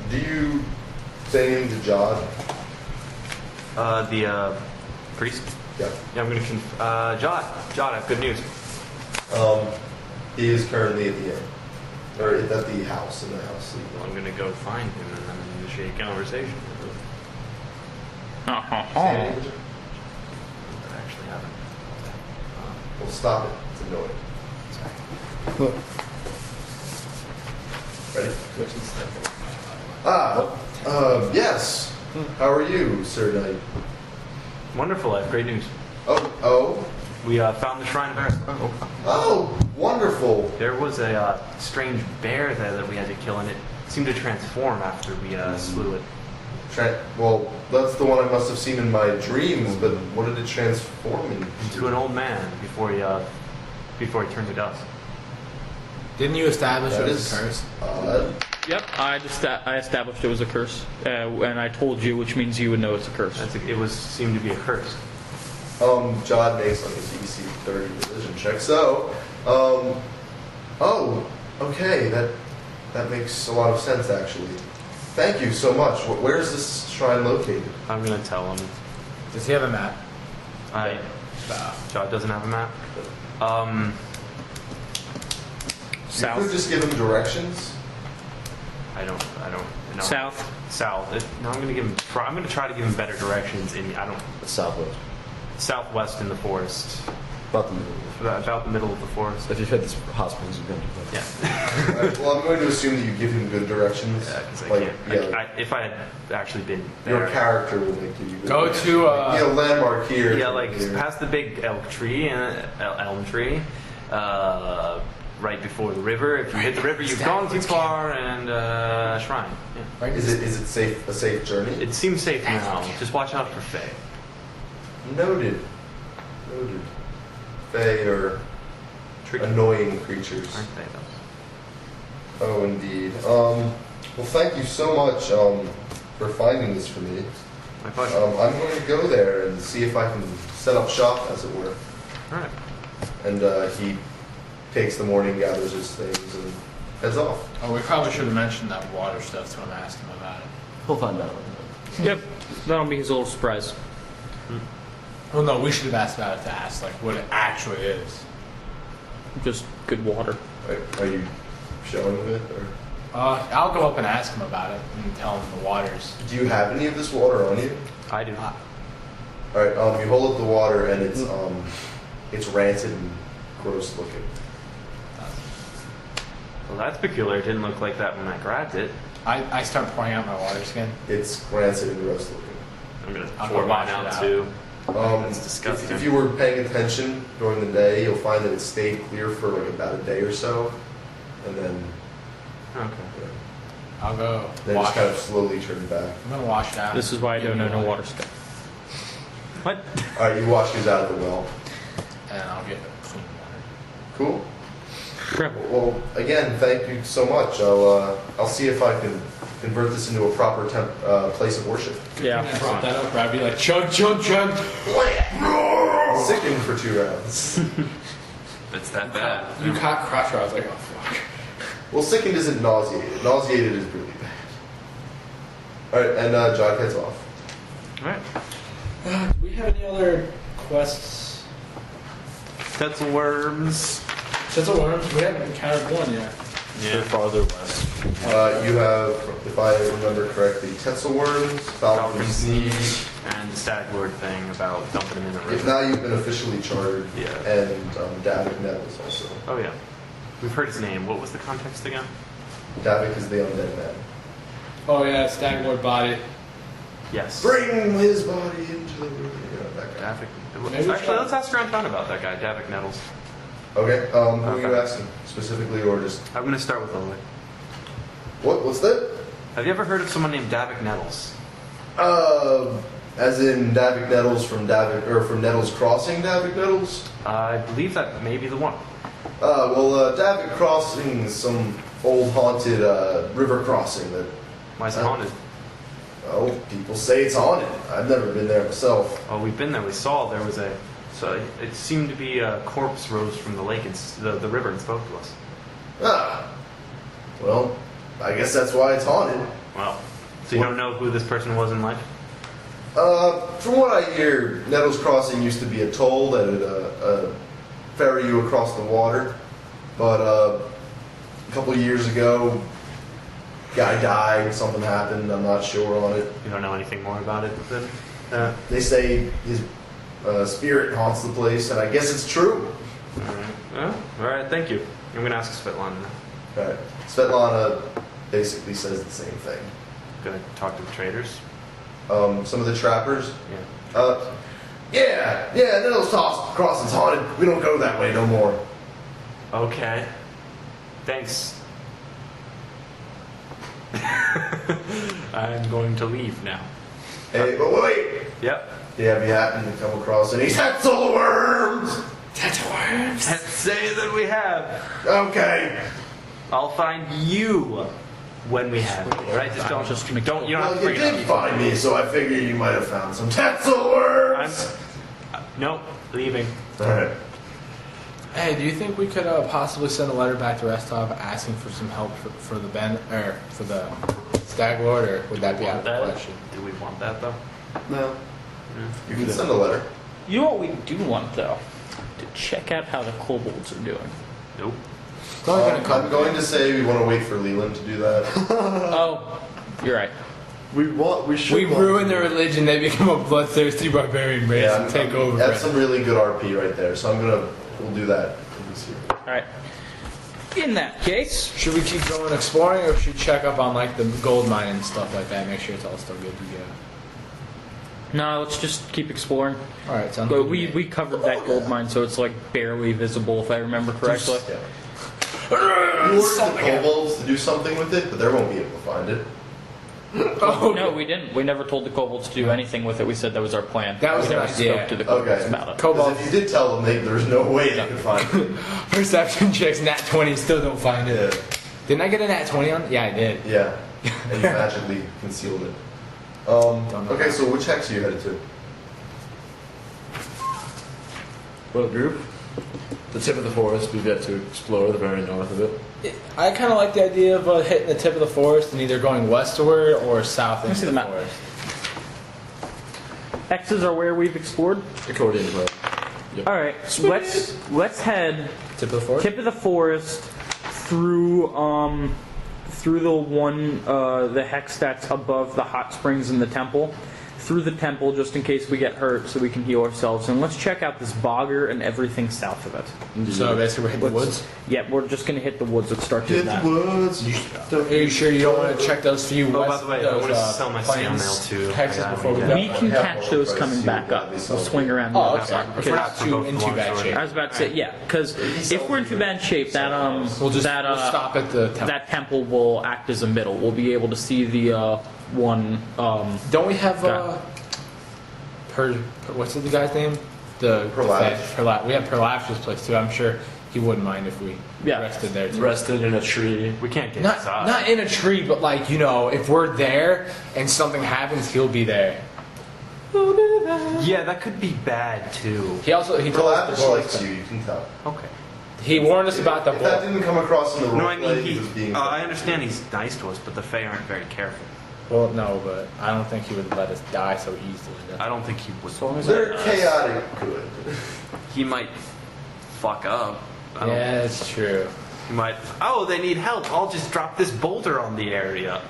Do you say anything to Jod? The priest? Yeah. Yeah, I'm going to Jod, I have good news. He is currently at the inn. Or at the house, in the house. Well, I'm going to go find him and then initiate conversation with him. Say Uh-huh. anything to Jod? I actually haven't. Well, stop it. It's annoying. Ready? Yes. How are you, Sir Knight? Wonderful, I have great news. Oh. We found the shrine bear. Oh, wonderful. There was a strange bear there that we had to kill, and it seemed to transform after we slew it. Well, that's the one I must have seen in my dreams, but what did it transform To an old man before he turned to dust. Didn't you establish That it is was a curse? odd. Yep, I established it was a curse, and I told you, which means you would know it's a curse. It seemed to be a curse. Jod makes like a DC 30 religion check. So, okay, that makes a lot of sense actually. Thank you so much. Where is this shrine located? I'm gonna tell him. Does he have a map? Jod doesn't have a map. You could just give him directions. I don't know. South. No, I'm gonna give him. I'm gonna try to give him better directions in. Southwest. Southwest in the forest. About the middle. About the middle of the forest. If you've had this hospitals, you've been to that. Yeah. Alright, well, I'm going to assume that you give him good directions. Yeah, because I Like, can't. yeah, If I had actually been your there. character will make you good Go directions. to, landmark here. Yeah, like here. past the big elm tree, right before the river. If you hit the river, you've gone too far, and shrine. Yeah. Right? Is it a safe journey? It seems safe now. Just watch out for Faye. Noted. Fae are Tricky, annoying creatures. aren't they? Though? Oh, indeed. Well, thank you so much for finding this for me. My pleasure. I'm going to go there and see if I can set up shop, as it were. All right. And he takes the morning, gathers his things, and heads off. Oh, we probably should have mentioned that water stuff to him, ask him about it. He'll find out. Yep, that'll be his little surprise. Well, no, we should have asked about it to ask, like, what it actually is. Just good water. Are you showing him it? Or? I'll go up and ask him about it and tell him the waters. Do you have any of this water on you? I do. All right. You hold up the water, and it's rancid and gross looking. Well, that's peculiar. It didn't look like that when I grabbed it. I start pouring out my water skin. It's rancid and gross looking. I'm gonna I'll pour go mine wash it out out. too. It's disgusting. If you were paying attention during the day, you'll find that it stayed clear for like about a day or so, and then Okay. I'll go then wash just kind of slowly turned back. I'm gonna wash it out. This is why I don't know no water stuff. What? All right, you wash yours out of the well. And I'll get clean water. Cool. Rebel. Well, again, thank you so much. I'll see if I can convert this into a proper place of worship. Yeah. I brought that up, I'd be like, chug, chug, chug. Sickened for 2 rounds. It's that bad. You caught crusher. I was like, oh fuck. Well, sickened isn't nauseated. Nauseated is really bad. All right, and Jog heads off. Alright. Do we have any other quests? That's worms. Since a worm, we haven't encountered one yet. They're farther west. You have, if I remember correctly, Tetzel worms, Falcon Falcon Sneeze. Sneeze and the Stag Lord thing about dumping them in the If river. now you've been officially chartered, Yeah. and Davik Nettles also. Oh yeah. We've heard his name. What was the context again? Davik is the undead man. Oh yeah, Stag Lord body. Yes. Bring his body into the room. That guy. Davik. Maybe we Actually, should- let's ask around town about that guy, Davik Nettles. Okay, who are you Okay. asking specifically, or just I'm gonna start with Oleg. what's that? Have you ever heard of someone named Davik Nettles? As in Davik Nettles from Nettles Crossing, Davik Nettles. I believe that may be the one. Davik Crossing is some old haunted river crossing that. Why is it haunted? Oh, people say it's haunted. I've never been there myself. Oh, we've been there. We saw there was a. So it seemed to be a corpse rose from the lake and the river and spoke to us. Ah, well, I guess that's why it's haunted. Well, so you don't know who this person was in life? From what I hear, Nettles Crossing used to be a toll that would ferry you across the water. But a couple of years ago, guy died, something happened, I'm not sure on it. You don't know anything more about it then? They say his spirit haunts the place, and I guess it's true. All right, thank you. I'm going to ask Svetlana now. Right. Svetlana basically says the same thing. Going to talk to the traders. Some of the trappers. Yeah. Yeah, Nettles Crossing's haunted. We don't go that way no more. Okay. Thanks. I'm going to leave now. Hey, but wait! Yep. Have you happened to come across any Tetzel worms? Let's say that we have. Okay. I'll find you when we have it. All right? Just don't. You don't Well, have to you bring it up. did find me, so I figured you might have found some Tetzel worms. Nope. Leaving. All right. Hey, do you think we could possibly send a letter back to Restov asking for some help for the for the Stag Lord, or would that be out of the question? Do we want that though? No. You can send a letter. You know what we do want, though? To check out how the kobolds are doing. Nope. It's only gonna come. I'm going to say we want to wait for Leland to do that. Oh, you're right. We should. We ruin their religion. They become a bloodthirsty barbarian race Yeah, and take over. That's some really good RP right there. So we'll do that. All right. In that case, Should we keep going exploring, or should we check up on like the gold mine and stuff like that? Make sure it's all still good to go. no, let's just keep exploring. All right, sounds But good. we covered that gold mine, so it's like barely visible, if I remember correctly. Yeah. You ordered the kobolds to do something with it, but they won't be able to find it. Oh No, we didn't. We never told the kobolds to do anything with it. We said that was our plan. That was we never an idea. spoke to the kobolds Okay. about it. Because Kobolds. if you did tell them, there's no way they could find it. Perception checks, nat 20, still don't find it. Yeah. Didn't I get a nat 20 on? Yeah, I did. Yeah. And you magically concealed it. Okay, so which hex are you headed to? What group? The tip of the forest. We've yet to explore the very north of it. I kind of like the idea of hitting the tip of the forest and either going westward or south me see into the the map. forest. X's are where we've explored. Accordion play. Yep. All right, let's head Tip of the forest? tip of the forest through the hex that's above the hot springs in the temple. through the temple just in case we get hurt, so we can heal ourselves. And let's check out this bogger and everything south of it. So basically, we're hitting the woods. Yeah, we're just gonna hit the woods. Let's start doing that. Woods. Are you sure you don't want to check those few? Oh, by the way, I want to sell my snail mail too. Hexes before we We go. can catch those coming back up. We'll swing around. Oh, the okay. other If we're side. not too in too bad shape. I was about to say, yeah, because if we're in too bad shape, that We'll stop at the temple. that temple will act as a middle. We'll be able to see the one. Don't we have Got- what's the guy's name? The Perlash. We have Perlash's place too. I'm sure he wouldn't mind if we rested there too. Rested in a tree. We can't get Not inside. in a tree, but like if we're there and something happens, he'll be there. Yeah, that could be bad too. He told us the Palavish goal. likes you can tell. Okay. He warned us about the If that bull. didn't come across in the No, I roleplay, mean he was being... I understand he's nice to us, but the Fae aren't very careful. Well, no, but I don't think he would let us die so easily. I don't think he would. They're chaotic good. He might fuck up. I don't- Yeah, it's true. He might. Oh, they need help. I'll just drop this boulder on the area.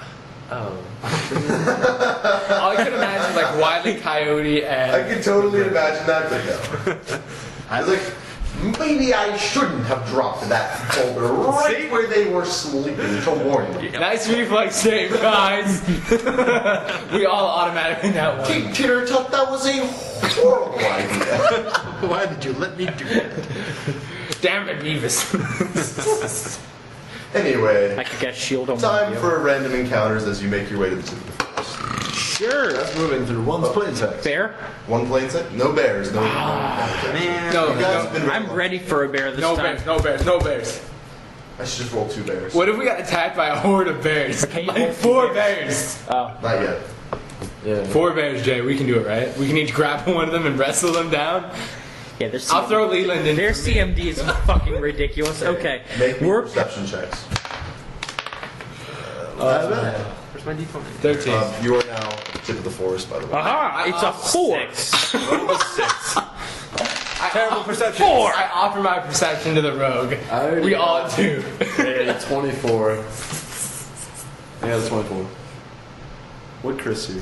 Oh. All I could imagine is like Wile E. Coyote and. I can totally imagine that, but no. I was like, maybe I shouldn't have dropped that boulder right where they were sleeping to warn you. Nice reflex save, guys. We all automatically now one. King Titter thought that was a horrible idea. Why did you let me do it? Damn it, Beavis. Anyway, I could get shield on time one of for random encounters as you make your way to the tip of the forest. Sure. That's moving through one's plain text. Bear? One plain set? No bears. No. Man. No, You guys have been very I'm lucky. ready for a bear this no time. bears, no bears, no bears. I should just roll 2 bears. What if we got attacked by a horde of bears? Okay, Like roll 4 bears. Not yet. Yeah. 4 bears, Jay. We can do it, right? We can each grab one of them and wrestle them down. Yeah, their I'll throw Leland in. Their for me. CMD is fucking ridiculous. Okay, Make me we're perception checks. Where's my d20? 13. You are now at the tip of the forest, by the way. aha! It's a 4. 6. Terrible perception. 4. I offer my perception to the rogue. I already We all do. Yeah, 24. I got a 24. What Chris see?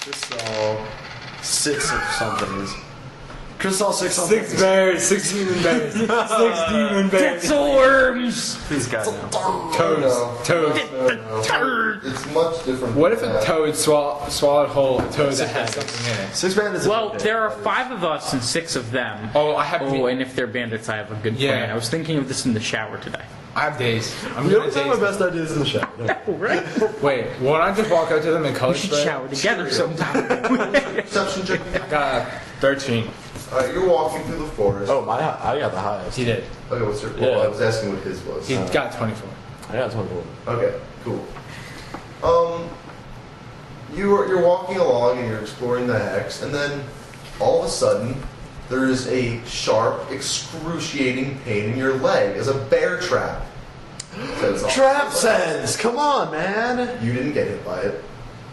Chris saw 6 of something. Chris saw 6 something. 6 bears, 6 human bears, 6 demon bears. Titsel worms! Please God no. Toads. Toads. Turd! It's much different. What if than a that. toad swallowed whole a toad that has something in it? 6 bandits. Well, there are 5 of us and 6 of them. Oh, I have. Oh, and if they're bandits, I have a good Yeah. plan. I was thinking of this in the shower today. I have days. I'm You gonna don't have my days. best ideas in the shower. No. Right? Wait, won't I just walk up to them and color We should spray? shower together sometime. Perception check. I got 13. Alright, you're walking through the forest. Oh, I got the highest. He did. Okay, what's your... Yeah. Well, I was asking what his was. He got 24. I got 24. Okay, cool. You're walking along and you're exploring the hex, and then all of a sudden, there is a sharp, excruciating pain in your leg as a bear trap sets off. Trap sense! Come on, man! You didn't get hit by it.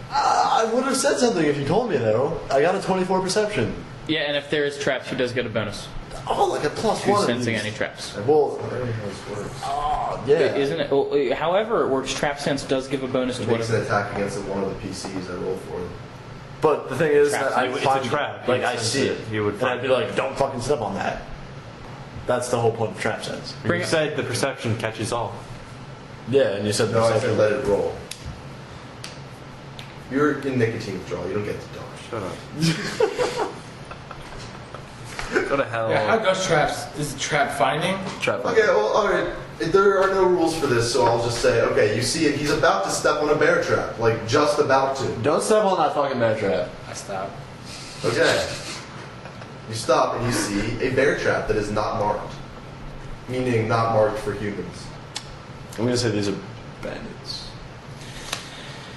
I would have said something if you told me, though. I got a 24 perception. Yeah, and if there is traps, she does get a bonus. Oh, like a plus Who's 1 at sensing least. any traps? Well, I don't know how this works. yeah. Isn't it? Well, however it works, trap sense does give a bonus It to makes whatever. an attack against one of the PCs I roll for. But the thing is Trap that I sense. find It's a trap. Like, You I sense see it. it. You would And I'd find be it. like, don't fucking step on that. That's the whole point of trap sense. Bring You it- said the perception catches all. Yeah, and you said No, I perception. said let it roll. You're in nicotine withdrawal. You don't get to dodge. Shut up. Go to hell. Yeah, how goes traps? Is it trap finding? Trap Okay, well, alright. There are no rules for this, so I'll just say, okay, you see it. He's about to step on a bear trap. Like, just about to. Don't step on that fucking bear trap. I stopped. Okay. You stop and you see a bear trap that is not marked. Meaning not marked for humans. I'm gonna say these are bandits.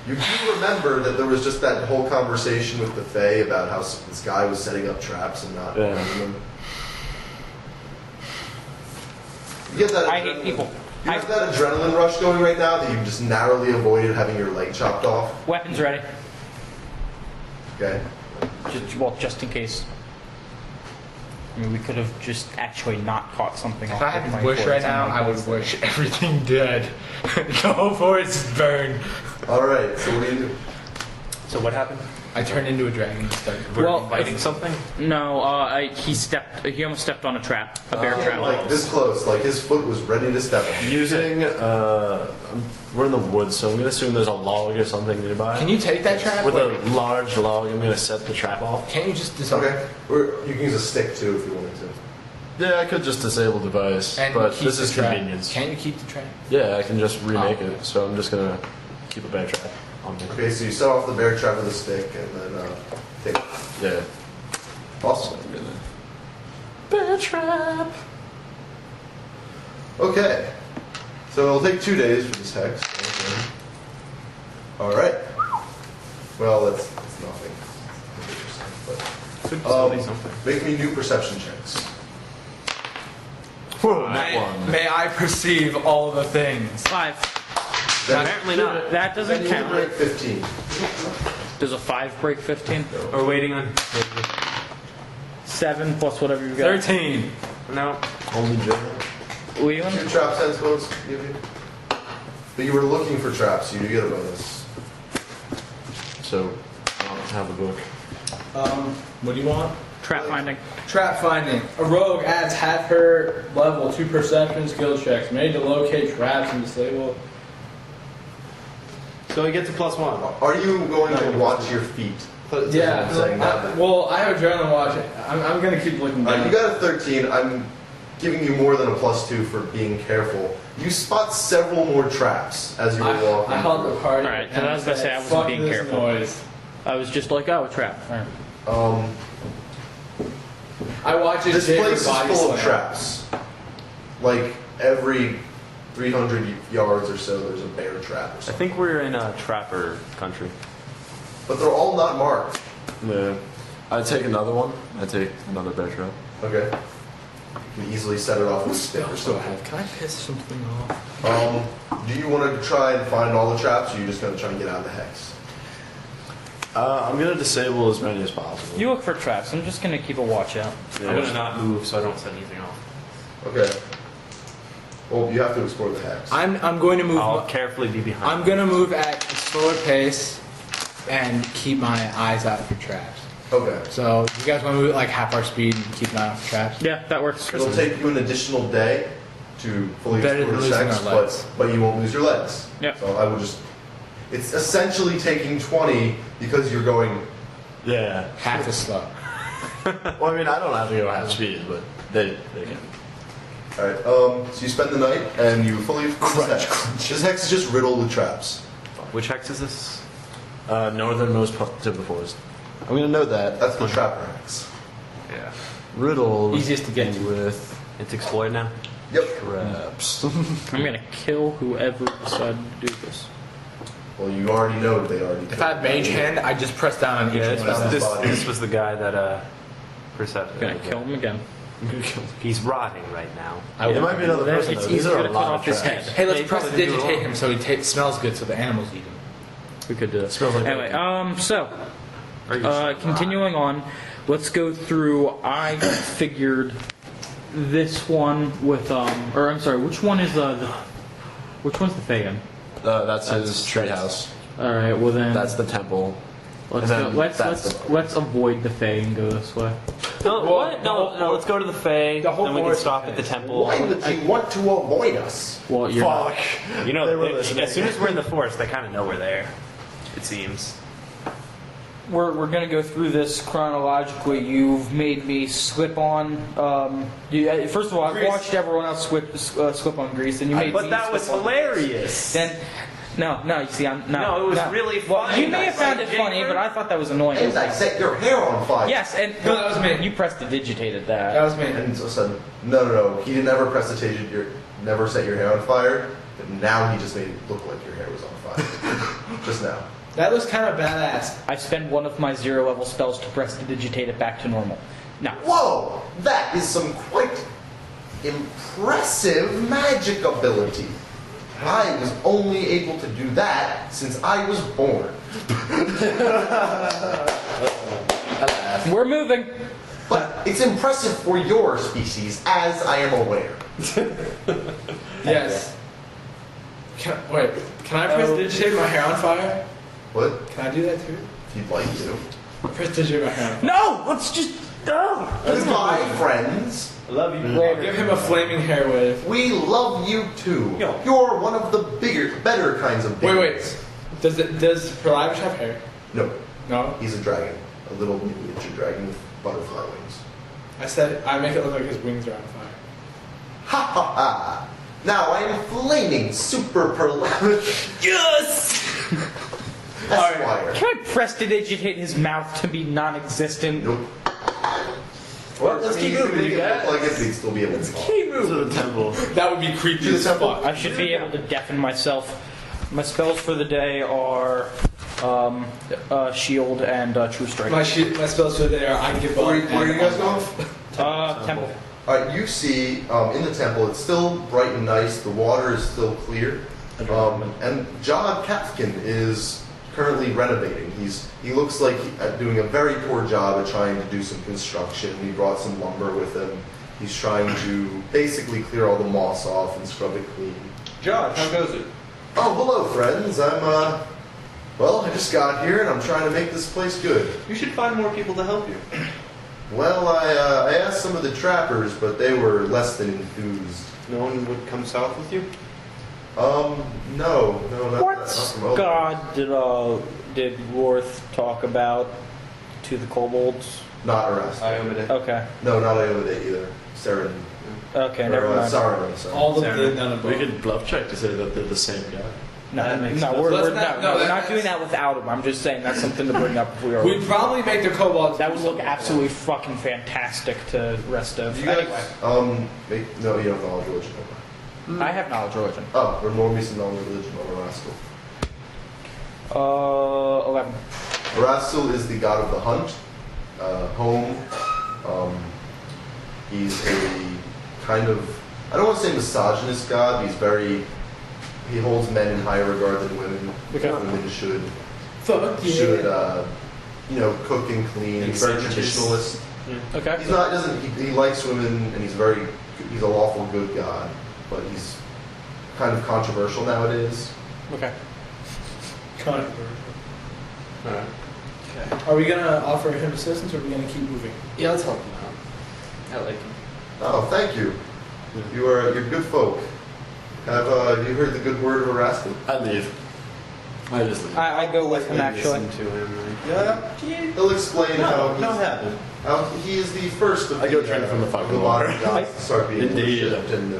You do remember that there was just that whole conversation with the Fae about how this guy was setting up traps and not Yeah. finding them. You get that I hate people. You have that adrenaline rush going right now that you just narrowly avoided having your leg chopped off. Weapons ready. Okay. Just in case. I mean, we could have just actually not caught something. If I had to wish right now, I would wish everything dead. The whole forest is burned. All right. So what do you do? So what happened? I turned into a dragon and started. Well, Fighting something? No, he almost stepped on a trap, a bear trap. Like this close, like his foot was ready to step on. Using, we're in the woods, so I'm gonna assume there's a log or something nearby. Can you take that trap? With a large log, I'm gonna set the trap off. Can't you just disable? Okay. Or you can use a stick too if you wanted to. Yeah, I could just disable device, And but keep this the is trap. convenience. Can you keep the trap? Yeah, I can just remake it, so I'm just gonna keep a bear trap on me. Okay, so you set off the bear trap with a stick and then take it. Yeah. Awesome. Bear trap! Okay. So it'll take 2 days for this hex. Okay. Alright. Well, that's nothing. Could But, still be something. make me new perception checks. Whoa, that one. May I perceive all the things? 5. Then Apparently not. That doesn't you count. break 15. Does a 5 break 15? We're waiting on. 7 plus whatever you got. 13. No. Only general. Leland? 2 trap sense bonus give you. But you were looking for traps, so you do get a bonus. So, I don't have a book. What do you want? Trap finding. Trap finding. A rogue adds half her level to perception skill checks made to locate traps and disable. So he gets a +1. Are you going to watch your feet? That's what I'm saying. Well, I have adrenaline watching. I'm going to keep looking down. You got a 13. I'm giving you more than a +2 for being careful. You spot several more traps as you were walking. I held the party. Alright, 'cause I was and gonna say I wasn't "Fuck being this careful." Noise. I was just like, oh, a trap. All right. I watch it. This Jake place is body full of slam. traps. Like every 300 yards or so, there's a bear trap or I something. think we're in a trapper country. But they're all not marked. Yeah. I take another one. I take another bear trap. Okay. You can easily set it off with a stick or Spells do I something. have? Can I piss something off? Do you want to try and find all the traps, or are you just going to try and get out of the hex? I'm gonna disable as many as possible. You look for traps. I'm just going to keep a watch out. I'm gonna not move so I don't set anything off. Okay. Well, you have to explore the hex. I'm going to move. I'll carefully be behind. I'm going to move at a slower pace and keep my eyes out for traps. Okay. So, you guys want to move at like half our speed and keep an eye out for traps? Yeah, that works. It'll take you an additional day to fully Better explore than the losing hex, our legs. but you won't lose your legs. Yep. So I will just. It's essentially taking 20 because you're going. Yeah. Half as slow. Well, I mean, I don't have to go half speed, but they can. Alright, so you spend the night and you fully explore this hex. This hex is just riddled with traps. Which hex is this? Northernmost tip of the forest. I'm gonna note that. That's the trapper hex. Yeah. Riddled. Easiest to get to. with It's explored now. Yep. traps. I'm going to kill whoever decided to do this. Well, you already know they already. If I had mage hand, I just press down on each one. was- This was the guy that perception. I'm going to kill him again. He's rotting right now. There might be another person. It's though. These easier are to a cut lot off of his traps. head. Hey, Yeah, let's you probably do prestidigitate it him so he smells good so the animals eat him. We could do that. Smells like Anyway, so Are you continuing on, let's go through. I figured this one with or I'm sorry, which one is which one's the Fagan? That's his trade house. All right, well then That's the temple. let's and go, then let's that's let's the- let's avoid the Fae and go this way. No, what? No, let's go to the Fae, The whole then we can forest stop is at the Fae. temple. Why would you want to avoid us? Well, you're not. Fuck. You know, They were listening. as soon as we're in the forest, they kind of know we're there. It seems. We're gonna go through this chronologically. You've made me slip on. First of all, I've Grease. watched everyone else slip on grease, and you made But me that was slip on hilarious. Then, no. You see, I'm No, it was really Well, funny. you may have found it funny, but I thought that was annoying. And I set your hair on fire. Yes, and No, that was me. You prestidigitated That that. was me. And so said, no. He didn't ever never set your hair on fire. But now he just made it look like your hair was on fire. Just now. That was kind of badass. I spend one of my 0-level spells to prestidigitate it back to normal. Now, Whoa! That is some quite impressive magic ability. I was only able to do that since I was born. we're moving. But it's impressive for your species, as I am aware. Yes. Can I prestidigitate my hair on fire? What? Can I do that too? if you'd like to. Prestigious my hand. No! Let's just. No! Goodbye, friends. I love you. I'll give him a flaming hair wave. We love you too. Yo. You're one of the better kinds of babies. Wait. Does Perlavish have hair? No, No. he's a dragon. A little miniature dragon with butterfly wings. I said I make it look like his wings are on fire. Ha ha ha! Now I'm flaming super Perlavish Yes! Esquire. Can I prestidigitate his mouth to be non-existent? Nope. Well, let's keep moving, you guys. Well, I guess they'd still be able to talk. Keep To moving. the temple. That would be creepy To the as temple. fuck. I should be able to deafen myself. My spells for the day are shield and true strike. My spells for there. I give up. Where are you guys going? Temple. Alright, you see in the temple, it's still bright and nice, the water is still clear, and John Kafkin is currently renovating. He looks like doing a very poor job at trying to do some construction. He brought some lumber with him. He's trying to basically clear all the moss off and scrub it clean. Josh, how goes it? Oh, hello friends, well, I just got here and I'm trying to make this place good. You should find more people to help you. Well, I asked some of the trappers, but they were less than enthused. No one would come south with you? No, not What not from over. god did Worth talk about to the kobolds? Not Arrest. Iomade. Okay. No, not Iomade either. Saren. Okay, never mind. Sorry. All of Sarah. the none of We them. could bluff check to say that they're the same guy. No, That makes no, sense. we're Let's not, not- no, no, we're not that's- doing that without him. I'm just saying that's something to bring up if we are. We'd probably make the kobolds. That would look absolutely fucking fantastic to rest of. Do you guys, Anyway, no, you don't have knowledge of religion. I have knowledge religion. Oh, there normally some knowledge of religion over Rascal. 11. Rascal is the god of the hunt, home. He's a kind of, I don't want to say misogynist god, but he holds men in higher regard than women. Okay. Women should Fuck yeah. cook and clean. He's very traditionalist. Okay. He's not. He likes women, and he's a lawful good god, but he's kind of controversial nowadays. Okay. Controversial. Alright. Are we gonna offer him assistance, or are we gonna keep moving? Yeah, let's help him out. I like him. Oh, thank you. You're good folk. Have you heard the good word of a rascal? I leave. I just leave. I go with him actually. Listen to him. Yeah. He'll explain how happen. he is the first of I go drink from the fucking the water. modern gods to start being Indeed. worshipped and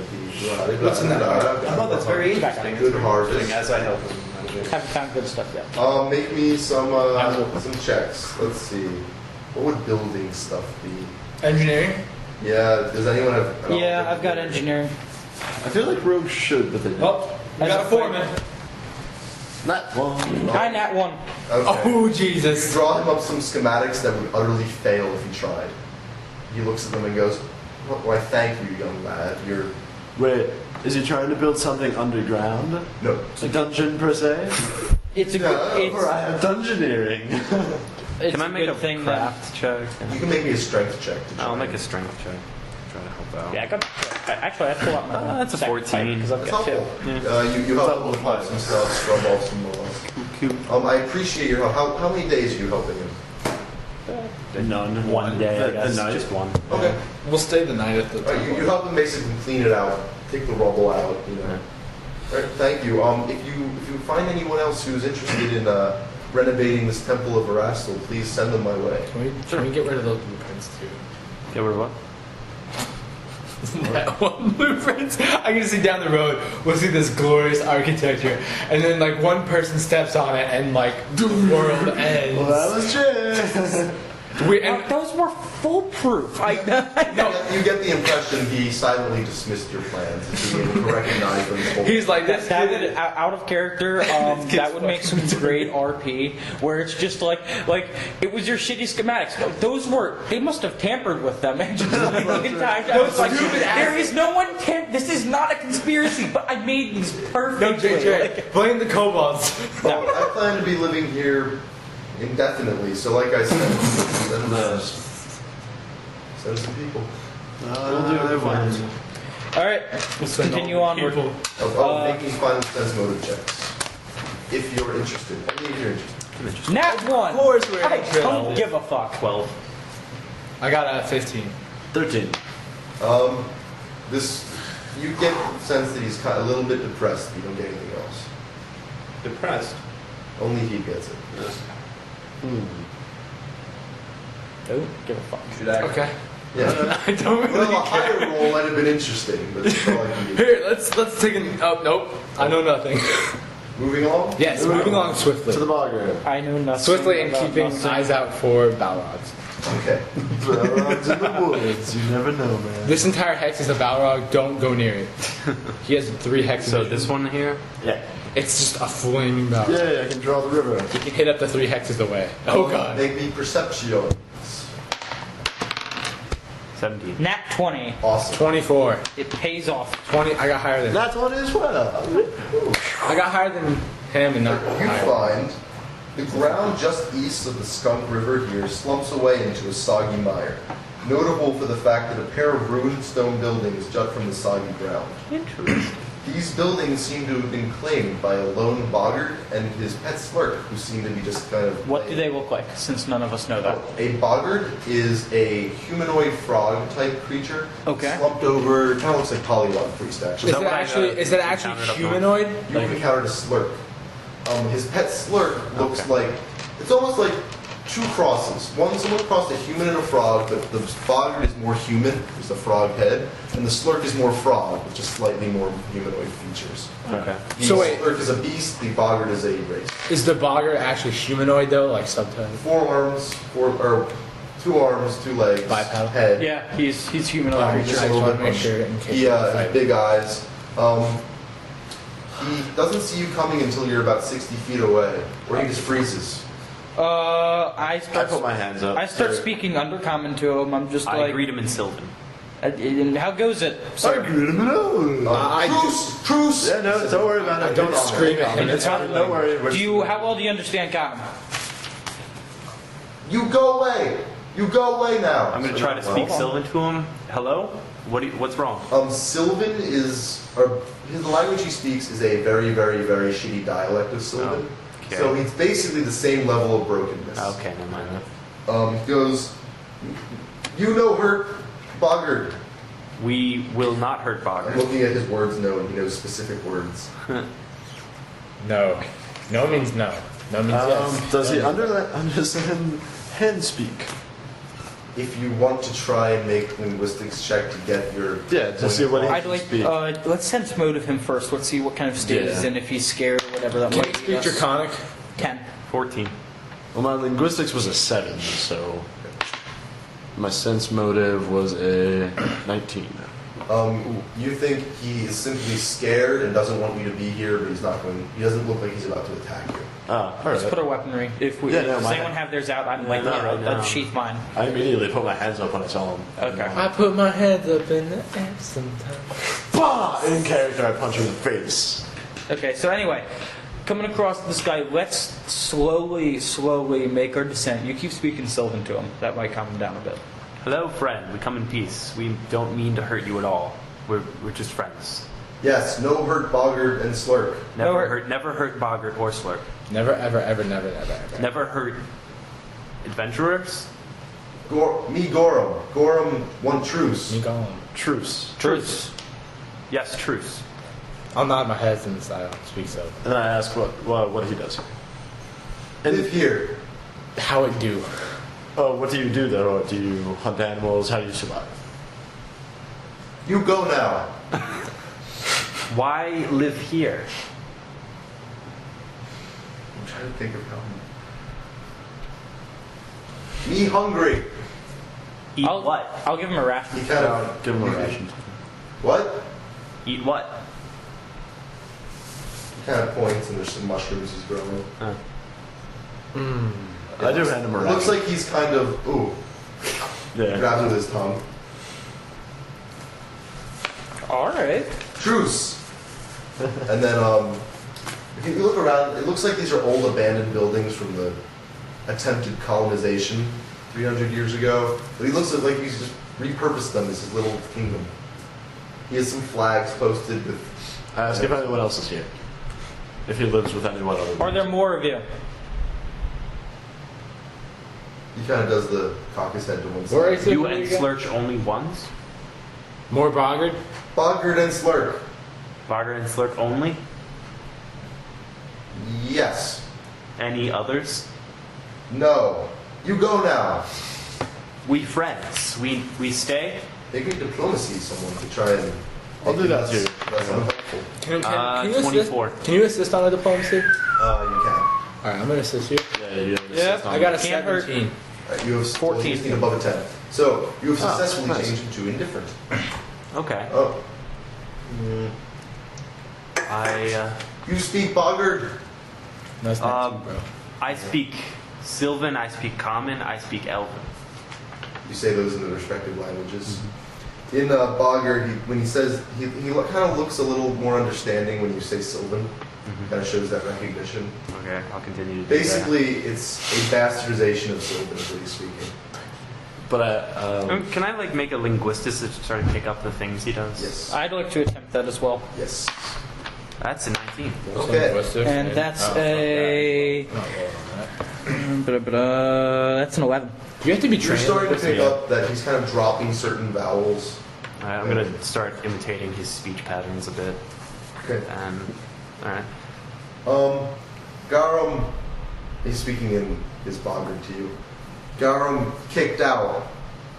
What's in that? Oh, that's very interesting. Good harvest. As I help him. Haven't found good stuff yet. Make me some checks. Let's see. What would building stuff be? Engineering. Yeah. Does anyone have? Yeah, I've got engineering. I feel like rogues should, but they don't. Oh, we As got a a foreman. Not one. Hi, Nat 1. Okay. Oh You Jesus. draw him up some schematics that would utterly fail if he tried. He looks at them and goes, "Why, thank you, young lad. You're Wait, is he trying to build something underground? no." A dungeon per se? It's a Yeah, good. Or I have dungeoneering. It's Can I a make good a thing that. craft check? You can make me a strength check. To I'll try. make a strength check. Try to help out. Yeah, I got. Actually, I pull out my. That's a 14. because I've That's got two. helpful. You help him with some stuff, scrub off some more. I appreciate your help. How many days are you helping him? None. One day, I The guess. night? Just one. Okay. We'll stay the night at the. You help him basically clean it out, take the rubble out, you know. All right, thank you. If you find anyone else who's interested in renovating this temple of Erastil, please send them my way. Can we get rid of those blueprints too? Yeah, we're what? That one blueprints. I can see down the road. We'll see this glorious architecture, and then like one person steps on it, and like the world ends. Well, that was just. Those were foolproof. I You get the impression he silently dismissed your plans as being able to recognize them. He's like this. that kid- would out of character. That would make some great RP where it's just like it was your shitty schematics. Those were they must have tampered with them. And just, like, there is no one. This is not a conspiracy, but I made these perfectly. No, JJ, blame the kobolds. Well, I plan to be living here indefinitely, so like I said, send some people. We'll do it once. All right, let's continue onward. Make me final sense motive checks. If you're interested. Only if you're interested. Nat 1! Of course we're I interested. don't give a fuck. 12. I got a 15. 13. This, you get the sense that he's kind of a little bit depressed. You don't get anything else. Depressed. Only he gets it. Don't give a fuck. Okay. Yeah. I don't really Well, a higher care. roll might have been interesting, but that's all I can do. Here, let's take an. Oh nope, I know nothing. Moving along? Yes, moving along swiftly. To the bogger. I know nothing. Swiftly and about keeping nothing. eyes out for Balrogs. Okay. Balrogs in the woods. You never know, man. This entire hex is a Balrog. Don't go near it. He has 3 hexes. So this one here? Yeah. It's just a flaming Balrog. Yeah, I can draw the river. You can hit up to 3 hexes away. Oh god. Make me perception. 17. Nat 20. Awesome. 24. It pays off. 20. I got higher than. That's one as well. I got higher than him and not You higher. find the ground just east of the Skunk River here slumps away into a soggy mire, notable for the fact that a pair of ruined stone buildings jut from the soggy ground. Interesting. These buildings seem to have been claimed by a lone boggart and his pet Slurk, who seem to be just kind of... What do they look like, since none of us know that? A boggart is a humanoid frog-type creature. Okay. Slumped over, kind of looks like Polygon Priest, actually. Is that actually encountered up humanoid? You encountered a Slurk. His pet Slurk looks like, it's almost like 2 crosses. Someone crossed a human and a frog, but the boggart is more human, there's a frog head, and the Slurk is more frog, with just slightly more humanoid features. Okay. The So wait. Slurk is a beast, the boggart is a race. Is the boggart actually humanoid though, like subtype? 4 arms, 2 arms, 2 legs, Bipedal? head. Yeah, he's humanoid. Alright, Just I a just little want to bit make sure in case He we has fight. big eyes. He doesn't see you coming until you're about 60 feet away, or he just freezes. I I start, put my hands up. I start speaking undercommon to him. I'm just I like, greet him in Sylvan. and how goes it, I sir? greet him alone. Truce! Yeah, no, don't worry about it. I don't scream at him. It's fine. Don't worry. How well do you understand common? You go away! You go away now! I'm going to try to speak Sylvan to him. Hello? What's wrong? Sylvan is, or the language he speaks is a very, very, very shitty dialect of Sylvan. Okay. So he's basically the same level of brokenness. Okay, never mind. He goes, you know hurt boggart. We will not hurt I'm Bogger. looking at his words no, and he knows specific words. No. No means no. No means yes. Does he understand hen speak? If you want to try and make linguistics check to get your... Yeah, to see what he I'd like, speak. let's sense motive him first. Let's see what kind of state he's Yeah. in. If he's scared or whatever that Can might you be. speak Draconic? 10. 14. Well, my linguistics was a 7, so my sense motive was a 19. You think he is simply scared and doesn't want you to be here, but he doesn't look like he's about to attack you. Ah, all Let's right. put our weaponry. If we, Yeah, no, does my- anyone have theirs out? I'm like, not right now. I'd sheath mine. I immediately put my hands up when I saw him. Okay. I put my hands up in the air sometimes. Bah! In character, I punch him in the face. Okay. So anyway, coming across this guy, let's slowly make our descent. You keep speaking Sylvan to him. That might calm him down a bit. Hello, friend. We come in peace. We don't mean to hurt you at all. We're just friends. Yes, no hurt boggart and slurk. Never hurt Boggart or Slurp. Never, ever, ever, never, never, ever. Never hurt adventurers. Gorum. Gorum want truce. Me going. Truce. Truce. Yes, truce. I'll nod my head since I don't speak so. And I ask what he does. Live here. How it do? Oh, what do you do though? Do you hunt animals? How do you survive? You go now. Why live here? I'm trying to think of how. Me hungry. Eat what? I'll give him a ration. He kind of Give him a ration. What? Eat what? He kind of points, and there's some mushrooms he's growing. I do hand him a It ration. looks like he's kind of Yeah. grabs with his tongue. All right. Truce. And then if you look around, it looks like these are old abandoned buildings from the attempted colonization 300 years ago. But he looks like he's just repurposed them as his little kingdom. He has some flags posted with. I ask if anyone else is here. If he lives with anyone other than Are there more of you? He kind of does the cock his head to one Where side. is it? You and Slurch only ones? More Boggart? Boggart and Slurk. Barger and Slurk only? Yes. Any others? No. You go now. We friends. We stay? Make me diplomacy someone to try and... I'll do that too. That's unhelpful. Can you 24. assist? Can you assist on the diplomacy? You can. Alright, I'm gonna assist you. Yeah. I got a Can't hurt. 17. Alright, you have 14. you just need above a 10. So, you have successfully nice. changed to indifferent. Okay. Oh. You speak Boggart? No, it's not you, bro. I speak Sylvan, I speak Common, I speak Elven. You say those in the respective languages. In Boggart, when he says, he kind of looks a little more understanding when you say Sylvan. Kind of shows that recognition. Okay, I'll continue to do Basically, it's a bastardization of Sylvan, is what he's speaking. But that. Can I like make a linguistic to try to pick up the things he does? Yes. I'd like to attempt that as well. Yes. That's a 19. Okay. And that's a. That's an 11. You have to be You're trained. starting to pick up that he's kind of dropping certain vowels. Alright, I'm gonna start imitating his speech patterns a bit. Okay. Alright. Garum, he's speaking in his Boggart to you. Garum kicked out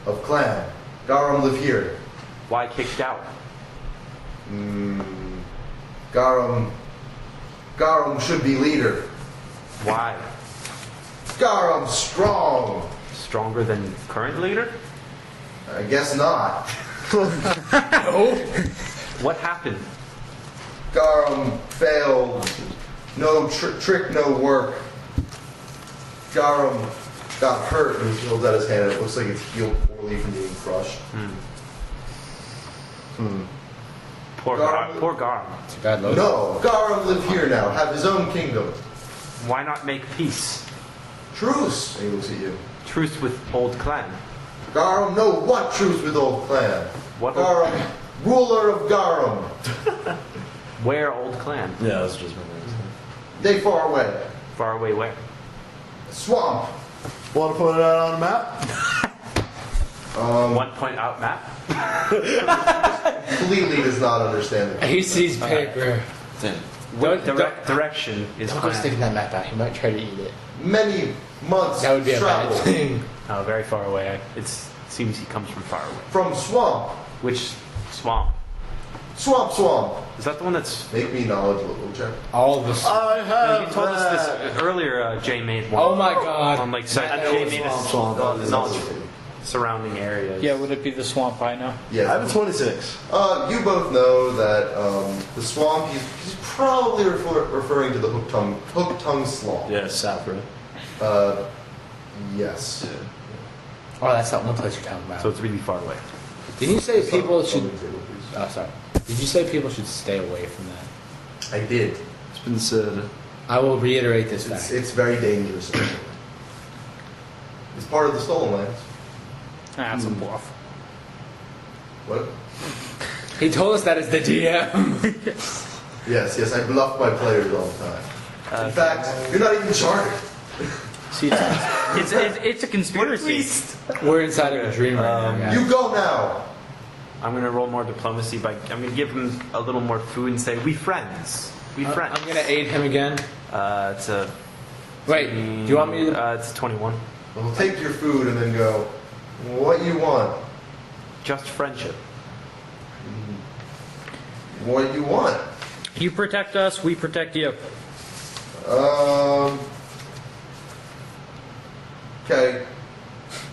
of clan. Garum live here. Why kicked out? Garum should be leader. Why? Garum strong. Stronger than current leader? I guess not. What happened? Garum failed. No trick, no work. Garum got hurt and he holds out his hand. It looks like it's healed poorly from being crushed. Poor Garum. Poor Garum. It's a bad load. No, Garum live here now. Have his own kingdom. Why not make peace? Truce. And he looks at you. Truce with old clan. Garum, no, what truce with old clan? What Garum, ruler of Garum. Where old clan? yeah, that's just my name. They far away. Far away where? Swamp. Want to put it out on a map? 1 point out map? Completely does not understand it. He sees paper. What direction is Don't go clan? sticking that map out. He might try to eat it. Many months That would be a travel bad thing. Oh, very far away. It seems he comes from far away. from swamp. Which swamp? Swamp. Is that the one that's... Make me knowledge little check. All the. I No, have you told us this earlier, Jay made one. Oh my god. On like That Jay was made swamp. us knowledge surrounding areas. Yeah, would it be the swamp I know? Yeah. I have a 26. You both know that the swamp, he's probably referring to the hook tongue swamp. Yeah, south, right? Yes. Oh, that's that one place you're talking about. So it's really far away. Didn't you say people should? Table, please. Oh, sorry. Did you say people should stay away from that? I did. It's been said. I will reiterate this fact. It's very dangerous. It's part of the stolen lands. That's a bluff. What? He told us that as the DM. Yes, I bluff my players all the time. In fact, you're not even chartered. See, it's a conspiracy. We're inside of a dream right now, guys. You go now. I'm gonna roll more diplomacy by... I'm gonna give him a little more food and say, we friends. We friends. I'm gonna aid him again. It's a... Wait, do you want me to? It's 21. Well, take your food and then go. What you want? Just friendship. What you want? You protect us, we protect you. Okay.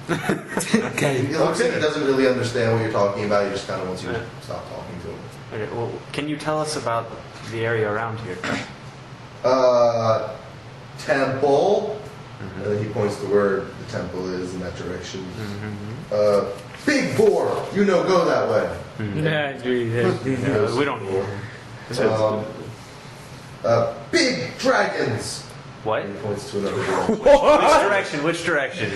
Okay. It looks like he doesn't really understand what you're talking about. He just kind of wants you to stop talking to him. Okay, well, can you tell us about the area around here? Temple. And then he points to where the temple is in that direction. Big boar. You know, go that way. We don't know. Big dragons. What? And he points to another direction. Which direction?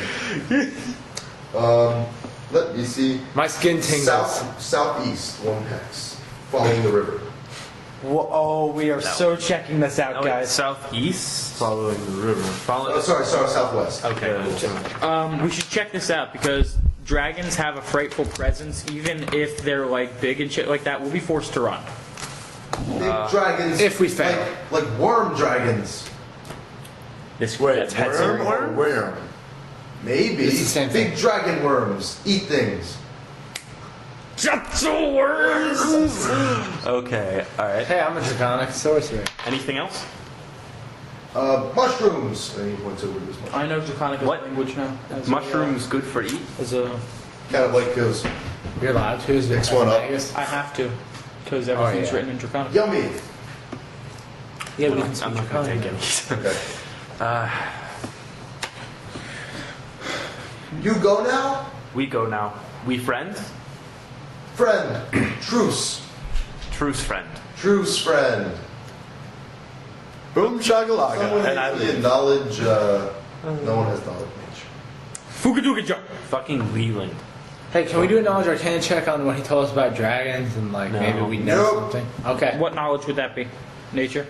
Let me see. My skin tingles. Southeast, 1 hex, following the river. Oh, we are so checking this out, Oh, wait, guys. southeast? Following the river. Sorry, southwest. Okay. We should check this out because dragons have a frightful presence. Even if they're like big and shit like that, we'll be forced to run. Big dragons. if we fail. Like worm dragons. That's Worm or worm? Maybe. It's the same Big thing. dragon worms eat things. Okay. All right. Hey, I'm a draconic sorcerer. Anything else? Mushrooms. And he points over to his mushroom. I know Draconic What? language now. Mushrooms good for eat? As a, Kind of like goes, You're allowed to. Is Next one up. I have to, because everything's yeah. written in Draconic. yummy. Yeah, we can speak I'm not going to Draconic. take any. Okay. You go now? We go now. We friends? Friend. Truce. Truce friend. Truce friend. Boom shakalaka. Someone And I actually live. knowledge, no one has knowledge nature. Fukaduka jump. Fucking Leland. Hey, can we do a knowledge arcana check on what he told us about dragons and like No. maybe we know Nope. something? Okay. What knowledge would that be? Nature?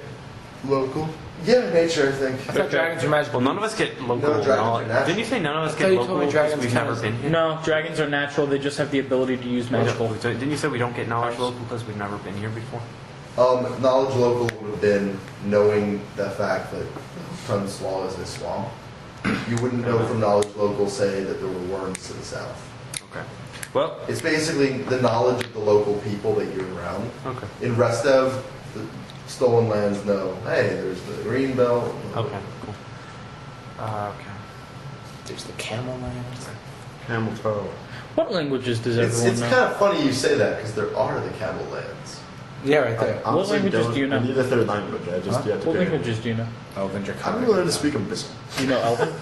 Local? Yeah, nature, I think. I thought dragons are magical. Well, none of us get local No, dragons are knowledge. natural. Didn't you say none of us I get thought you told local me because dragons we've are never been here? No, dragons are natural. They just have the ability to use magical. Didn't you say we don't get knowledge local because we've never been here before? Knowledge local would have been knowing the fact that Tun's Law is a swamp. You wouldn't know from knowledge local, say, that there were worms to the south. Okay. Well, It's basically the knowledge of the local people that you're around. okay. In Restev, the stolen lands know, hey, there's the green belt. Okay, cool. Okay. There's the camel land. Camel toe. What languages does It's everyone know? kind of funny you say that, because there are the camel lands. Yeah, right there. Honestly, languages don't- do you know? I need a third language. I just you have to What pick it. languages do you know? Elven I'm draconic. going to learn to speak Abyssal. You know Elven?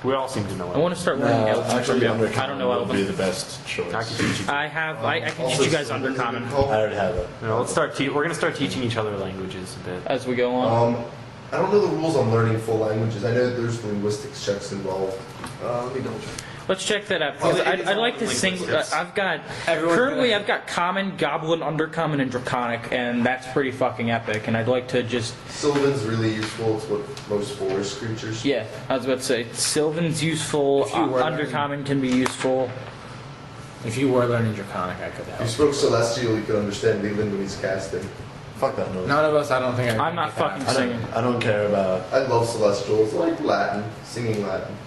We all seem to know I it. want to start learning Elven. Actually, I don't know would be Elven. the best choice. I can teach you. I can teach you guys Undercommon I already have it. No, let's start. We're gonna start teaching each other languages a bit. as we go on. I don't know the rules on learning full languages. I know that there's linguistics checks involved. Let me double check. Let's check that out. Because I'd like to sing. I've got currently I've got Common, Goblin, Undercommon, and Draconic, and that's pretty fucking epic. And I'd like to just Sylvan's really useful. It's what most forest creatures. yeah. I was about to say Sylvan's useful. If you were Undercommon can be useful. If you were learning draconic, I could If you help. spoke Celestial, you could understand Leland when he's casting. Fuck that noise. None of us, I don't think I I'm not get that. fucking singing. I don't care about. I love Celestial. It's like Latin, singing Latin.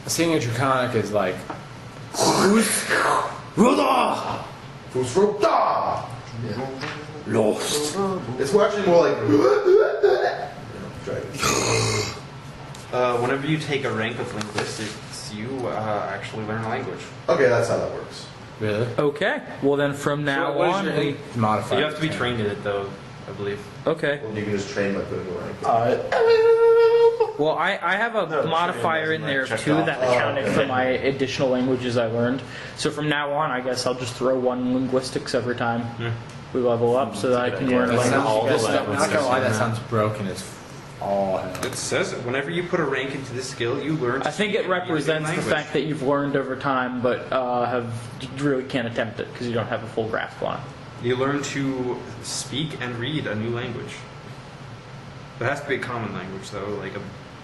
Singing draconic is like Who's Rota? lost. It's actually more like. Dragons. Whenever you take a rank of linguistics, you actually learn a language. Okay, that's how that works. Really? Okay. Well then, from now So what is on, your we modifier? You have to be trained in it, though, I believe. okay. You can just train by putting a rank. Well, I have a No, modifier in there check too off. that accounted for my additional languages I learned. So from now on, I guess I'll just throw one linguistics every time we level up, so that I can learn a That language. sounds, you guys I'm don't. not gonna lie, that sounds broken as all hell. It says it. Whenever you put a rank into this skill, you learn. I think it represents the fact that you've learned over time, but you really can't attempt it because you don't have a full grasp on it. You learn to speak and read a new language. It has to be a common language, though. Like a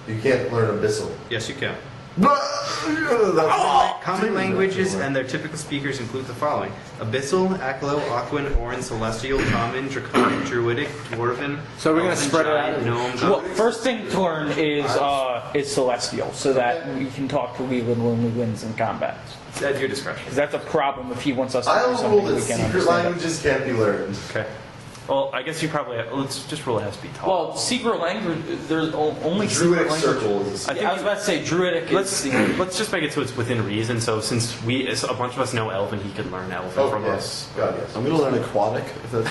You can't learn Abyssal. yes, you can. That's Common languages and their typical speakers include the following: Abyssal, Aklo, Aquan, Orin, Celestial, Common, Draconic, Druidic, Dwarven. So we're gonna Elven, spread it Giant, out? Gnome, Well, first thing to learn is Celestial, so that you can talk to Leland when we wins in combat. It's at your discretion. Because that's a problem if he wants us to I do will something rule that we can't secret understand. languages can't be learned. Okay. Well, I guess you probably let's just rule it has to be taught. Well, secret language, there's only secret Druidic language. circle is. I think I was about to say Druidic let's is let's just make it so it's within reason. So since a bunch of us know Elven, he could learn Elven Oh from yes, us. God yes. I'm gonna learn aquatic. If that's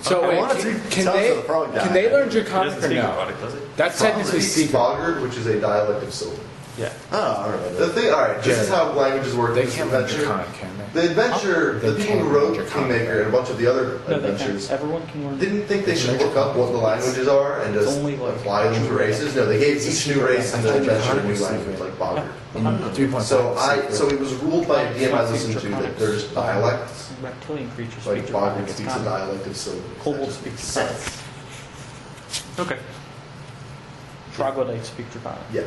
So I wait, wanna can, take can sounds they of the frog guy. can they learn It draconic doesn't or speak no? about it, does it? That's technically Speaks secret. Boggart, which is a dialect of Sylvan. Yeah. oh, I don't know. The thing, all right, this is how languages work. They in this can't learn adventure. draconic, can they? The adventure, They the people who can't wrote learn draconic. Kingmaker and a bunch of the other no, they adventures can't. Everyone can learn. didn't think they should look up what the languages are and just only like apply them to races. No, they gave each new race in the adventure a new language, like Boggart. 3.5 So it was ruled by a DM I listened to that Draconic. they're just dialects. Reptilian creatures Like speak Boggart Draconic. It's speaks a common. dialect of Sylvan. Kobold speaks Draconic. Okay. Troglodytes speak Draconic. Yeah.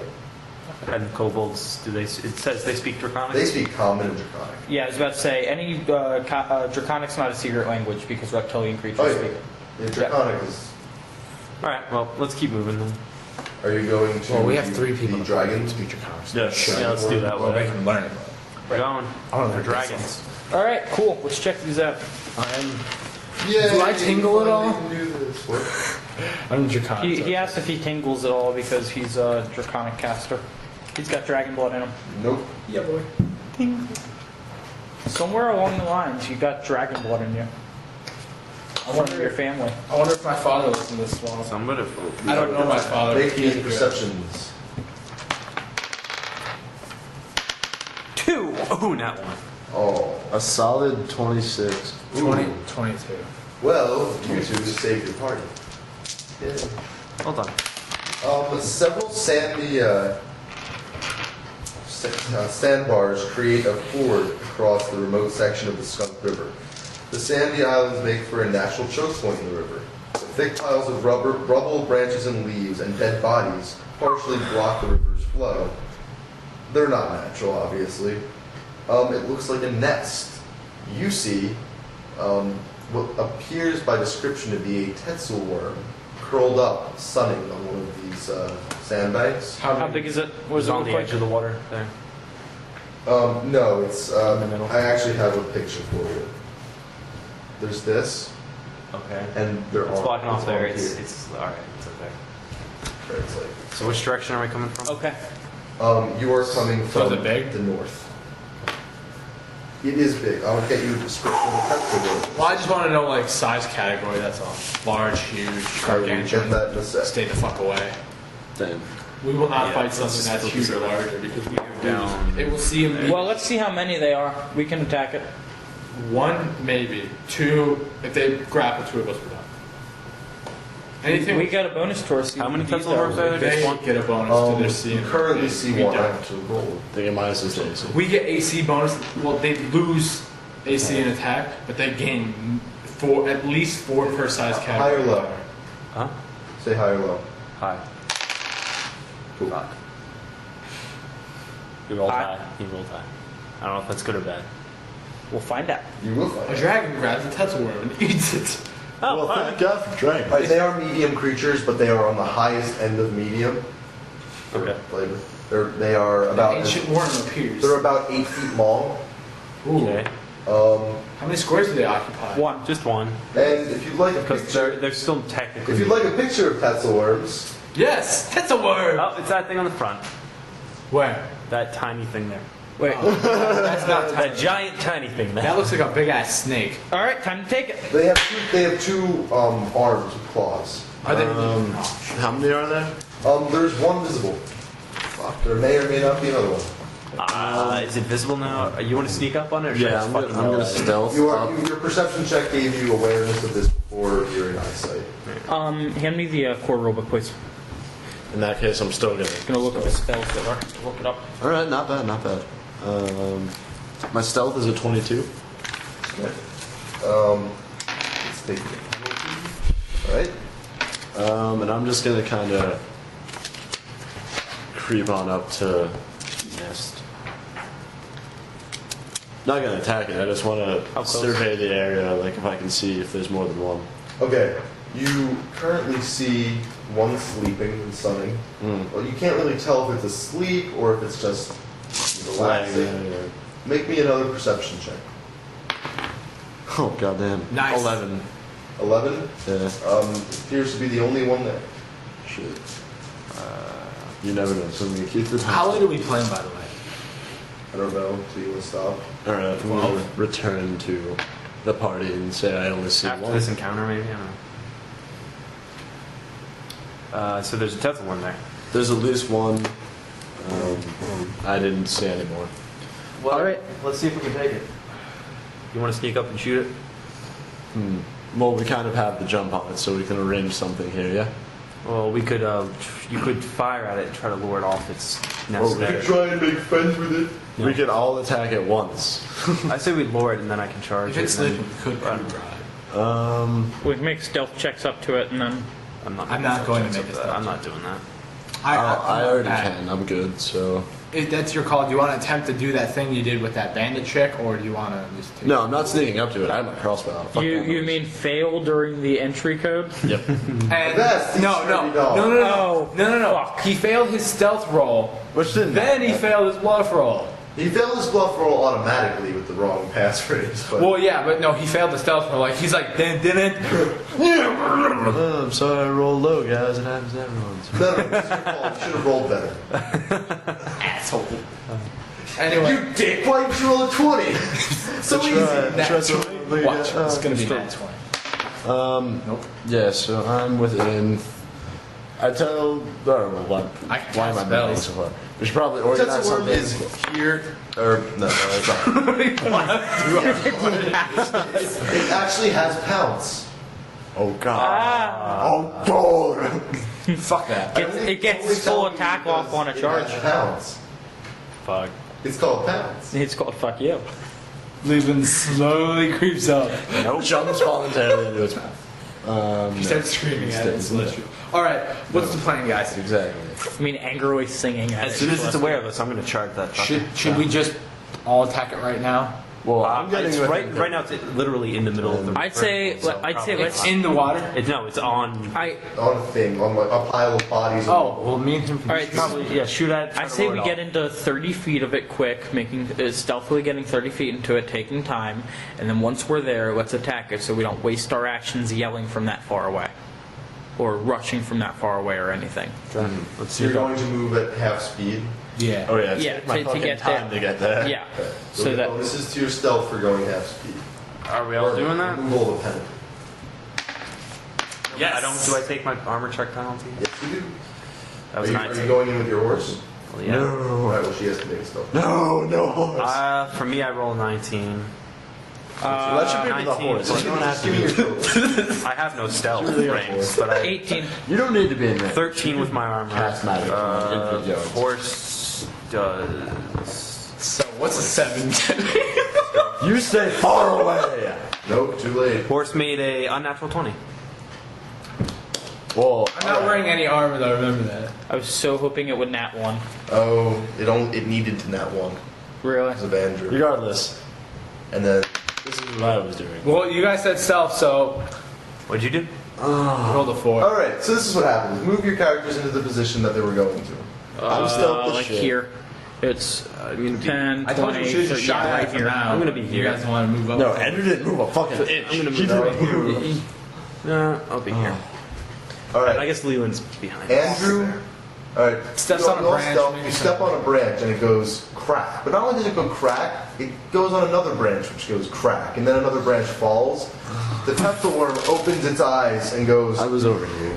And kobolds, do they? It says they speak Draconic. They speak Common and Draconic. Yeah, I was about to say, any Draconic's not a secret language because reptilian creatures Oh, speak it. yeah. Draconic is. All right. Well, let's keep moving then. Are you going to? Well, we have 3 people. The dragons. Speak Draconic. Yeah, let's do that. Well, they Way. can learn it. We're going. I want to For learn dragons. All right, cool. Let's check these out. Yeah. Do I tingle at all? Can do this. What? I'm Draconic. He asked if he tingles at all because he's a Draconic caster. He's got dragon blood in him. Nope. Yeah, boy. Somewhere along the lines, you got dragon blood in you. I One of wonder your family. I wonder if my father listens to this one. Somebody. I don't know my father. Make He me doesn't do it. perceptions. 2. Oh, not 1. Oh. A solid 26. 22. Well, you two just saved your party. Yeah. Hold on. Several sandy sandbars create a ford across the remote section of the Skunk River. The sandy islands make for a natural choke point in the river. The thick piles of rubble, branches, and leaves, and dead bodies partially block the river's flow. They're not natural, obviously. It looks like a nest. You see what appears by description to be a Tetzel worm curled up, sunning on one of these sandbanks. How big is it? What does It's it on look the like? edge of the water there. No, it's. In the middle. I actually have a picture for you. There's this, Okay. and they're It's all. blocking off all there. here. It's all right. It's okay. Right, it's like. So which direction are we coming from? Okay. You are coming So is from it big? the north. It is big. I'll get you a description of the Tetzel worm. Well, I just want to know like size category. That's all. Large, huge, I will get gargantuan. that in a sec. Stay the fuck away. Damn. We will not Yeah, fight let's something just that's focus huge or on that. larger because we can Down. lose. It will see him. Well, let's see how many they are. We can attack it. 1, maybe 2. If they grapple 2 of us, we're done. Anything We got a bonus to our seed. How many Tetzel worms are there? they Just one. get a bonus to their C. You currently see We one. I don't. have to roll. They get minuses to AC. We get AC bonus. Well, they lose AC and attack, but they gain at least 4 per size High category. or low? Huh? Say high or low. Hi. Cool. Fuck. You rolled Hi. high. You rolled high. I don't know if that's good or bad. We'll find out. You will A find. dragon grabs a Tetzel worm and eats it. Oh, Well, thank God for dragon. Right, they are medium creatures, but they are on the highest end of medium. Okay. Flavor. They are An about. ancient worm appears. They're about 8 feet long. Ooh. Okay. How many squares do they occupy? One. Just one. And if you'd like a Because picture, they're still technically. if you'd like a picture of Tetzel worms, Yes, Tetzel worm. Oh, it's that thing on the front. Where? That tiny thing there. Wait. That's not. That giant tiny thing there. That looks like a big ass snake. All right, time to take it. they have two arms with claws. Are they? How many are there? There's one visible. Fuck. There may or may not be another one. Is it visible now? You want to sneak up on it? Or should I Yeah, just I'm fucking gonna yell at it? stealth up. Your perception check gave you awareness of this before you're in eyesight. Hand me the core rulebook, please. In that case, I'm still gonna. Gonna look up the spells that are. Look it up. All right, not bad, not bad. My stealth is a 22. Let's take it. All right. And I'm just gonna kind of creep on up to nest. Not gonna attack it. I just want How to close? survey the area, like if I can see if there's more than one. Okay. You currently see one sleeping and sunning. Well, you can't really tell if it's asleep or if it's just relaxing. Yeah. Make me another perception check. Oh goddamn! Nice. 11. 11. Yeah. Appears to be the only one there. Shit. You never know. So I'm gonna keep it. How late are we playing, by the way? I don't know. So you want to stop? All right. I'm gonna return to the party and say I only see After one. this encounter, maybe? I don't know. So there's a Tetzel one there. There's at least one. I didn't see any more. Well, All right. Let's see if we can take it. You want to sneak up and shoot it? Well, we kind of have the jump on it, so we can arrange something here, yeah? Well, we could. You could fire at it and try to lure it off its nest. Okay. Try and make friends with it. We could all attack at once. I say we lure it and then I can charge If it. it's and sleeping, then- we could run. We can make stealth checks up to it, and then I'm not. I'm not going to make a stealth I'm not doing that. I already can. I'm good. So. That's your call. Do you want to attempt to do that thing you did with that bandit chick, or do you want to just? No, I'm not sneaking up to it. I have my crossbow. Fuck You that you noise. mean fail during the entry code? Yep. And Best, he's no. Oh, Fuck. He failed his stealth roll. Which didn't. Then he failed his bluff roll. He failed his bluff roll automatically with the wrong passphrase. But Well, yeah, but no, he failed the stealth roll. Like he's like, didn't. Oh, I'm sorry, I rolled low, guys. It happens to everyone. no, it's your fault. You should have rolled better. Asshole. Anyway, You dick! Why did you roll a 20? So easy. watch. It's gonna be nat 20. Nope. Yeah, so I'm within. I tell. I don't know why. I can Why am I cast meddling spells. so far? We should probably organize Tetsu Worm something. is here. Or, no, it's not. It actually has pounce. Oh god. Oh god. Fuck that. it gets full attack off on a charge. It has pounce. Fuck. It's called pounce. It's called fuck you. Leuven slowly creeps up. Nope. Jumps voluntarily into its mouth. He starts screaming at it. Yeah. All right, what's the plan, guys? Exactly. I mean, angrily singing at As it. soon as it's aware of us, I'm going to charge that. Should we just all attack it right now? Well, I'm getting it's within right now. It's literally in the middle of the. I'd say probably let's. It's in the water. No, it's on. On a thing, on like a pile of bodies. Oh, well, me and him. All right, Probably, yeah. Shoot at. I say we get into 30 feet of it quick, making stealthily getting 30 feet into it, taking time, and then once we're there, let's attack it so we don't waste our actions yelling from that far away, or rushing from that far away or anything. Let's So you're going to move at half speed. Yeah. Oh yeah. It's Yeah, my to fucking get time there. to get there. Yeah. So So the that bonuses to your stealth for going half speed. Are we all doing that? Removal of penalty. Yeah. I don't. Do I take my armor check penalty? Yes, you do. That was Are 19. you going in with your horse? Well, yeah. Alright, well she has to make a stealth. No horse. For me, I roll 19. So that should be with the 19. horse. You don't have to Give me be. your trophy. I have no stealth really a ranks, horse. but I 18. You don't need to be in there. 13 with my armor. Cast magic. Infinite yards. Horse does. So what's a 7? You stay far away. Nope, too late. Horse made a unnatural 20. Well, I'm not wearing any armor though. Remember that. I was so hoping it would nat 1. Oh, it needed to nat 1 Really? because of Andrew. regardless, And then this is what I was doing. Well, you guys said stealth, so What'd you do? roll a 4. alright, so this is what happens. Move your characters into the position that they were going to. I'm still the Like shit. here. It's 10, I told you 20, you should have 30, shot yeah, at right it here. now. I'm gonna be You here. guys want to move up? No, Andrew didn't move a fucking inch. I'm gonna He move didn't No, I'll be here. I Alright, guess Leland's behind. Andrew. Alright, Steps you on a all branch, stealth, maybe you some- step on a branch and it goes crack. But not only does it go crack, it goes on another branch which goes crack. And then another branch falls. The Tetsu Worm opens its eyes and goes I was over here.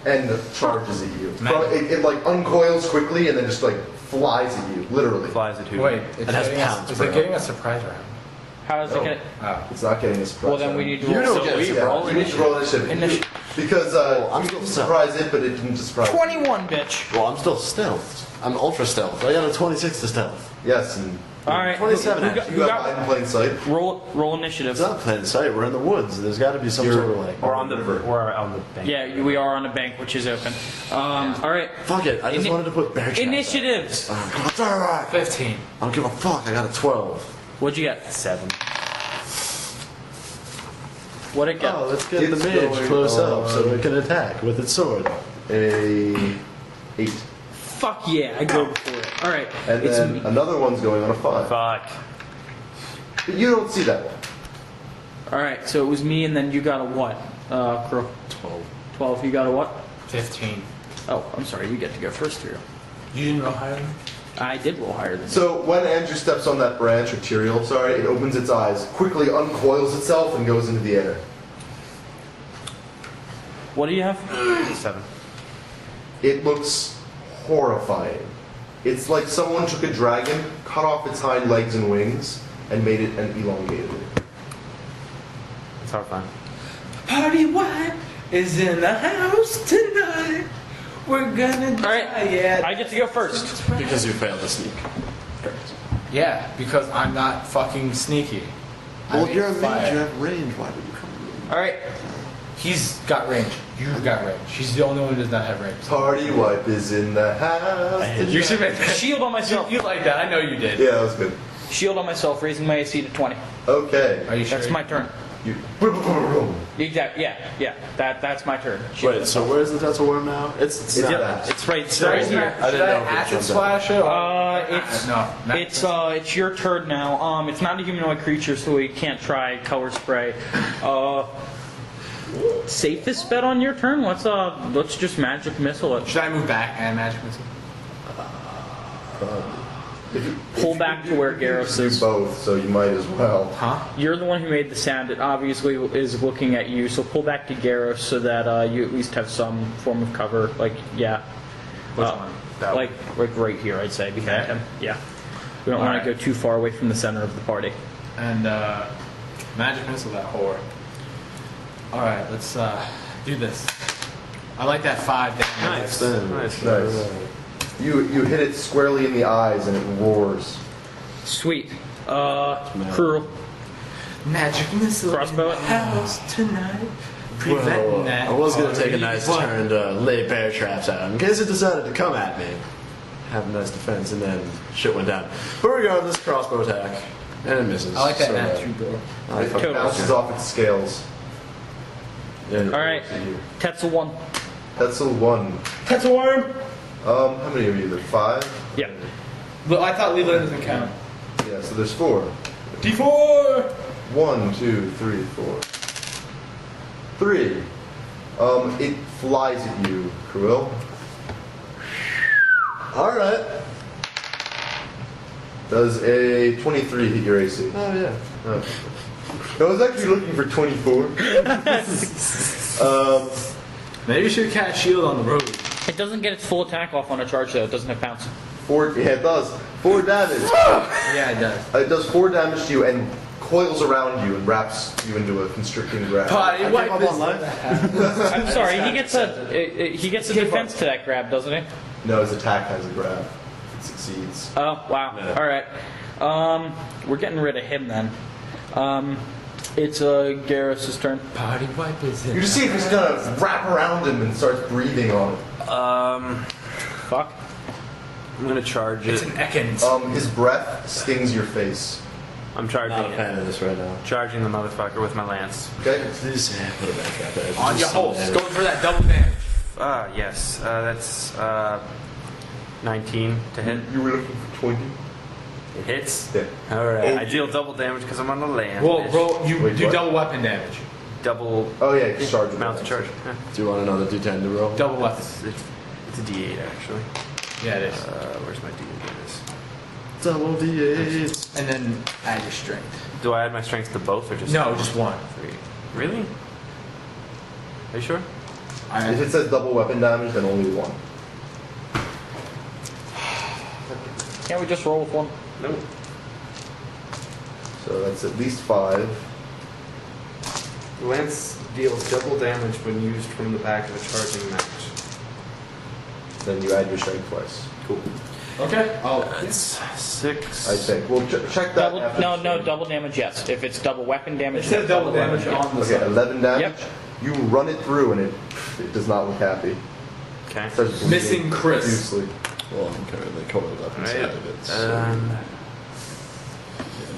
and charges at you. Man. It like uncoils quickly and then just like flies at you, literally. Flies at who? Wait, It has pounds, is bro. it getting a surprise round? How is it No. going to... Oh. It's not getting a surprise. Well, then we need to You roll. don't So get we yeah, roll you need to roll initiative. Initiative. Because I'm you still can stealth. surprise it, but it didn't surprise 21, bitch. Well, I'm still stealth. I'm ultra stealth. I got a 26 to stealth. Yes, and All right. 27 Who got, actually. you who got hide got, in plain sight. roll initiative. It's not plain sight. We're in the woods. There's got to be some You're- sort of like. Or on the bank. Yeah, we are on a bank, which is open. All right. Fuck it. I just Ini- wanted to put bear traps. Initiatives. Oh, God, it's alright. 15. I don't give a fuck. I got a 12. What'd you get? 7. What'd it get? Oh, let's get It's the mage going close up so on. it can attack with its sword. A 8. Fuck yeah, I go for it. All right. And It's then me. another one's going on a 5. Fuck. But you don't see that one. All right, so it was me, and then you got a what? Crow. 12. 12. You got a what? 15. Oh, I'm sorry. You get to go first here. You didn't roll higher than me? I did roll higher than you. So when Andrew steps on that branch, or Tyrael, sorry, it opens its eyes, quickly uncoils itself, and goes into the air. What do you have? 7. It looks horrifying. It's like someone took a dragon, cut off its hind legs and wings, and made it and elongated it. It's horrifying. Party White is in the house tonight. We're gonna All right. yeah. I get to go first. Because you failed to sneak. Correct. Yeah, because I'm not fucking sneaky. Well, I'm you're a fire. mage. You have range. Why did you come? All right. He's got range. You've got range. She's the only one who does not have range. Party wipe is in the house. You should make that. Shield on myself. You like that? I know you did. Yeah, that was good. Shield on myself, raising my AC to 20. Okay. Are you sure? That's my turn. You. Exactly. Yeah. That's my turn. Wait, so where's the Tetzel worm now? It's not that. It's right Should here. I acid splash it? It's your turn now. It's not a humanoid creature, so we can't try color spray. Safest bet on your turn. Let's just magic missile it. Should I move back and magic missile? Pull back to where Garrus do is. both, so you might as well. Huh? You're the one who made the sound. It obviously is looking at you, so pull back to Garrus so that you at least have some form of cover. Like, yeah. Which one? That Like right here, I'd say, behind Okay. him. Yeah. We don't want Alright. to go too far away from the center of the party. And magic missile that whore. All right, let's do this. I like that 5 damage. Nice. Nice. You hit it squarely in the eyes and it roars. Sweet. Cruel. Magic missile. Crossbow it. House tonight. Preventing that. I was gonna take a party. nice What? turn to lay bear traps out in case it decided to come at me. Have a nice defense, and then shit went down. But regardless, crossbow attack, and it misses. I like that so, match too, bro. I It fucking- bounces off its scales. and- All right. Tetzel 1. That's a 1. Tetzel worm. How many are you? There 5? Yeah. Look, I thought Leland doesn't count. Yeah, so there's 4. D4. 1, 2, 3, 4. 3. It flies at you, Cruel. Alright. Does a 23 hit your AC? Oh, yeah. Oh. I was actually looking for 24. Maybe you should catch shield on the road. It doesn't get its full attack off on a charge, though. It doesn't have pounce. 4, yeah, it does. 4 damage. Yeah, it does. It does 4 damage to you and coils around you and wraps you into a constricting grab. Potty wipe up this. on life. I'm sorry. He gets a defense to that grab, doesn't he? No, his attack has a grab. It succeeds. Oh wow. Yeah. All right. We're getting rid of him then. It's Garrus' turn. Party wipe is You just see it just kind of wrap around him and starts breathing on it. Fuck. I'm gonna charge It's it. an Ekans. His breath stings your face. I'm Not charging a fan it. of this right now. Charging the motherfucker with my lance. Okay? Please put a back trap there. On Just your some host. damage. Going for that double damage. Yes. That's 19 to hit. You were looking for 20? It hits. Yeah. All right. I deal double damage because I'm on the land. Roll. You Wait, do what? double weapon damage. Double Oh yeah, you charge with mount to that. charge. Yeah. Do you want another D10 to roll? Double weapon. It's a D8 actually. Yeah, it is. Where's my D8? Double D8. And then add your strength. Do I add my strength to both or just No, just one. 3? Really? Are you sure? If it says double weapon damage, then only 1. Can't we just roll with one? Nope. So that's at least 5. Lance deals double damage when used from the back of a charging match. Then you add your strength twice. Cool. Okay. Oh, It's 6. I think. Well, check that. Double, after no, the no, stream. double damage. Yes. If it's double weapon damage, it said yes, double damage yeah. on the Okay, side. 11 damage. Yep. You run it through and it does not look happy. Okay. It starts bleeding Missing Chris. profusely. Well, I'm currently coiled up inside Alright. of it. So.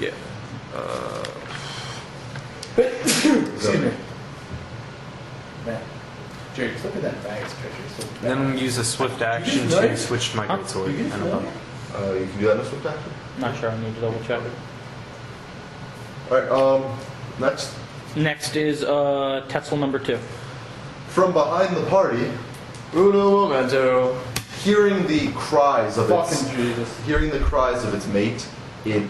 Yeah. Excuse me. Man. Jerry, just look at that bag's picture. So Then use a swift action get to knife? switch to my Huh? greatsword You get and above. You can do that in a swift action. Not sure. I need to double check. Alright, next. Next is Tetzel number 2. From behind the party, Uno momento. hearing the cries of fucking Jesus. hearing the cries of its mate, it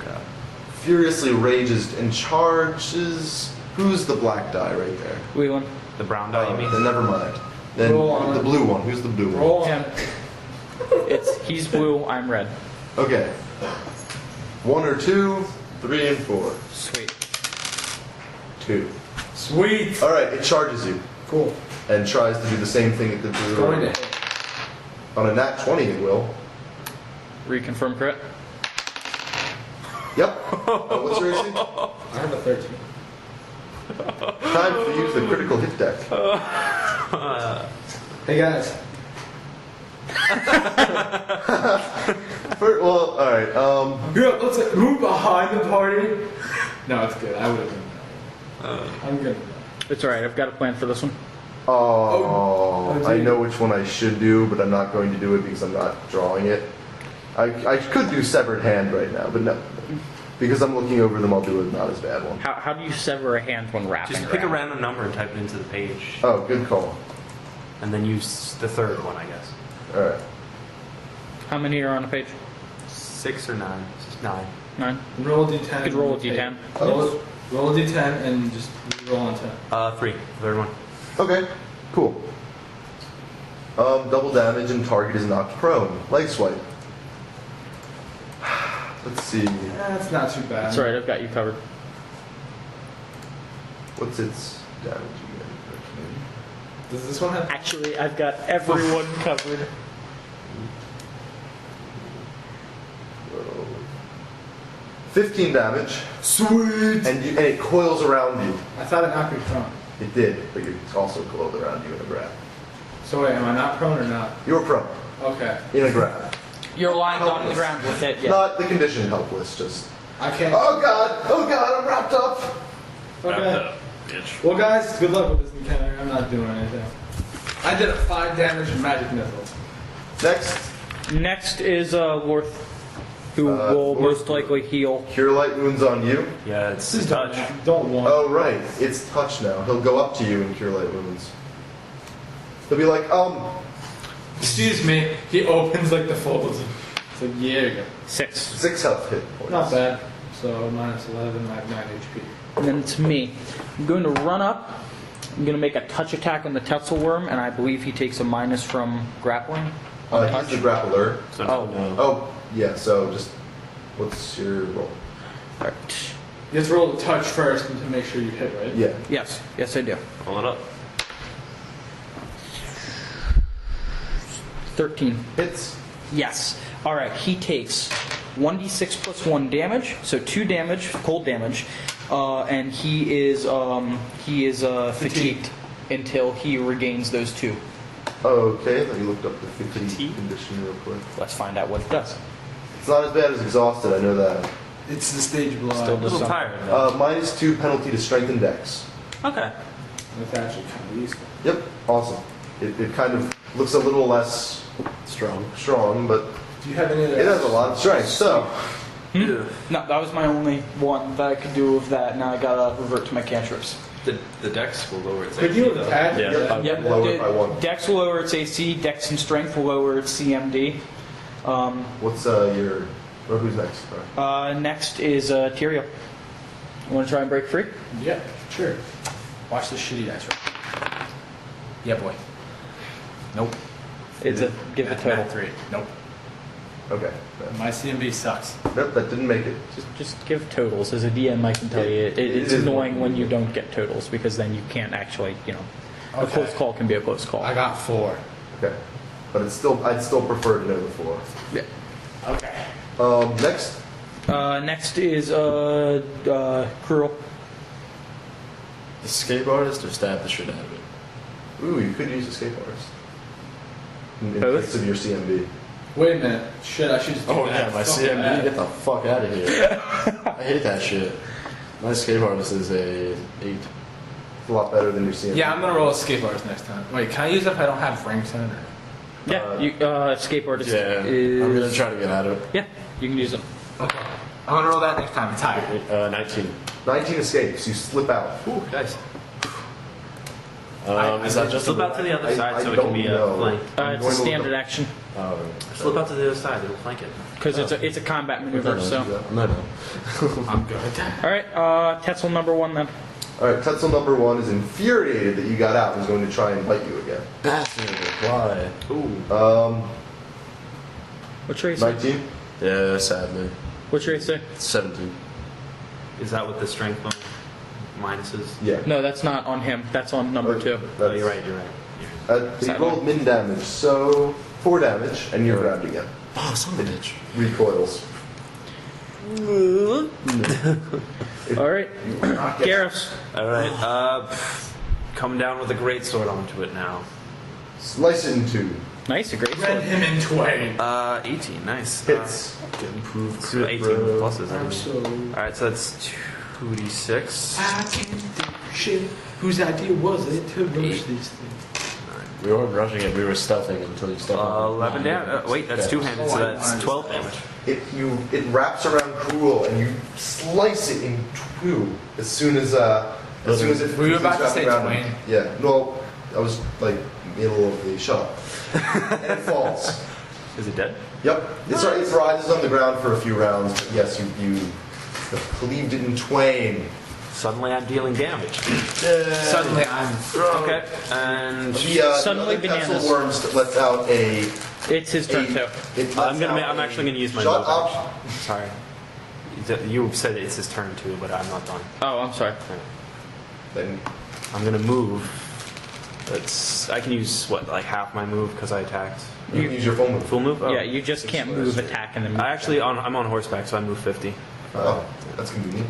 furiously rages and charges. Who's the black die right there? Leland. The brown die, you mean? Then never mind. Then Roll on the it. blue one. Who's the blue one? Roll Him. He's blue. I'm red. Okay. 1 or 2, 3 and 4. Sweet. 2. Sweet. All right, it charges you Cool. and tries to do the same thing it did to the Going to hit. On a nat 20, it will. Reconfirm crit. Yep. What's your AC? I have a 13. Time to use the critical hit deck. Hey guys. Well, alright, Yeah, let's move behind the party. No, it's good. I would have done that. I'm good. It's alright, I've got a plan for this one. I know which one I should do, but I'm not going to do it because I'm not drawing it. I could do Severed Hand right now, but no. Because I'm looking over them, I'll do a not as bad one. How do you sever a hand when wrapping? Just pick a around? random number and type it into the page. Oh, good call. And then use the third one, I guess. Alright. How many are on a page? 6 or 9? 9. 9. Roll a d10. You could roll a d10. Roll a d10 and just roll on 10. 3. Third one. Okay, cool. Double damage and target is knocked prone. Leg swipe. Let's see. That's not too bad. It's alright, I've got you covered. What's its damage again? Does this one have? Actually, I've got everyone covered. Whoa. 15 damage. Sweet. And it coils around you. I thought it knocked me prone. It did, but it's also coiled around you in a grab. So wait, am I not prone or not? You're prone. Okay. In a grab. You're lying on the ground with it, yeah. Not the condition helpless, just. I can't. Oh god! Oh god, I'm wrapped up! Okay. Bitch. Well, guys, good luck with this encounter. I'm not doing anything. I did a 5 damage and magic missiles. Next, Next is Lorth, who will Lorth. most likely heal. cure light wounds on you. Yeah, it's Just touch. don't want. Oh right, it's touch now. He'll go up to you and cure light wounds. He'll be like, Excuse me. He opens like the folds. It's like, yeah, you go. 6. 6 health hit points. Not bad. So minus 11, I have 9 HP. And then it's me. I'm going to run up. I'm going to make a touch attack on the Tetzel Worm, and I believe he takes a minus from grappling. On touch. He's the grappler. So Oh. no. Oh, yeah, so just. What's your roll? Alright. You have to roll the touch first to make sure you hit, right? Yeah. Yes, yes I do. Pull it up. 13. Hits. Yes. Alright, he takes 1d6 plus 1 damage, so 2 damage, cold damage, and he is fatigued until he regains those 2. Okay, let me look up the fatigue condition real quick. Let's find out what it does. It's not as bad as exhausted, I know that. It's the stage below. Still A little some- tired. though. -2 penalty to strength and dex. Okay. That's actually kind of useful. Yep, awesome. It kind of looks a little less strong, but Do you have any of it has a lot of strength. So, No, that was my only one that I could do with that. Now I gotta revert to my cantrips. The dex will lower its Could you AC, though. attach? Yeah. Yep. lower it by 1. Dex will lower its AC, Dex and Strength will lower its CMD. What's your... Or who's next? Sorry. Next is Tyrael. You want to try and break free? Yeah, sure. Watch this shitty dice roll. Yeah, boy. Nope. It's a give a total. 3. Nope. Okay. My CMB sucks. Nope, that didn't make it. Just give totals. As a DM, I can tell you, it's is annoying more- when you don't get totals because then you can't actually, a Okay. close call can be a close call. I got 4. Okay. But I'd still prefer to know the 4. Yeah. Okay. Next, Next is Cruel. Escape artist or stab the shit out of it? ooh, you could use escape artist. In Both? place of your CMB. Wait a minute. Shit, I should just do Oh that. yeah, my Fuck CMB, that. get the fuck out of here. I hate that shit. My escape artist is a 8. It's a lot better than your CMB. Yeah, I'm gonna roll escape artist next time. Wait, can I use it if I don't have rank center? Yeah, Escape Artist Yeah, is... I'm gonna try to get out of it. Yeah, you can use it. Okay. I'm gonna roll that next time. It's higher. 19. 19 escapes. You slip out. Ooh, nice. Is that just Slip a... out to the other side I so it can don't be know. flank. It's I'm a going to look standard up- action Oh, Slip out to the other side, it'll flank it. because it's a combat maneuver. So, No. I'm good. all right, Tetzel number 1 then. Alright, Tetzel number 1 is infuriated that you got out and is going to try and bite you again. Bastard, why? Ooh. What's your AC? 19? Yeah, sadly. What's your AC? 17. Is that with the strength minuses? Yeah. No, that's not on him. That's on number 2. Oh, you're right, you're right. He rolled min damage, so 4 damage, and you're grabbed again. Oh, son of a bitch. Recoils. All right, Garrus. All right. Come down with a great sword onto it now. Slice it in two. Nice, a great Rend sword. him in twain. 18. Nice. Hits. Improved. So 18 pluses. I mean. All right, so that's 2d6. I can't do shit. Whose idea was it to rush these things? We weren't rushing it. We were stealthing until you stepped up. 11 damage. Wait, that's two-handed, so that's 12 damage. It wraps around Cruel and you slice it in two as soon as it. Were you about to wrapped say around twain? him. Yeah. No, I was like middle of the shut up. And it falls. Is it dead? Yep. It rises on the ground for a few rounds, but yes, you have cleaved it in twain. Suddenly I'm dealing damage. Suddenly I'm. Okay, and Suddenly the other bananas. Pencil Worms lets out a. It's his turn too. It lets I'm out actually gonna use my Shut move. up. Sorry. You said it's his turn too, but I'm not done. Oh, I'm sorry. Then I'm gonna move. I can use like half my move because I attacked. you can use your full move. Full move? Oh. Yeah, you just can't move, attack, and then move. I'm on horseback, so I move 50. Oh, that's convenient.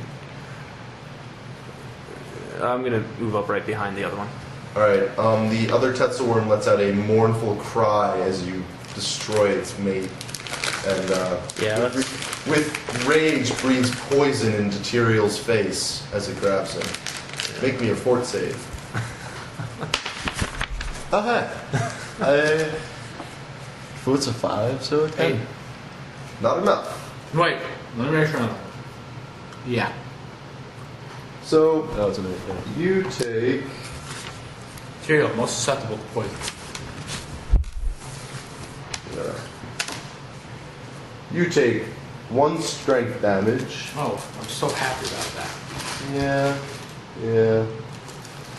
I'm gonna move up right behind the other one. All right. The other Tetzel Worm lets out a mournful cry as you destroy its mate, and Yeah, with rage breathes poison into Tyrael's face as it grabs him. Make me a fort save. Oh, hi. Foot's a 5, so a 10. Hey, Not enough. wait. Let me make sure. Yeah. So Oh, it's an 8. Yeah. you take. Tyrael, most susceptible to poison. You take 1 strength damage. Oh, I'm so happy about that. Yeah.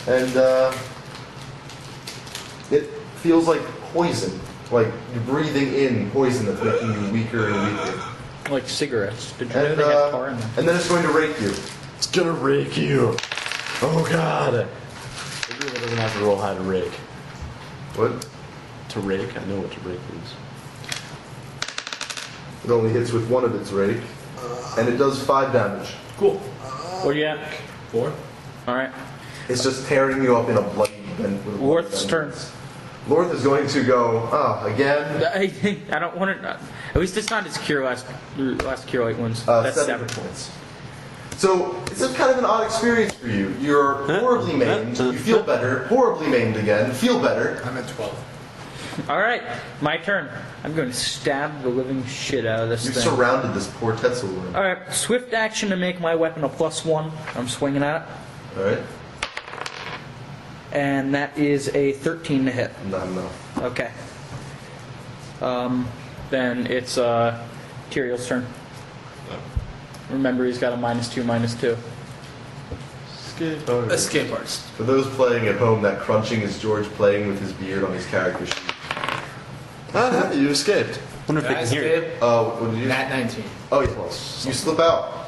And it feels like poison. Like you're breathing in poison that's making you weaker and weaker. like cigarettes. Did you know And, they have tar in them? and then it's going to rake you. It's gonna rake you. Oh, God. It really doesn't have to roll high to rake. What? To rake? I know what to rake means. It only hits with 1 of its rake. And it does 5 damage. Cool. What do you at? 4. All right. It's just tearing you up in a bloody bend. with a bloody Lorth's bend. turn. Lorth is going to go, again. I don't want to. At least it's not his cure last cure light ones. 7 points. So it's a kind of an odd experience for you. You're horribly maimed. You feel better. Horribly maimed again. Feel better. I'm at 12. All right, my turn. I'm going to stab the living shit out of this You've thing. surrounded this poor Tetzel worm. All right, swift action to make my weapon a +1. I'm swinging at it, All right. and that is a 13 to hit. Not enough. Okay. Then it's Tyrael's turn. Remember, he's got a -2/-2. Escape artist. For those playing at home, that crunching is George playing with his beard on his character sheet. Ah, you escaped. Wonder if they can hear it. Escape. What did you? Nat 19. Oh, yeah. You slip out.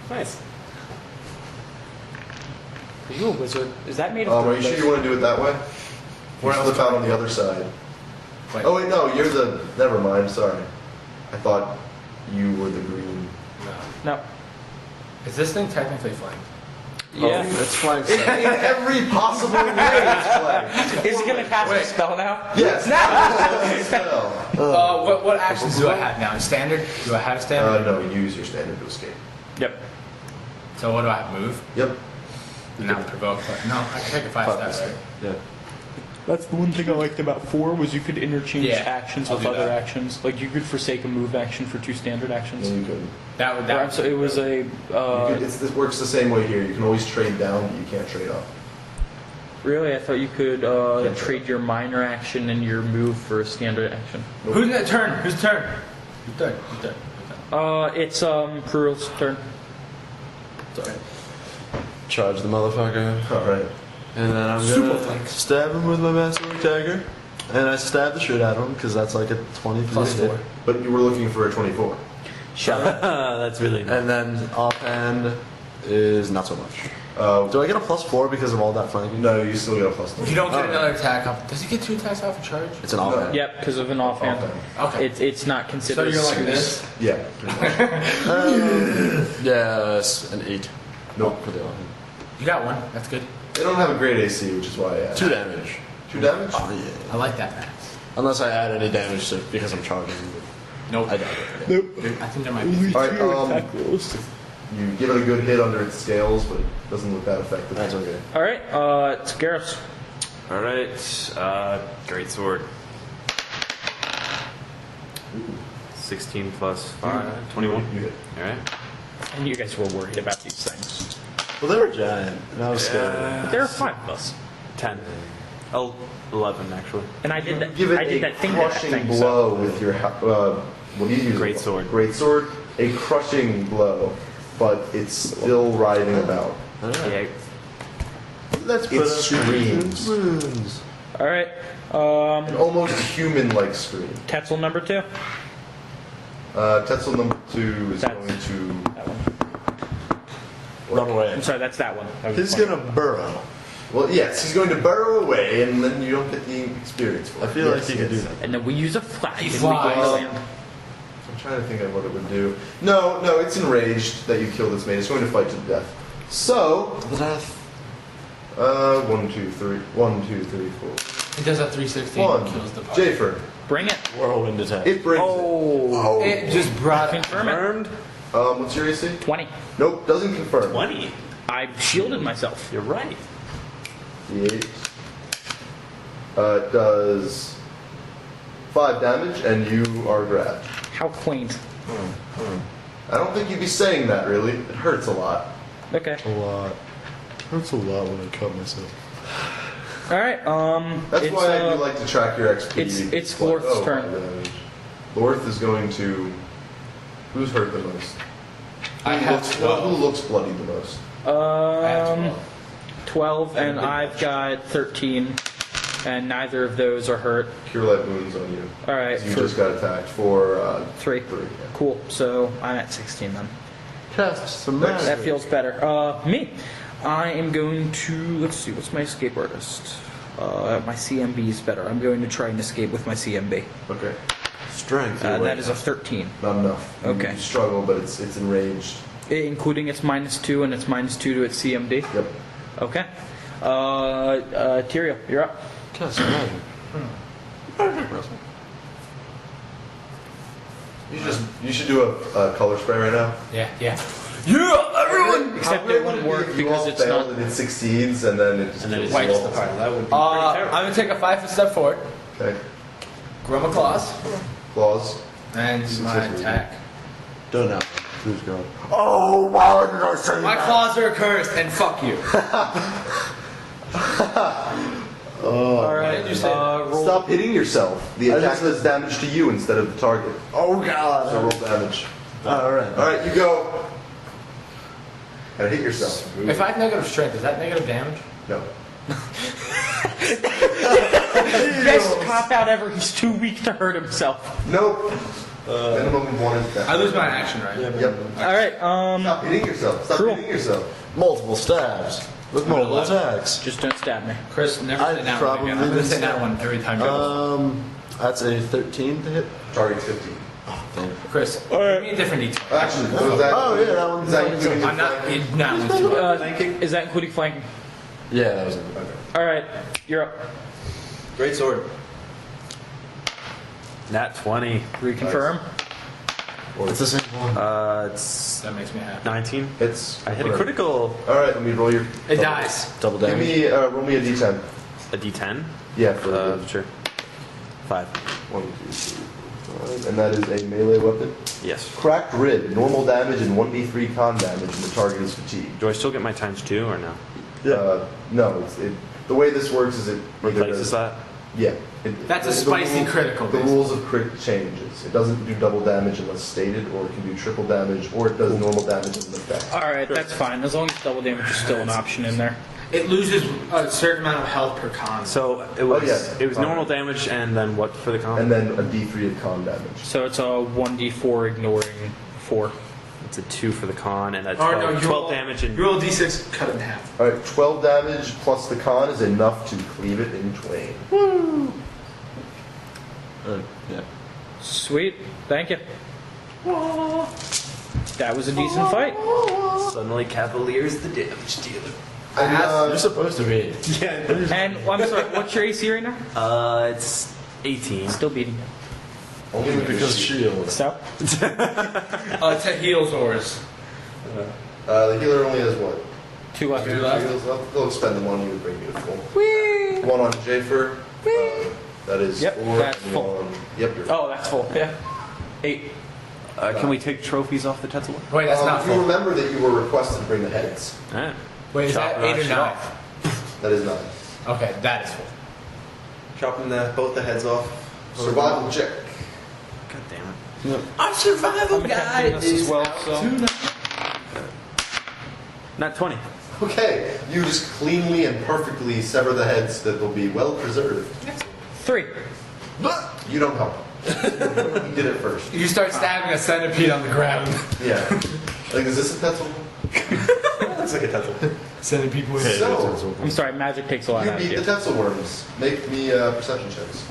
Nice. Are you a wizard? Is that made of Are you sure you want to do it that way? Where You else slip out on the other side. Wait. Oh wait, no, you're the. Never mind. Sorry. I thought you were the green. No. No. Is this thing technically flanked? Yeah. It's flying In every possible way, it's playing. Is he going to cast Wait. a spell now? Yes. What actions do I have now? Standard? Do I have a standard? No, use your standard to escape. Yep. So what do I have? Move? Yep. Not provoke. No, I can take a 5 steps. Right? Yeah. That's the one thing I liked about 4 was you could interchange Yeah, actions I'll with do other that. actions. Like you could forsake a move action for 2 standard actions. No, you couldn't. That would. Or, so it was a. It works the same way here. You can always trade down, but you can't trade up. Really, I thought you could Yeah. trade your minor action and your move for a standard action. Who's that turn? Who's turn? Who's turn? Who's turn? It's Cruel's turn. Sorry. Charge the motherfucker. All right. And then I'm Super gonna flank. stab him with my master dagger. And I stab the shit out of him because that's like a 23 Plus hit. 4. But you were looking for a 24. Shut up. That's really nice. And then offhand is not so much. Do I get a +4 because of all that flanking? No, you still get a +3. You don't get another attack off. Does he get 2 attacks off a charge? It's an offhand. Yep, because of an offhand. Okay. It's not So considered. you're like serious. this? Yeah. Yes, an 8. Nope. For the offhand. You got one. That's good. They don't have a great AC, which is why I asked. 2 damage. 2 damage? Oh, yeah. I like that, Max. Unless I add any damage to because I'm charging. Nope. I doubt it. I think there might be. Alright, you give it a good hit under its scales, but it doesn't look that effective. That's okay. All right, it's Garrus. All right, great sword. 16 plus 5, 21. You hit. All right. And you guys were worried about these things. Well, they were giant. And I was scared. But there are 5 of us. 10. Oh, 11 actually. And I did that. Give it I did a that thing. to that crushing thing, blow with your what do you use? Great sword. Great sword. A crushing blow, but it's still writhing about. Yeah. Let's put It up screams. wounds. All right. An almost human-like scream. Tetzel number 2. Tetzel number 2 is That's- going to. That one. Run away. I'm sorry, that's that one. That was He's funny. gonna burrow. Well, yes, he's going to burrow away, and then you don't get the experience for it. I feel like Yes, he could yes. do that. And then we use a flag. He and we flies. go land. I'm trying to think of what it would do. No, it's enraged that you killed its mate. It's going to fight to the death. So, The death. 1, 2, 3, 1, 2, 3, 4. He does a 316 1. and kills the party. Jafer. Bring it. Whirlwind attack. It brings Oh. It just brought it. Confirm it. it. What's your AC? 20. Nope, doesn't confirm. 20. I shielded myself. You're right. D8. It does 5 damage, and you are grabbed. How quaint. I don't think you'd be saying that, really. It hurts a lot. Okay. A lot. Hurts a lot when I cut myself. All right. That's it's, why I do like to track your XP. it's Lorth's turn. 5 damage. Lorth is going to... Who's hurt the most? I Who have looks- 12. Who looks bloody the most? I have 12. 12, and I've got 13, and neither of those are hurt. Cure light wounds on you. All right, You for just got attacked for 3. 3. Yeah. Cool. So I'm at 16 then. Cast some Next. That magic. feels better. Me. I am going to, let's see, what's my escape artist? My CMB is better. I'm going to try and escape with my CMB. Okay. Strength. That is a 13, Not enough. Okay. You struggle, but it's enraged. including its -2 and its -2 to its CMB. Yep. Okay. Tyrael, you're up. Cast some magic. You should do a color spray right now. Yeah. Yeah, everyone. Except it wouldn't work because it's not. And it succeeds, and then it just And then it kills wipes you the all. party. That would be I'm gonna take a 5-foot step forward, Okay. grow my claws, Claws. and do my attack. Don't know. Who's going? Oh, why did I say My claws are cursed, and fuck you. All right. Why did you say that? Roll. Stop hitting yourself. The I attack just- does damage to you instead of the target. Oh So god. roll damage. Alright. All right, you go. Gotta hit yourself. If I have negative strength, is that negative damage? No. Best cop out ever. He's too weak to hurt himself. Nope. Minimum of 1 is death. I lose my action, right? Yep. All right. Stop hitting yourself. Stop Cool. hitting yourself. Multiple stabs. With multiple attacks. Just don't stab me. Chris, never I'd say that one probably again. I'm gonna say say- that one every time you go. That's a 13 to hit. Target's 15. Chris, give me a different detail. Actually, was that? Oh, yeah, that one's- Is that including I'm not. Not. Is that including flanking? Yeah, that was it. All right. You're up. Great sword. Nat 20. Reconfirm. It's the same one. It's That makes me happy. 19. It's. I hit a critical. All right, let me roll your. It dies. Double Give damage. me roll me a d10. A D10. Yeah, for the Sure. 5. 1, 2, 3, 4, 5, and that is a melee weapon. Yes. Cracked rib, normal damage and 1d3 con damage, and the target is fatigued. Do I still get my ×2 or no? No, the way this works is it either Replaces does- that? Yeah. That's a the spicy rule- critical, The basically. rules of crit changes. It doesn't do double damage unless stated, or it can do triple damage, or it does normal damage as an effect. All right. That's fine. As long as double damage is still an option in there. It loses a certain amount of health per con. So it was. yeah. It was normal damage, and then what for the con? And then a d3 of con damage. So it's a 1d4 ignoring 4. It's a 2 for the con and a Or 12, no, you 12 roll, damage and you roll a d6, cut it in half. All right, 12 damage plus the con is enough to cleave it in twain. Yeah. Sweet. Thank you. That was a decent fight. suddenly Cavalier's the damage dealer. And, You're supposed to be. And I'm sorry, what's your AC right now? It's 18. Still beating you. only Because shield. So? It's a heals ors. the healer only has what? 2 left. Two left. Heals left? They'll expend the one you would bring you to full. Whee! One on Jafer. That is Yep, 4. that's and full. one- Yep, you're Oh, that's full. Yeah. 8. Can we take trophies off the Tetzel? Wait, that's not you full. remember that you were requested to bring the heads. Alright. Wait, is Chop that 8 or shit 9? off. That is 9. Okay, that is full. Chopping both the heads off. Survival check. God damn it. I'm survival I'm attacking this as well, so. Not 20. Okay, you just cleanly and perfectly sever the heads that will be well preserved. 3. You don't help. He did it first. You start stabbing a centipede on the ground. Yeah. Like, is this a Tetzel? That's like a Tetzel. Centipede boy. So, I'm sorry, magic takes a lot you out of beat you. the Tetzel worms. Make me perception checks.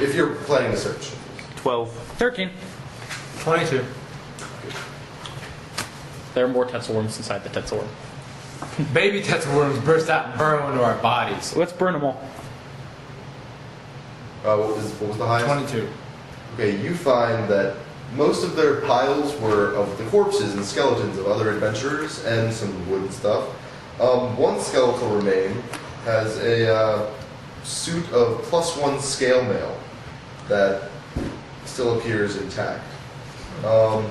If you're planning to search. 12. 13. 22. There are more Tetzel worms inside the Tetzel worm. Baby tetzel worms burst out and burrow into our bodies. Let's burn them all. What was the highest? 22. Okay, you find that most of their piles were of the corpses and skeletons of other adventurers and some wood and stuff. One skeletal remain has a suit of +1 scale mail that still appears intact. Nope.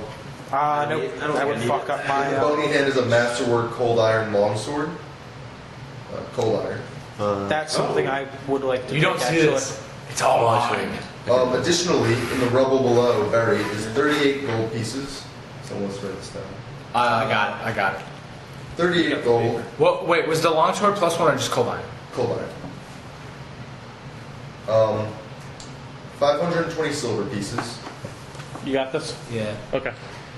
That would fuck up The my. bony hand is a masterwork cold iron longsword. Cold iron. That's something I would like to You don't take, see actually. this. It's all mine. Additionally, in the rubble below, buried, is 38 gold pieces. Someone's written this down. I got it. 38 gold, Well, wait, was the longsword +1 or just cold iron? cold iron. 520 silver pieces. You got this? Yeah. Okay.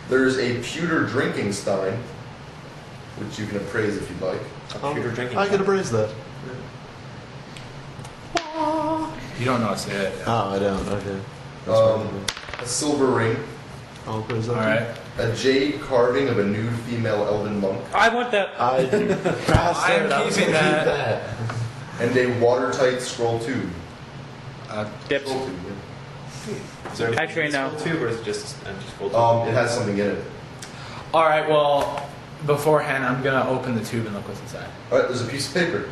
There's a pewter drinking stein, which you can appraise if you'd like. Computer drinking. I could appraise that. You don't know it's it. Oh, I don't. Okay. A silver ring, I'll appraise that. All right. a jade carving of a nude female elven monk, I want that. I I'm keeping that. and a watertight scroll tube. Dips. Scroll tube, Is there Actually, no. tube or is it just gold? It has something in it. All right. Well, beforehand, I'm gonna open the tube and look what's inside. Alright, there's a piece of paper.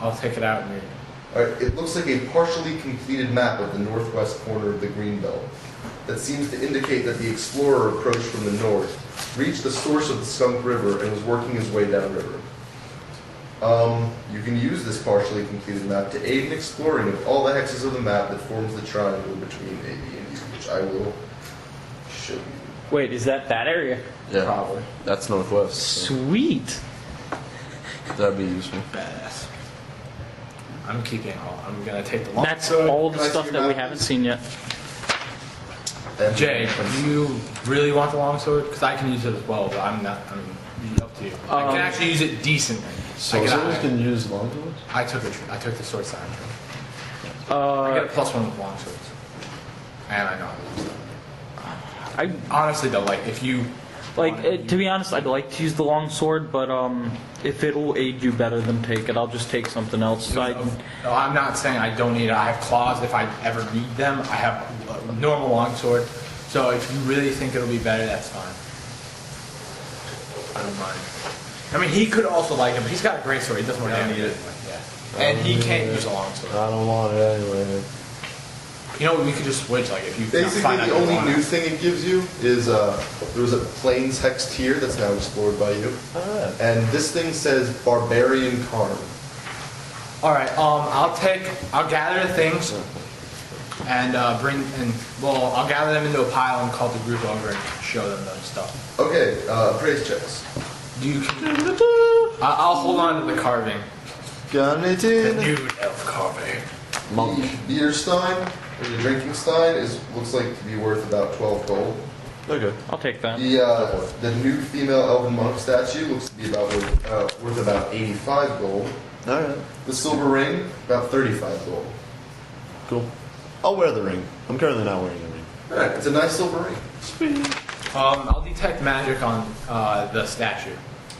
I'll take it out and read it. Alright, it looks like a partially completed map of the northwest corner of the Greenbelt that seems to indicate that the explorer approached from the north, reached the source of the Skunk River, and was working his way downriver. You can use this partially completed map to aid in exploring of all the hexes of the map that forms the triangle between A, B, and D, which I will show you. Wait, is that area? Yeah. Probably. That's northwest. So Sweet. that'd be useful. Badass. I'm keeping all. I'm gonna take the That's longsword. all the Can I see stuff your that we map, haven't please? seen yet. And Jay, do you really want the longsword? Because I can use it as well, but I'm not. I'm up to you. I can actually use it decently. Sorcerers can use longswords? I took the sword side. I Uh, get a +1 with longswords, and I know how to use them. I Honestly, though, like if you to be honest, I'd like to use the long sword, but if it'll aid you better than take it, I'll just take something else. No, I'm not saying I don't need it. I have claws if I ever need them. I have a normal longsword. So if you really think it'll be better, that's fine. I don't mind. I mean, he could also like it, but he's got a great sword. He does more damage. Yeah. And he can't use a longsword. I don't want it anyway. You know, we could just switch. Like if you basically, find out the you only want new it. thing it gives you is there was a plains hex tier that's now explored by you. Alright. And this thing says Barbarian Karn. All right. I'll gather the things and I'll gather them into a pile and call the group over and show them the stuff. Okay, praise checks. I'll hold on to the carving. Got it The in. nude elf carving. Monk. The beer stein, or the drinking stein, looks like to be worth about 12 gold. Okay. I'll take that. The new female elven monk statue looks to be about worth about 85 gold. All right. The silver ring, about 35 gold. Cool. I'll wear the ring. I'm currently not wearing the ring. Alright, it's a nice silver ring. Sweet. I'll detect magic on the statue.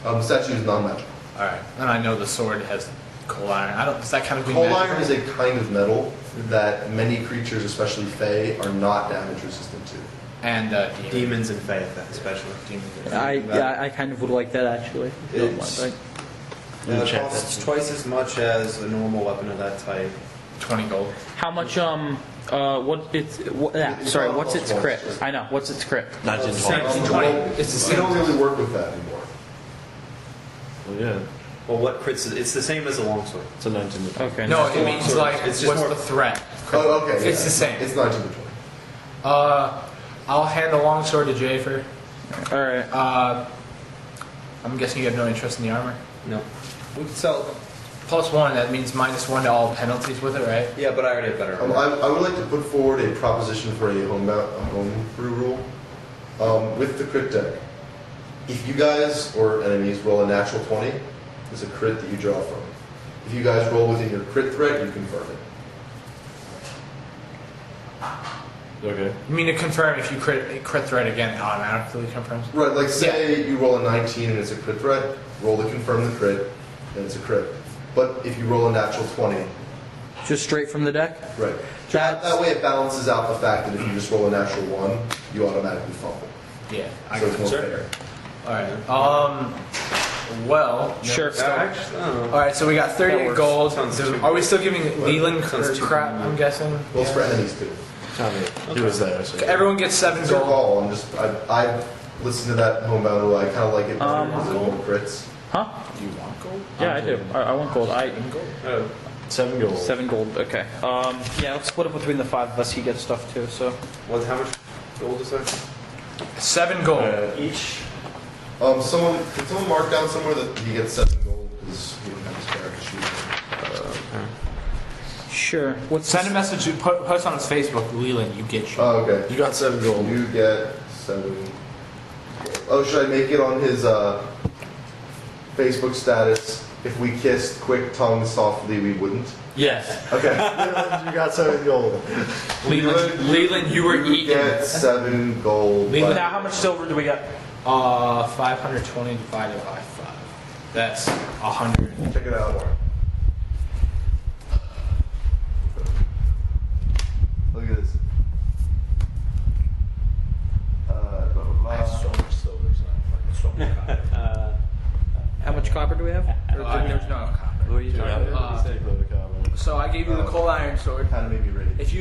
The statue is non-magic. All right, and I know the sword has cold iron. Does that kind of mean Cold magic? iron is a kind of metal that many creatures, especially Fae, are not damage resistant to. And Demons and Fae, especially. I kind of would like that actually. If you don't mind, right? It costs twice as much as a normal weapon of that type. 20 gold. How much? What's its crit? I know. What's its crit? 19, 20. It's the We same. don't really work with that anymore. Well, yeah. Well, what crits? It's the same as a longsword. It's a 19 to 20. Okay. No, it means like It's just what's more- the threat? Oh, okay. It's the same. It's 19 to 20. I'll hand the longsword to Jafer. All right. I'm guessing you have no interest in the armor. No. We can sell it. +1. That means -1 to all penalties with it, right? Yeah, but I already have better. I would like to put forward a proposition for a homebrew rule. With the crit deck, if you guys or enemies roll a natural 20, there's a crit that you draw from. If you guys roll within your crit threat, you confirm it. Okay. You mean to confirm if you crit threat again, it automatically confirms? Right, like say you roll a 19 and it's a crit threat, roll to confirm the crit, and it's a crit. But if you roll a natural 20, Just straight from the deck. right. That way it balances out the fact that if you just roll a natural 1, you automatically fumble. Yeah. So it's more fair. Alright. Well. Sure. Alright, so we got 38 works. gold. Sounds too- Are we still giving Leland Sounds too crap, I'm guessing? Well, it's for enemies too. Tommy, he was there. So Everyone gets 7 It's your gold. call. I've listened to that homebound rule. I kind of like it because it's more crits. Huh? Do you want gold? Yeah, I do. I want gold. 7 gold. 7 gold. Okay. Yeah, let's split it between the 5 of us. He gets stuff too. So. How much gold is that? 7 gold. Each. Can someone mark down somewhere that he gets 7 gold because he didn't have his character sheet? Sure. Send a message. Post on his Facebook. Leland, you get you. Oh, okay. You got 7 gold. You get 7 gold. Oh, should I make it on his Facebook status? If we kissed quick tongue softly, we wouldn't. Yes. Okay. You got 7 gold. Leland, you were You eating. get 7 gold. Leland, Now, how much silver do we get? 520 divided by 5. That's 100. Check it out. Look at this. Blah, blah, blah. I have so much silver, so much copper. How much copper do we have? There's no copper. So I gave you the cold iron sword. Kind of made me ready. If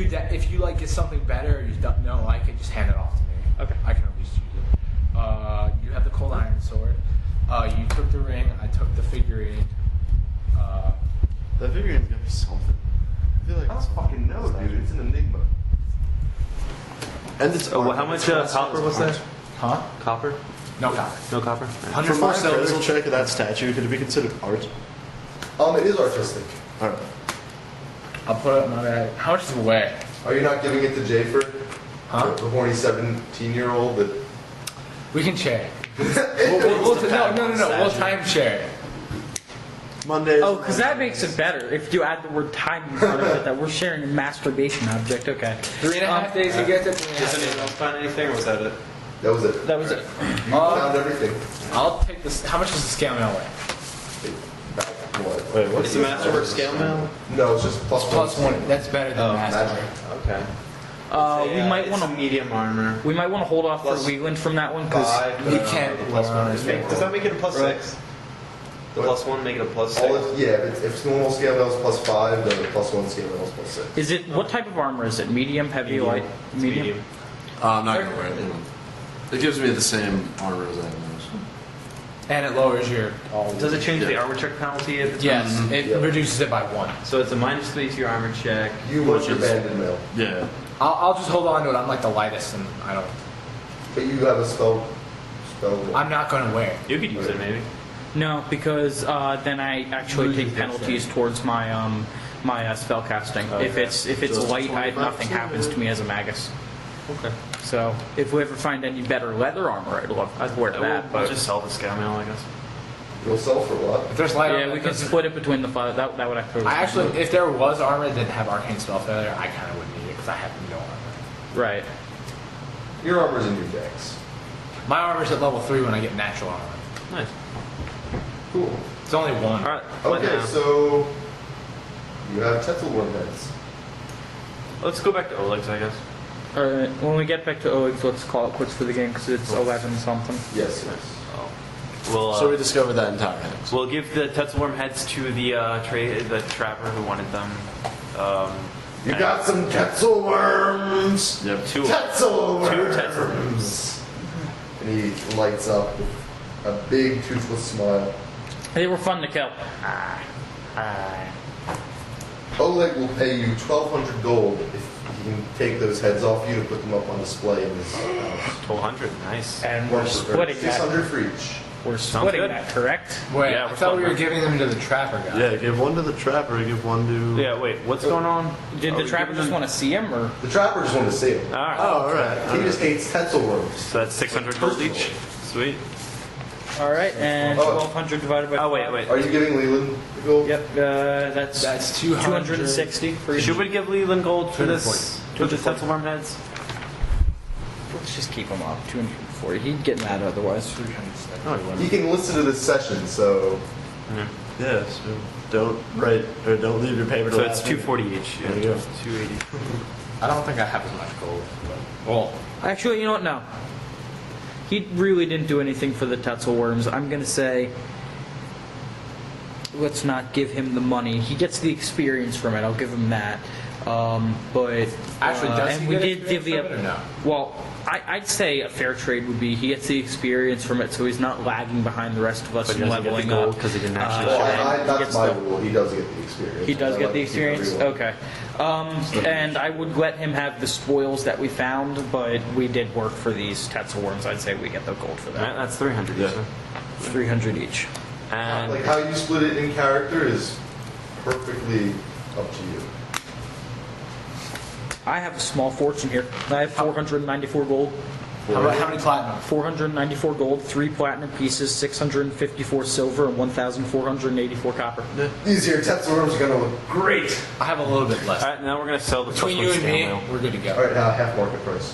you like get something better, or you don't know, I can just hand it off to me. Okay. I can at least use it. You have the cold iron sword. You took the ring. I took the figurine. That figurine's gonna be something. I feel like I don't fucking know, dude. It's an enigma. And it's how much copper was that? Huh? Copper? No copper. No copper? 100 for my silver. appraisal check of that statue, could it be considered art? It is artistic. Alright. I'll put it in my bag. How much does it weigh? Are you not giving it to Jafer? Huh? The horny 17-year-old that... We can share. No. We'll time share it. Mondays. Oh, because that makes it better. If you add the word time in front of it, that we're sharing a masturbation object. Okay. 3.5 days to get it. Does anyone else find anything, or was that it? That was it. That was it. You found everything. I'll take this. How much does the scale mail weigh? About what? Wait, what's Is the Masterwork scale mail? No, it's just plus Plus 1. That's better than master. Magic. Okay. We might want to. medium armor. We might want to hold off Plus for Wheeland from that one because 5. You can't. Plus 1 is does that make it a plus Right. 6? The plus 1 make it a plus 6? If it's normal scale mail is plus 5, then the plus 1 scale mail is plus 6. is it what type of armor is it? Medium, heavy, light, medium? I'm not gonna wear it. It gives me the same armor as I have. And it lowers your. Does it change the armor check penalty? If it's Yes, it Yeah. reduces it by 1. So it's a -3 to your armor check. You want your banded mail, Yeah. I'll just hold on to it. I'm like the lightest, and I don't. but you have a spell. I'm not going to wear it. You could use it maybe. No, because then I actually take penalties towards my my spell casting. If it's light, nothing happens to me as a magus. Okay. So if we ever find any better leather armor, I'd wear that. We'll But just sell the scout mail, I guess. You'll sell for what? If there's light yeah, armor, we can split it between the five. That would actually. I actually, if there was armor that didn't have arcane spell failure, I kind of would need it because I have no armor. Right. Your armor's in your decks. My armor's at level 3 when I get natural armor. Nice. Cool. It's only 1. All right. what Okay, now? so you have Tetzelworm heads. Let's go back to Oleg's, I guess. Alright, when we get back to Oleg's, let's call it quits for the game because it's 11 something. Yes. We'll, So we discovered that entire hex. we'll give the Tetzelworm heads to the the trapper who wanted them. You got some Tetzelworms. Yep. Two Tetzelworms. And he lights up with a big toothless smile. They were fun to kill. Oleg will pay you 1,200 gold if he can take those heads off you to put them up on display in his house. 1,200. Nice. And we're splitting that. 600 for each. We're splitting good. that, correct? Wait, Yeah, I we're thought we were splitting giving them to the trapper guy. Yeah, give one to the trapper, give one to... Yeah. Wait. What's going on? Did the trapper just want to see him, or? The trapper just wanted to see him. All right. Oh, alright. He just hates Tetzelworms. So that's 600 gold each. Sweet. All right, and Oh. 1,200 divided by. Oh wait, 5. wait. Are you giving Leland the gold? Yep, that's That's 200. 260 for each. Should we give Leland gold for this? For the 240. Tetzelworm heads? Let's just keep him up. 240. He'd get mad otherwise. He can listen to this session, so Yeah, so don't write, or don't leave your paper to So last it's 240 each. There you go. 280. I don't think I have as much gold. But, well, Actually, you know what? No. He really didn't do anything for the Tetzelworms. I'm gonna say, let's not give him the money. He gets the experience from it. I'll give him that. But actually, does and he we get did experience divvy from up. it or no? Well, I'd say a fair trade would be he gets the experience from it, so he's not lagging behind the rest of us But he and doesn't get the leveling gold up. because he didn't actually well, show up. He that's gets my the- rule. He does get the experience. He does I get like the to keep experience? everyone. Okay. And I would let him have the spoils that we found, but we did work for these Tetzelworms. I'd say we get the gold for Right, that. that's 300 each. Yeah. then. 300 each. And Like how you split it in character is perfectly up to you. I have a small fortune here. I have 494 gold. how many platinum? 494 gold, 3 platinum pieces, 654 silver, and 1,484 copper. These here Tetzelworms are gonna look great. I have a little bit less. all right, now we're gonna sell the Between plus you one and me, scale mail. we're good to go. All right, now half market price.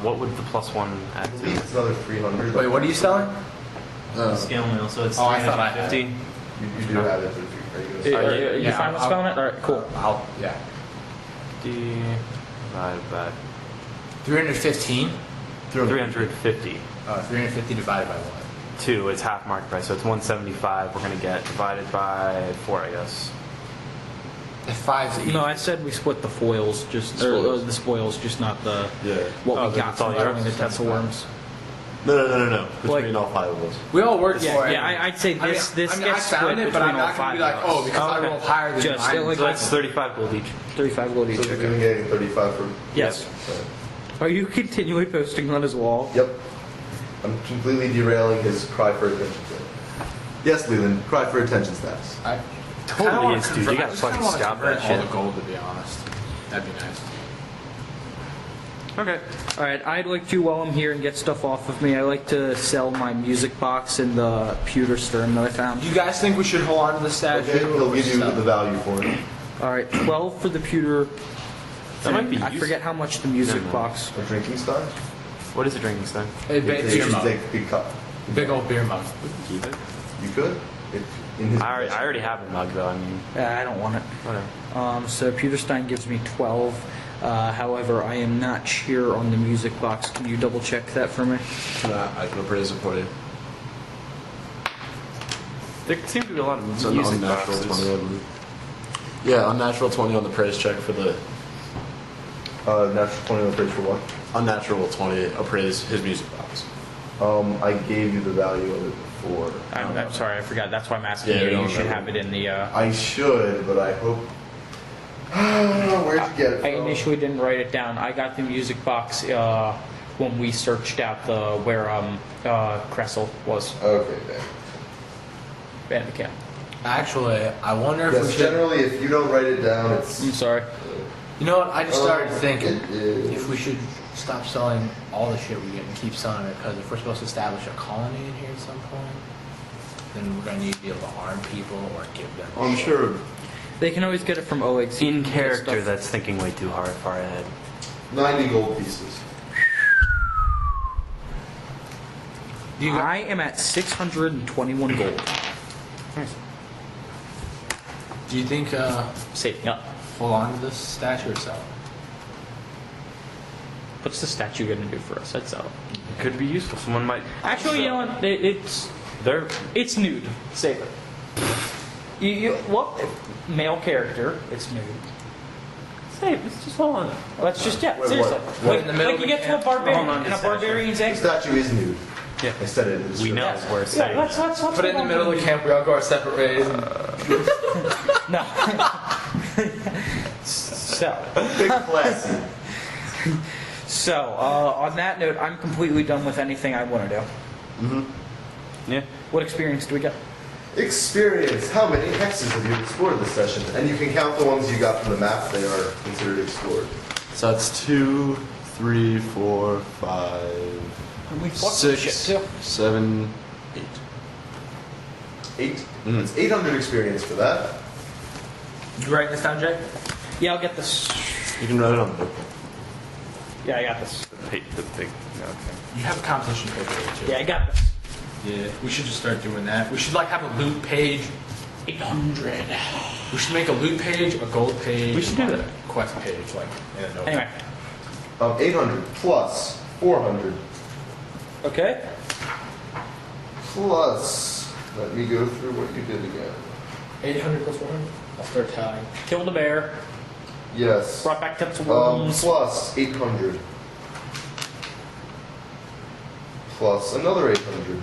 What would the plus one I add believe to? it's another 300. Wait, what are you selling? Scale mail, so it's Oh, I thought I had 350. You do have it. But are you gonna Are you yeah, fine with I'll- spelling it? All right, cool. Yeah. Divided by 315? 350. 350 divided by what? 2, it's half market price, so it's 175 we're going to get divided by 4, I guess. If 5's easy. No, I said we split the foils, just Spoils. the spoils, just not the Yeah. what Oh, we then got it's all from running the yours. Tetzelworms. No. Between Like- all 5 of us. We all worked Yeah, for it. yeah, I'd say this I mean, gets I found split it, but between I'm all not going to 5 be like, of oh, us. because I Okay. rolled higher than Just, mine. like, So that's 35 gold each. 35 gold each. So you're Okay. getting 35 for. Yes. Are you continually posting on his wall? Yep. I'm completely derailing his cry for attention thing. Yes, Leland, cry for attention stats. I Totally kinda wanna is, dude. convert- You gotta I just fucking kinda wanna stop convert that all shit. the gold, to be honest. That'd be nice. Okay. All right, I'd like to, while I'm here and get stuff off of me, I like to sell my music box and the pewter stern that I found. Do you guys think we should hold on to the statue? Okay, he'll or give you sell the it? value for it. All right, 12 for the pewter. That might be I useful. forget how much the music No. box. A drinking star? What is a drinking stein? A big beer It's mug. a big cup. Big old beer mug. Keep it. You could? If in his I already have a mug though. I mean, I don't want it. whatever. So pewter stein gives me 12. However, I am not sure on the music box. Can you double check that for me? I can appraise it for you. There seem to be a lot of It's an music unnatural boxes. 20, I believe. Yeah, unnatural 20 on the praise check for the natural 20 on the page for what? unnatural 20 appraise his music box. I gave you the value of it before. I'm sorry, I forgot. That's why I'm asking Yeah, you. you You don't should remember. have it in the. I should, but I hope. Where'd you get it I from? initially didn't write it down. I got the music box when we searched out the where Kressel was Okay, then. and the camp. Actually, I wonder if we Yes, should. generally, if you don't write it down, it's. I'm sorry. You know what? I just started thinking It is. if we should stop stop selling all the shit we get and keep selling it, because if we're supposed to establish a colony in here at some point, then we're gonna need to be able to arm people or give them. I'm shit. sure They can always get it from OXC. In character, Stuff. that's thinking way too far ahead. 90 gold pieces. I am at 621 gold. Do you think Saving up. hold on to this statue or sell it? What's the statue going to do for us? I'd sell it. It could be useful. Someone might. Actually, you know what? They're It's nude. Save it. You what? Male character. It's nude. Save. It's just hold on. Well, that's just Wait, seriously. what? In the middle Like of you the get to a camp? barbarian Hold on to and a the statue. barbarian's The egg. statue is nude. Yeah. I said it. It's We true. know where it's Yeah, that's Put it in the middle of the camp. We all go our separate ways. And No. So. Big classy. So, on that note, I'm completely done with anything I want to do. Yeah. What experience do we get? Experience. How many hexes have you explored this session? And you can count the ones you got from the map. They are considered explored. So that's 2, 3, 4, 5, And we fucked some 6, shit too. 7, 8. 8. It's 800 experience for that. you writing this down, Jay? Yeah, I'll get this. You can write it on the book. Yeah, I got this. The big. Okay. You have a competition paper here too. Yeah, I got this. Yeah. We should just start doing that. We should like have a loot page. 800. We should make a loot page, a gold page. We should do and that. a quest page, like in a notebook. Anyway. 800 plus 400 Okay. plus. Let me go through what you did again. 800 plus 100. I'll start tallying. Killed a bear. Yes. Brought back tips of worms. Plus 800. Plus another 800.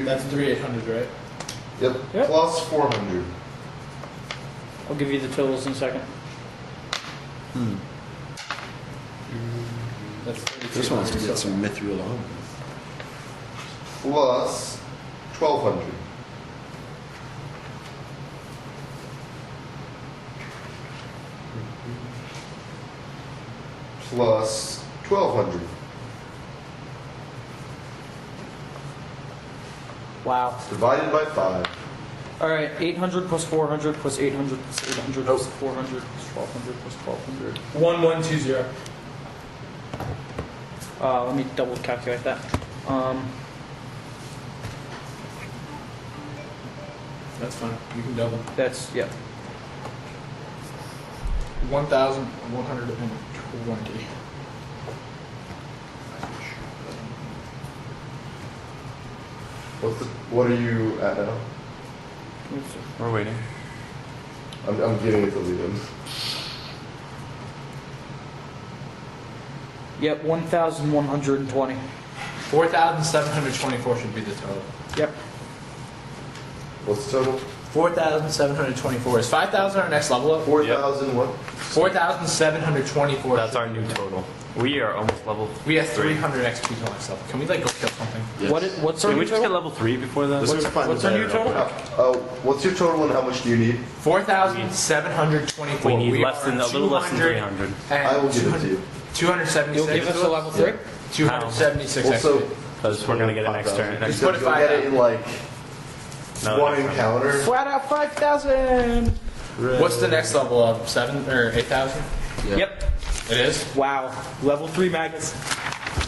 That's 3,800, right? Yep. Yep. Plus 400. I'll give you the totals in a second. That's This one's 3,200 going to get so some mithril on. Plus 1200. Plus 1200. Wow. Divided by 5. All right, 800 plus 400 plus 800 plus 800 plus 400 plus 1200 plus 1200. 1120. Let me double calculate that. That's fine. You can double. That's, yeah. 1,120. What are you at now? We're waiting. I'm getting it to lead in. Yep, 1,120. 4,724 should be the total. Yep. What's the total? 4,724. Is 5,000 our next level up? 4,000 what? 4,724. That's our new total. We are almost level. We have 300 XP till next level. Can we like go kill something? Yes. What's our Did new we just get total? level 3 before that? Let's go find What's the our new bear real total? quick. What's your total and how much do you need? 4,724. We need are a little less than 300. I will give it to you. 276. You'll give us a level 3? 276 Also, XP. Because we're gonna get an extra. Just you'll put it get it in like No, one next time. encounter. Flat out 5,000! What's the next level up? 7 or 8,000? Yep. It is. Wow. Level 3 magus.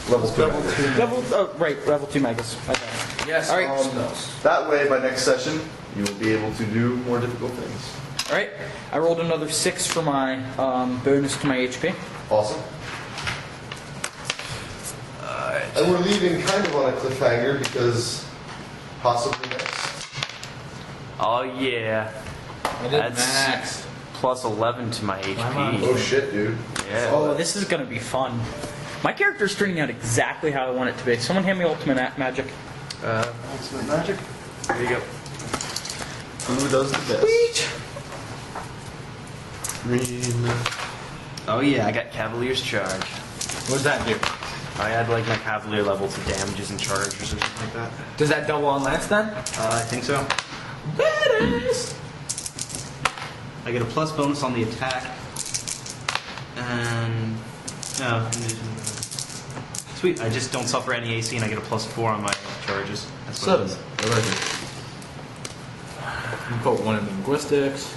Level 2. Level 2 magus. I got it. Yes. All right. That way, by next session, you will be able to do more difficult things. All right. I rolled another 6 for my bonus to my HP. Awesome. And we're leaving kind of on a cliffhanger because possibly next. Oh yeah. I did That's- max. Plus 11 to my Oh HP. shit, dude. Yeah. Oh, this is going to be fun. My character's turning out exactly how I want it to be. Someone hand me ultimate magic. Ultimate magic. There you go. Who does the best? Sweet. Green. Oh yeah, I got Cavalier's Charge. What does that do? I had like my Cavalier level to damages and charges or something like that. Does that double on lance then? I think so. Badass. I get a plus bonus on the attack. And no, sweet. I just don't suffer any AC, and I get a +4 on my charges. That's what it 7. is. I like it. You put 1 in linguistics.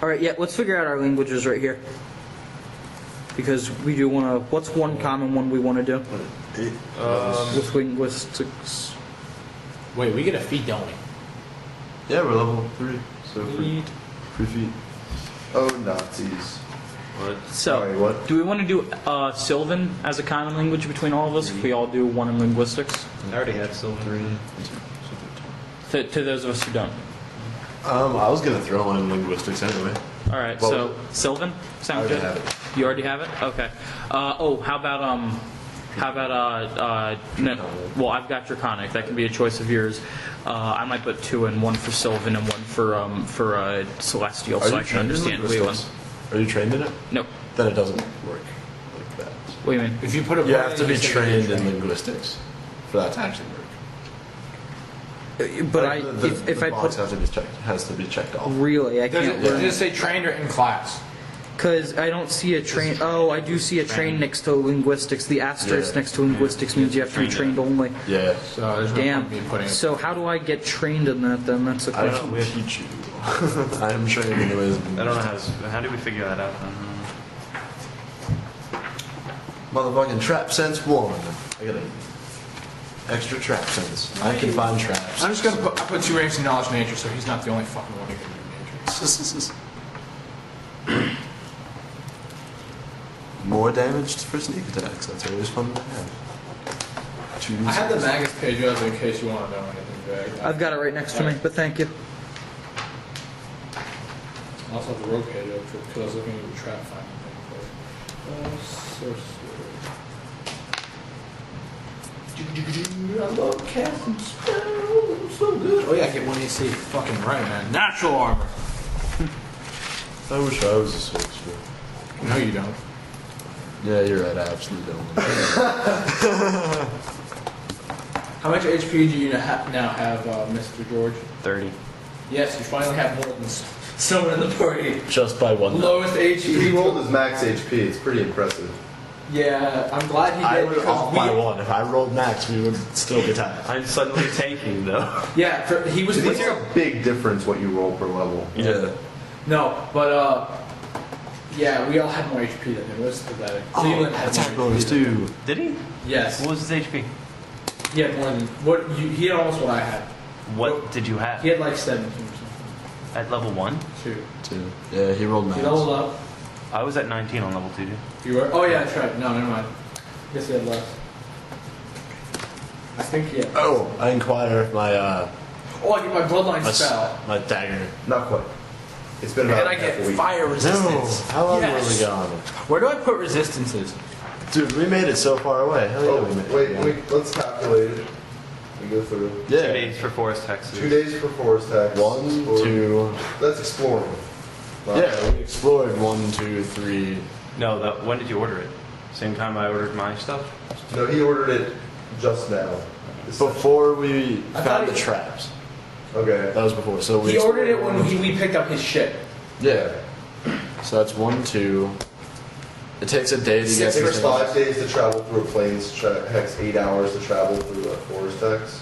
All right, yeah, let's figure out our languages right here. Because we do want to. What's one common one we want to do? With linguistics. Wait, we get a feat, don't we? Yeah, we're level 3. So free feet. Oh, Nazis. What? So, Sorry, what? do we want to do Sylvan as a common language between all of us? If we all do 1 in linguistics? I already have Sylvan. 3. To those of us who don't. I was gonna throw one in linguistics anyway. All right, Well, so Sylvan, sound I already good? have it. You already have it? Okay. How about no, well, I've got Draconic. That can be a choice of yours. I might put 2 in, 1 for Sylvan and 1 for Celestial, so I can understand Leland. Are you trained in it? Nope. Then it doesn't work like that. What do you mean? If you put a You have to be trained in linguistics for that to actually work. But Like, if I box put has to be checked off. really, I Does can't it, does learn it say trained or in class? because I don't see a train. Oh, I do see a train next to linguistics. The asterisk Yeah. next to linguistics means you have to be trained only. Yeah. So there's no Damn. point in me putting it. So how do I get trained in that then? That's a I question. can teach you. I am trained in the ways of I don't know how do we figure that out then? Motherfucking trap sense 1. I got an extra trap sense. I can find traps. I'm just gonna put. I put 2 ranks in knowledge nature, so he's not the only fucking one who can do nature. More damage for sneak attacks. That's always fun to have. 2d6. I had the Magus page up in case you want to know anything big. I've got it right next to me, but thank you. I also have the rogue page up because I was looking at the trap finding thing for I love casting spells. So good. Oh yeah, I get 1 AC. Fucking right, man. Natural armor. I wish I was a sorcerer. No, you don't. Yeah, you're right. I absolutely don't. How much HP do you now have, Mr. George? 30. Yes, you finally have more than someone in the party. Just by 1. Lowest He HP. rolled his max HP. It's pretty impressive. Yeah, I'm glad he I did would off because by 1. If I rolled max, we would still be tied. I'm suddenly tanking though. yeah, he was. It's a big difference what you roll per level. Yeah. No, but yeah, we all had more HP than him. It was pathetic. Cleveland had attack more bonus HP. too. Did he? Yes, What was his HP? he had more than what he had. Almost what I had. What did you have? He had like 17 or something. At level 1? 2. 2. Yeah, he rolled max. He leveled up. I was at 19 on level 2, dude. You were. Oh yeah, that's right. No, never mind. Guess he had less. I think he had. Oh, I inquire if my Oh, I get my bloodline my, spell, my dagger. Not quite. It's been about and I half a get week. fire No. resistance. How long Yes. were we gone? Where do I put resistances? Dude, we made it so far away. Hell yeah, Oh, we made wait, it. wait, let's calculate it. We go through. 2 Yeah. days for forest hexes. 2 days for forest tax. 1, Or- 2. That's exploring. Wow. Yeah, we explored 1, 2, 3. No, when did you order it? Same time I ordered my stuff? No, he ordered it just now. Before we I thought found the he- traps. Okay. That was before. So we He ordered it explored when we picked up his ship. Yeah. So that's 1, 2. It takes a day to get 6 or these 5 things. days to travel through a plains hex, 8 hours to travel through a forest hex.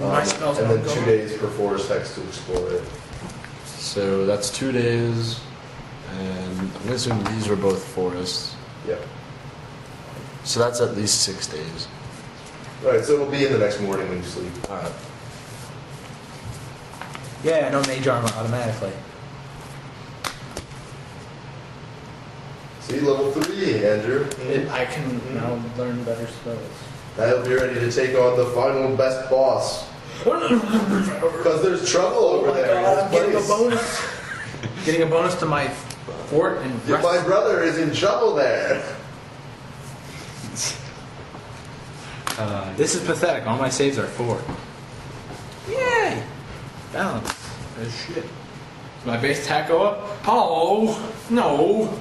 My spells and don't then go 2 days for forest hex to explore it. So that's 2 days. And I'm going to assume these were both forests. Yep. So that's at least 6 days. Alright, so it'll be in the next morning when you sleep. Alright. Yeah, no mage armor automatically. See, level 3, Andrew. I can now learn better spells. I hope you're ready to take on the final best boss. Because there's trouble over there. in this I'm getting a place. bonus. Getting a bonus to my fort and rest. My brother is in trouble there. This is pathetic. All my saves are 4. Yay! Balance. As shit. Does my base attack go up? Oh no!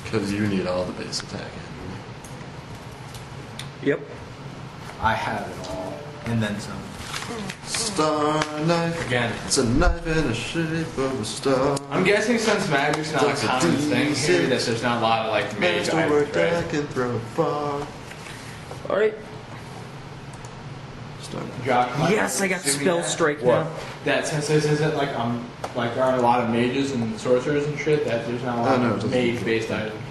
Because you need all the base attack. Yep. I have it all, and then some. star knife. Again. It's a knife in the shape of a star. I'm guessing since magic's not a That's a common thing here, that there's not a lot of like mage Masterwork items, that I right? can throw far. All right. Start. Josh, am Yes, I got assuming spell that- strike What? now. That since this isn't like like there aren't a lot of mages and sorcerers and shit, that there's not a lot no, it of doesn't. mage-based items.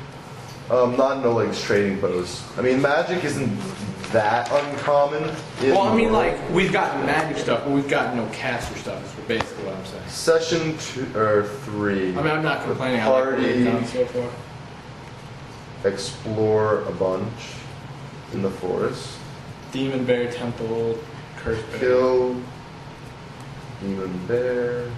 Not no like trading pose. I mean, magic isn't that uncommon. in Well, I mean, the world. like we've got magic stuff, but we've got no caster stuff. Is basically what I'm saying. Session 2 or 3. I mean, I'm not complaining. I like what we've done so far. Explore a bunch in the forest. Demon Bear Temple, Curse Bear. Kill demon bear.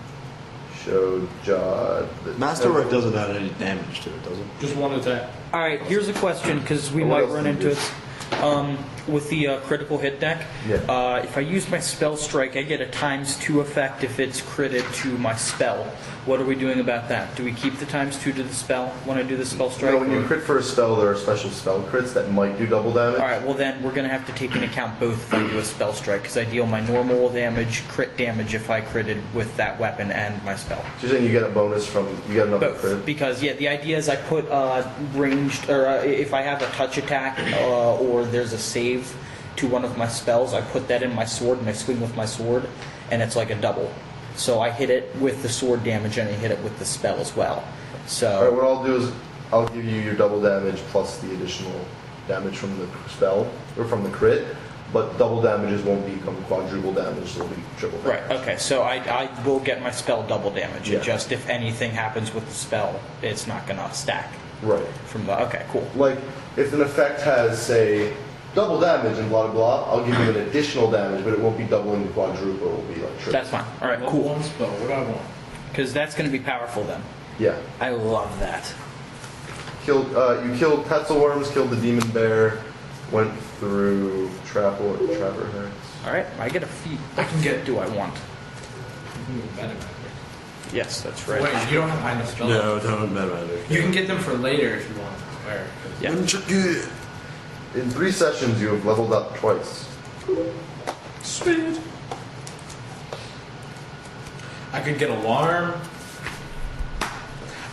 Show Jod. the Masterwork temple. doesn't add any damage to it, does it? Just one attack. All right, here's a question because we What might else run do you into do? it with the critical hit deck. Yeah. If I use my spell strike, I get a ×2 effect if it's critted to my spell. What are we doing about that? Do we keep the ×2 to the spell when I do the spell strike? No, when you crit for a spell, there are special spell crits that might do double damage. All right, well then we're going to have to take into account both if I do a spell strike because I deal my normal damage, crit damage if I critted with that weapon and my spell. So you're saying you get a bonus from, you get another Both, crit? because yeah, the idea is I put ranged, or if I have a touch attack or there's a save to one of my spells, I put that in my sword and I swing with my sword, and it's like a double. So I hit it with the sword damage and I hit it with the spell as well. So Alright, what I'll do is I'll give you your double damage plus the additional damage from the spell, or from the crit, but double damages won't become quadruple damage, so it'll be triple damage. right, okay, so I will get my spell double damage. Yeah. It just if anything happens with the spell, it's not gonna stack Right. from the. Okay, cool. Like, if an effect has, say, double damage and blah, blah, blah, I'll give you an additional damage, but it won't be doubling the quadruple, it'll be like triple. That's fine. All right, What cool. one spell? What do I want? Because that's gonna be powerful then. Yeah. I love that. You killed Tetzel worms, killed the demon bear, went through Trapper Hex. All right, I get a feat. I can get. Do I want? Better magic. Yes, that's right. Wait, you don't have high enough spells. No, don't matter. You can get them for later if you want. Where? Yeah. In 3 sessions, you have leveled up twice. Sweet. I could get Alarm,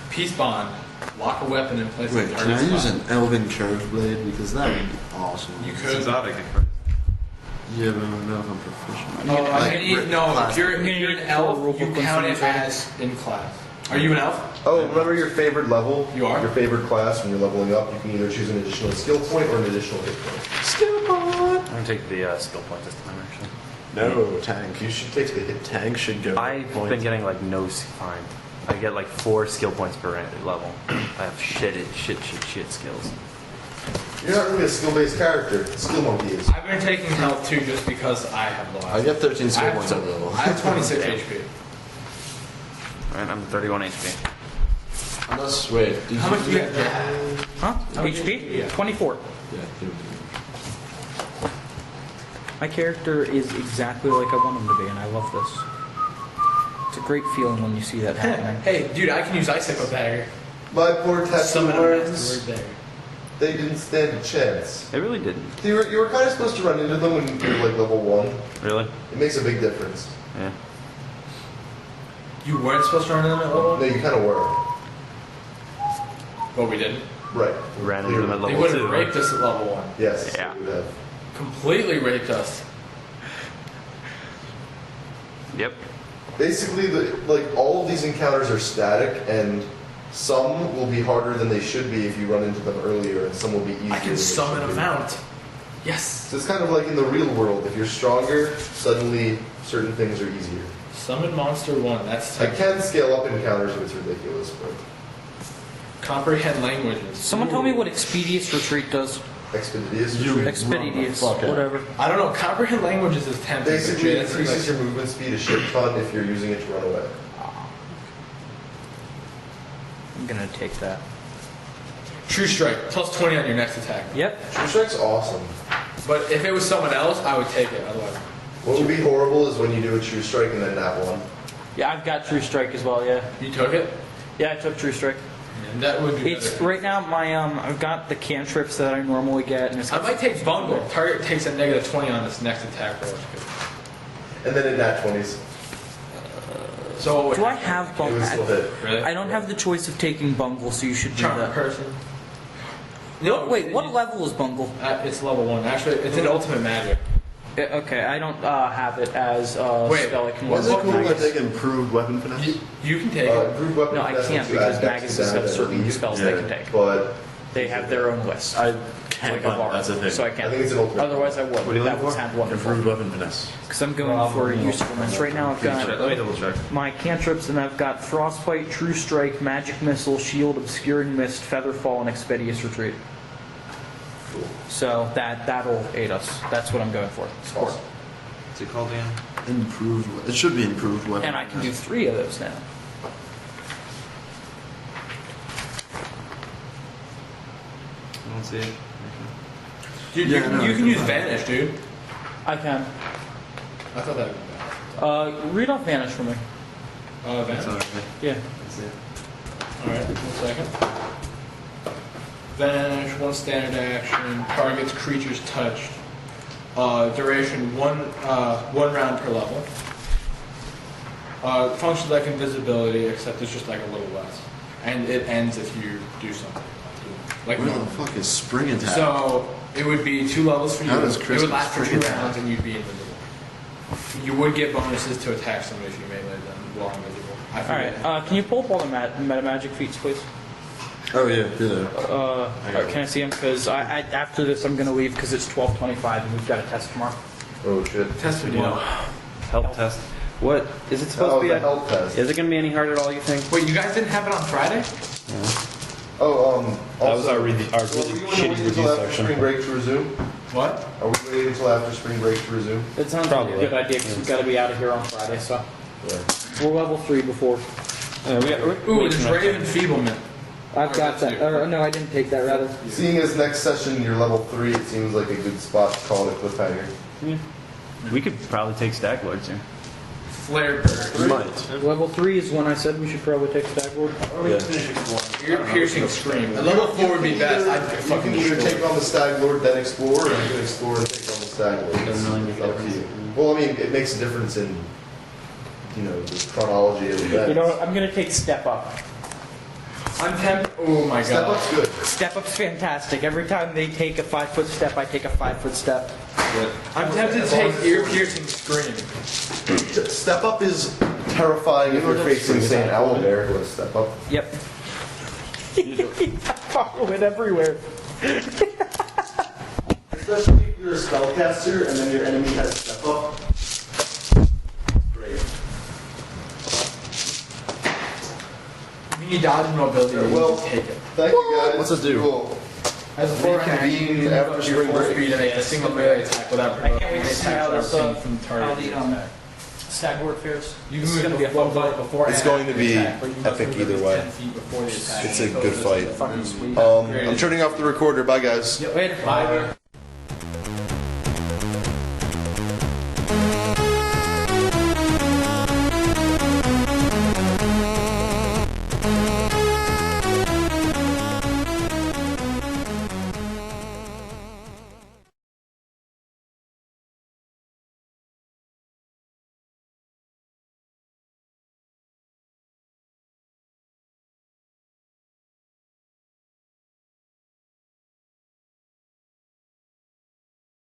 Peace Bond, lock a weapon in place. Wait, of can I target use spot. an elven curved blade? Because that would be awesome. You could. Exotic at first. Yeah, but I don't know if I'm proficient. Oh, Like, I need, rip no, class. if you're I'm gonna an need elf, four rule you book count it ones on as in class. Are you an elf? Oh, remember your favorite level? You are? Your favorite class when you're leveling up, you can either choose an additional skill point or an additional hit point. Skill point! I'm gonna take the skill point this time, actually. No, tank. You should take the hit. Tank should go. I've been getting like no fine. I get like 4 skill points per level. I have shit skills. You're not really a skill-based character. Skill monkey is. I've been taking health too just because I have low. I get 13 I skill have, points every level. I have 26 HP. Alright, I'm 31 HP. Unless, wait. How much do you have? Huh? much HP? yeah. 24. Yeah, dude. My character is exactly like I want him to be, and I love this. It's a great feeling when you see that happening. Hey, dude, I can use Icicle Dagger. My poor Tetzel Summon a worms, Master Dagger. they didn't stand a chance. It really didn't. You were kind of supposed to run into them when you're like level 1. Really? It makes a big difference. Yeah. You weren't supposed to run into them at level No, you kind of were. 1? But we didn't. Right. We ran into them at They level would 2. have raped us at level 1. Yes. Yeah. you would have. Completely raped us. Yep. Basically, all of these encounters are static, and some will be harder than they should be if you run into them earlier, and some will be easier. I than can they summon should a be. mount. Yes. So it's kind of like in the real world. If you're stronger, suddenly certain things are easier. Summon Monster 1. That's I can scale up encounters if it's ridiculous, but comprehend languages. Someone tell me what Expedious Retreat does. expeditious. Expedious, Fuck it. whatever. I don't know. Comprehend languages is tempting. Basically, it but it's increases like- your movement speed a shit ton if you're using it to run away. I'm gonna take that. True Strike. Plus 20 on your next attack. Yep. True Strike's awesome. But if it was someone else, I would take it. Otherwise, What would be horrible is when you do a True Strike and then that one. Yeah, I've got True Strike as well. Yeah. you took it. Yeah, I took True Strike. And that would be It's better. right now. My I've got the cantrips that I normally get, and it's I might take Bungle. Target takes a negative 20 on this next attack roll. and then in nat 20s. So Do I have It bungle? would still hit. Really? I don't have the choice of taking bungle, so you should do Charm that. person. Wait, what level is bungle? It's level 1. Actually, it's an ultimate magic. Okay, I don't have it as a Wait, spell I can Was it work cool with. to take improved weapon finesse? You can take it. Improved weapon No, I finesse can't lets you add because dex magazines to have that certain lead, spells they can take. But They have their own list. I Like can't. a bar, That's the thing. so I I can't. think it's an ultimate. Otherwise, I would. What are you That looking would for? sound wonderful. Improved weapon finesse. Because I'm going for usefulness right now. I've Let me got double check. my cantrips, and I've got Frostbite, True Strike, Magic Missile, Shield, Obscuring Mist, Featherfall, and Expeditious Retreat. So that'll aid us. That's what I'm going for. Support. What's it called again? Improved. It should be improved weapon. And I can do 3 of those now. I don't see it. Dude, Yeah, you can, no, you I can can use find it. Vanish, dude. I can. I thought that would be bad. Read off Vanish for me. Vanish? Yeah. That's it. Alright, 1 second. Vanish, 1 standard action, targets creatures touched. Duration, one round per level. Functions like invisibility, except it's just like a little less. And it ends if you do something. Like Where the normal. fuck is spring attack? So it would be 2 levels for you. How does It would Christmas last for 2 spring rounds and you'd be invisible. You would get bonuses to attack somebody if you melee them while invisible. I forget. Alright, can you pull up all the meta magic feats, please? Oh yeah, do that. Can I see them? Because after this, I'm going to leave because it's 12:25 and we've got a test tomorrow. Oh shit. Test me now. Help test. What is it supposed Oh, to be? the health test. Is it going to be any harder at all? You think? Wait, you guys didn't have it on Friday? Oh, That was also, our really so are we shitty waiting review until after section. spring break to resume? What? Are we waiting until after spring break to resume? It sounds like a good idea because we've got to be out of here on Friday, so. Yeah. We're level 3 before. Ooh, there's Raven Feeblement. I've got that. No, I didn't take that, rather. Seeing as next session you're level 3, it seems like a good spot to call it a cliffhanger. We could probably take Stag Lords here. Flare Bird. Might. Level 3 is when I said we should probably take Stagboard. Your piercing scream. Level 4 would be best. I'd You fucking can either destroy take on the Stag Lord, then explore, or you can explore and take on the Stag Lord. Doesn't really make a It's up to difference. you. Well, I mean, it makes a difference in, the chronology of events. You know what? I'm going to take Step Up. I'm tempted. Oh my Step god. Up's good. Step Up's fantastic. Every time they take a 5-foot step, I take a 5-foot step. I'm tempted to take ear piercing scream. Step Up is terrifying if you're facing, say, an owlbear with Step Up. Yep. I follow it everywhere. Especially if you're a spellcaster and then your enemy has Step Up. Great. You need dodge and mobility. Yeah, You well- just take it. Thank you guys. What's it do? Cool. As a forward Reconvene after spring full break. speed and make a single melee attack without I can't wait to see how this, from the how target. the Stagboard fares. You This can is move gonna be a fun fight. before It's and going to after be the attack, but you must epic move at either least way. 10 feet before the attack. It's a good fight. Fucking sweet. I'm turning off the recorder. Bye guys. Later. Bye.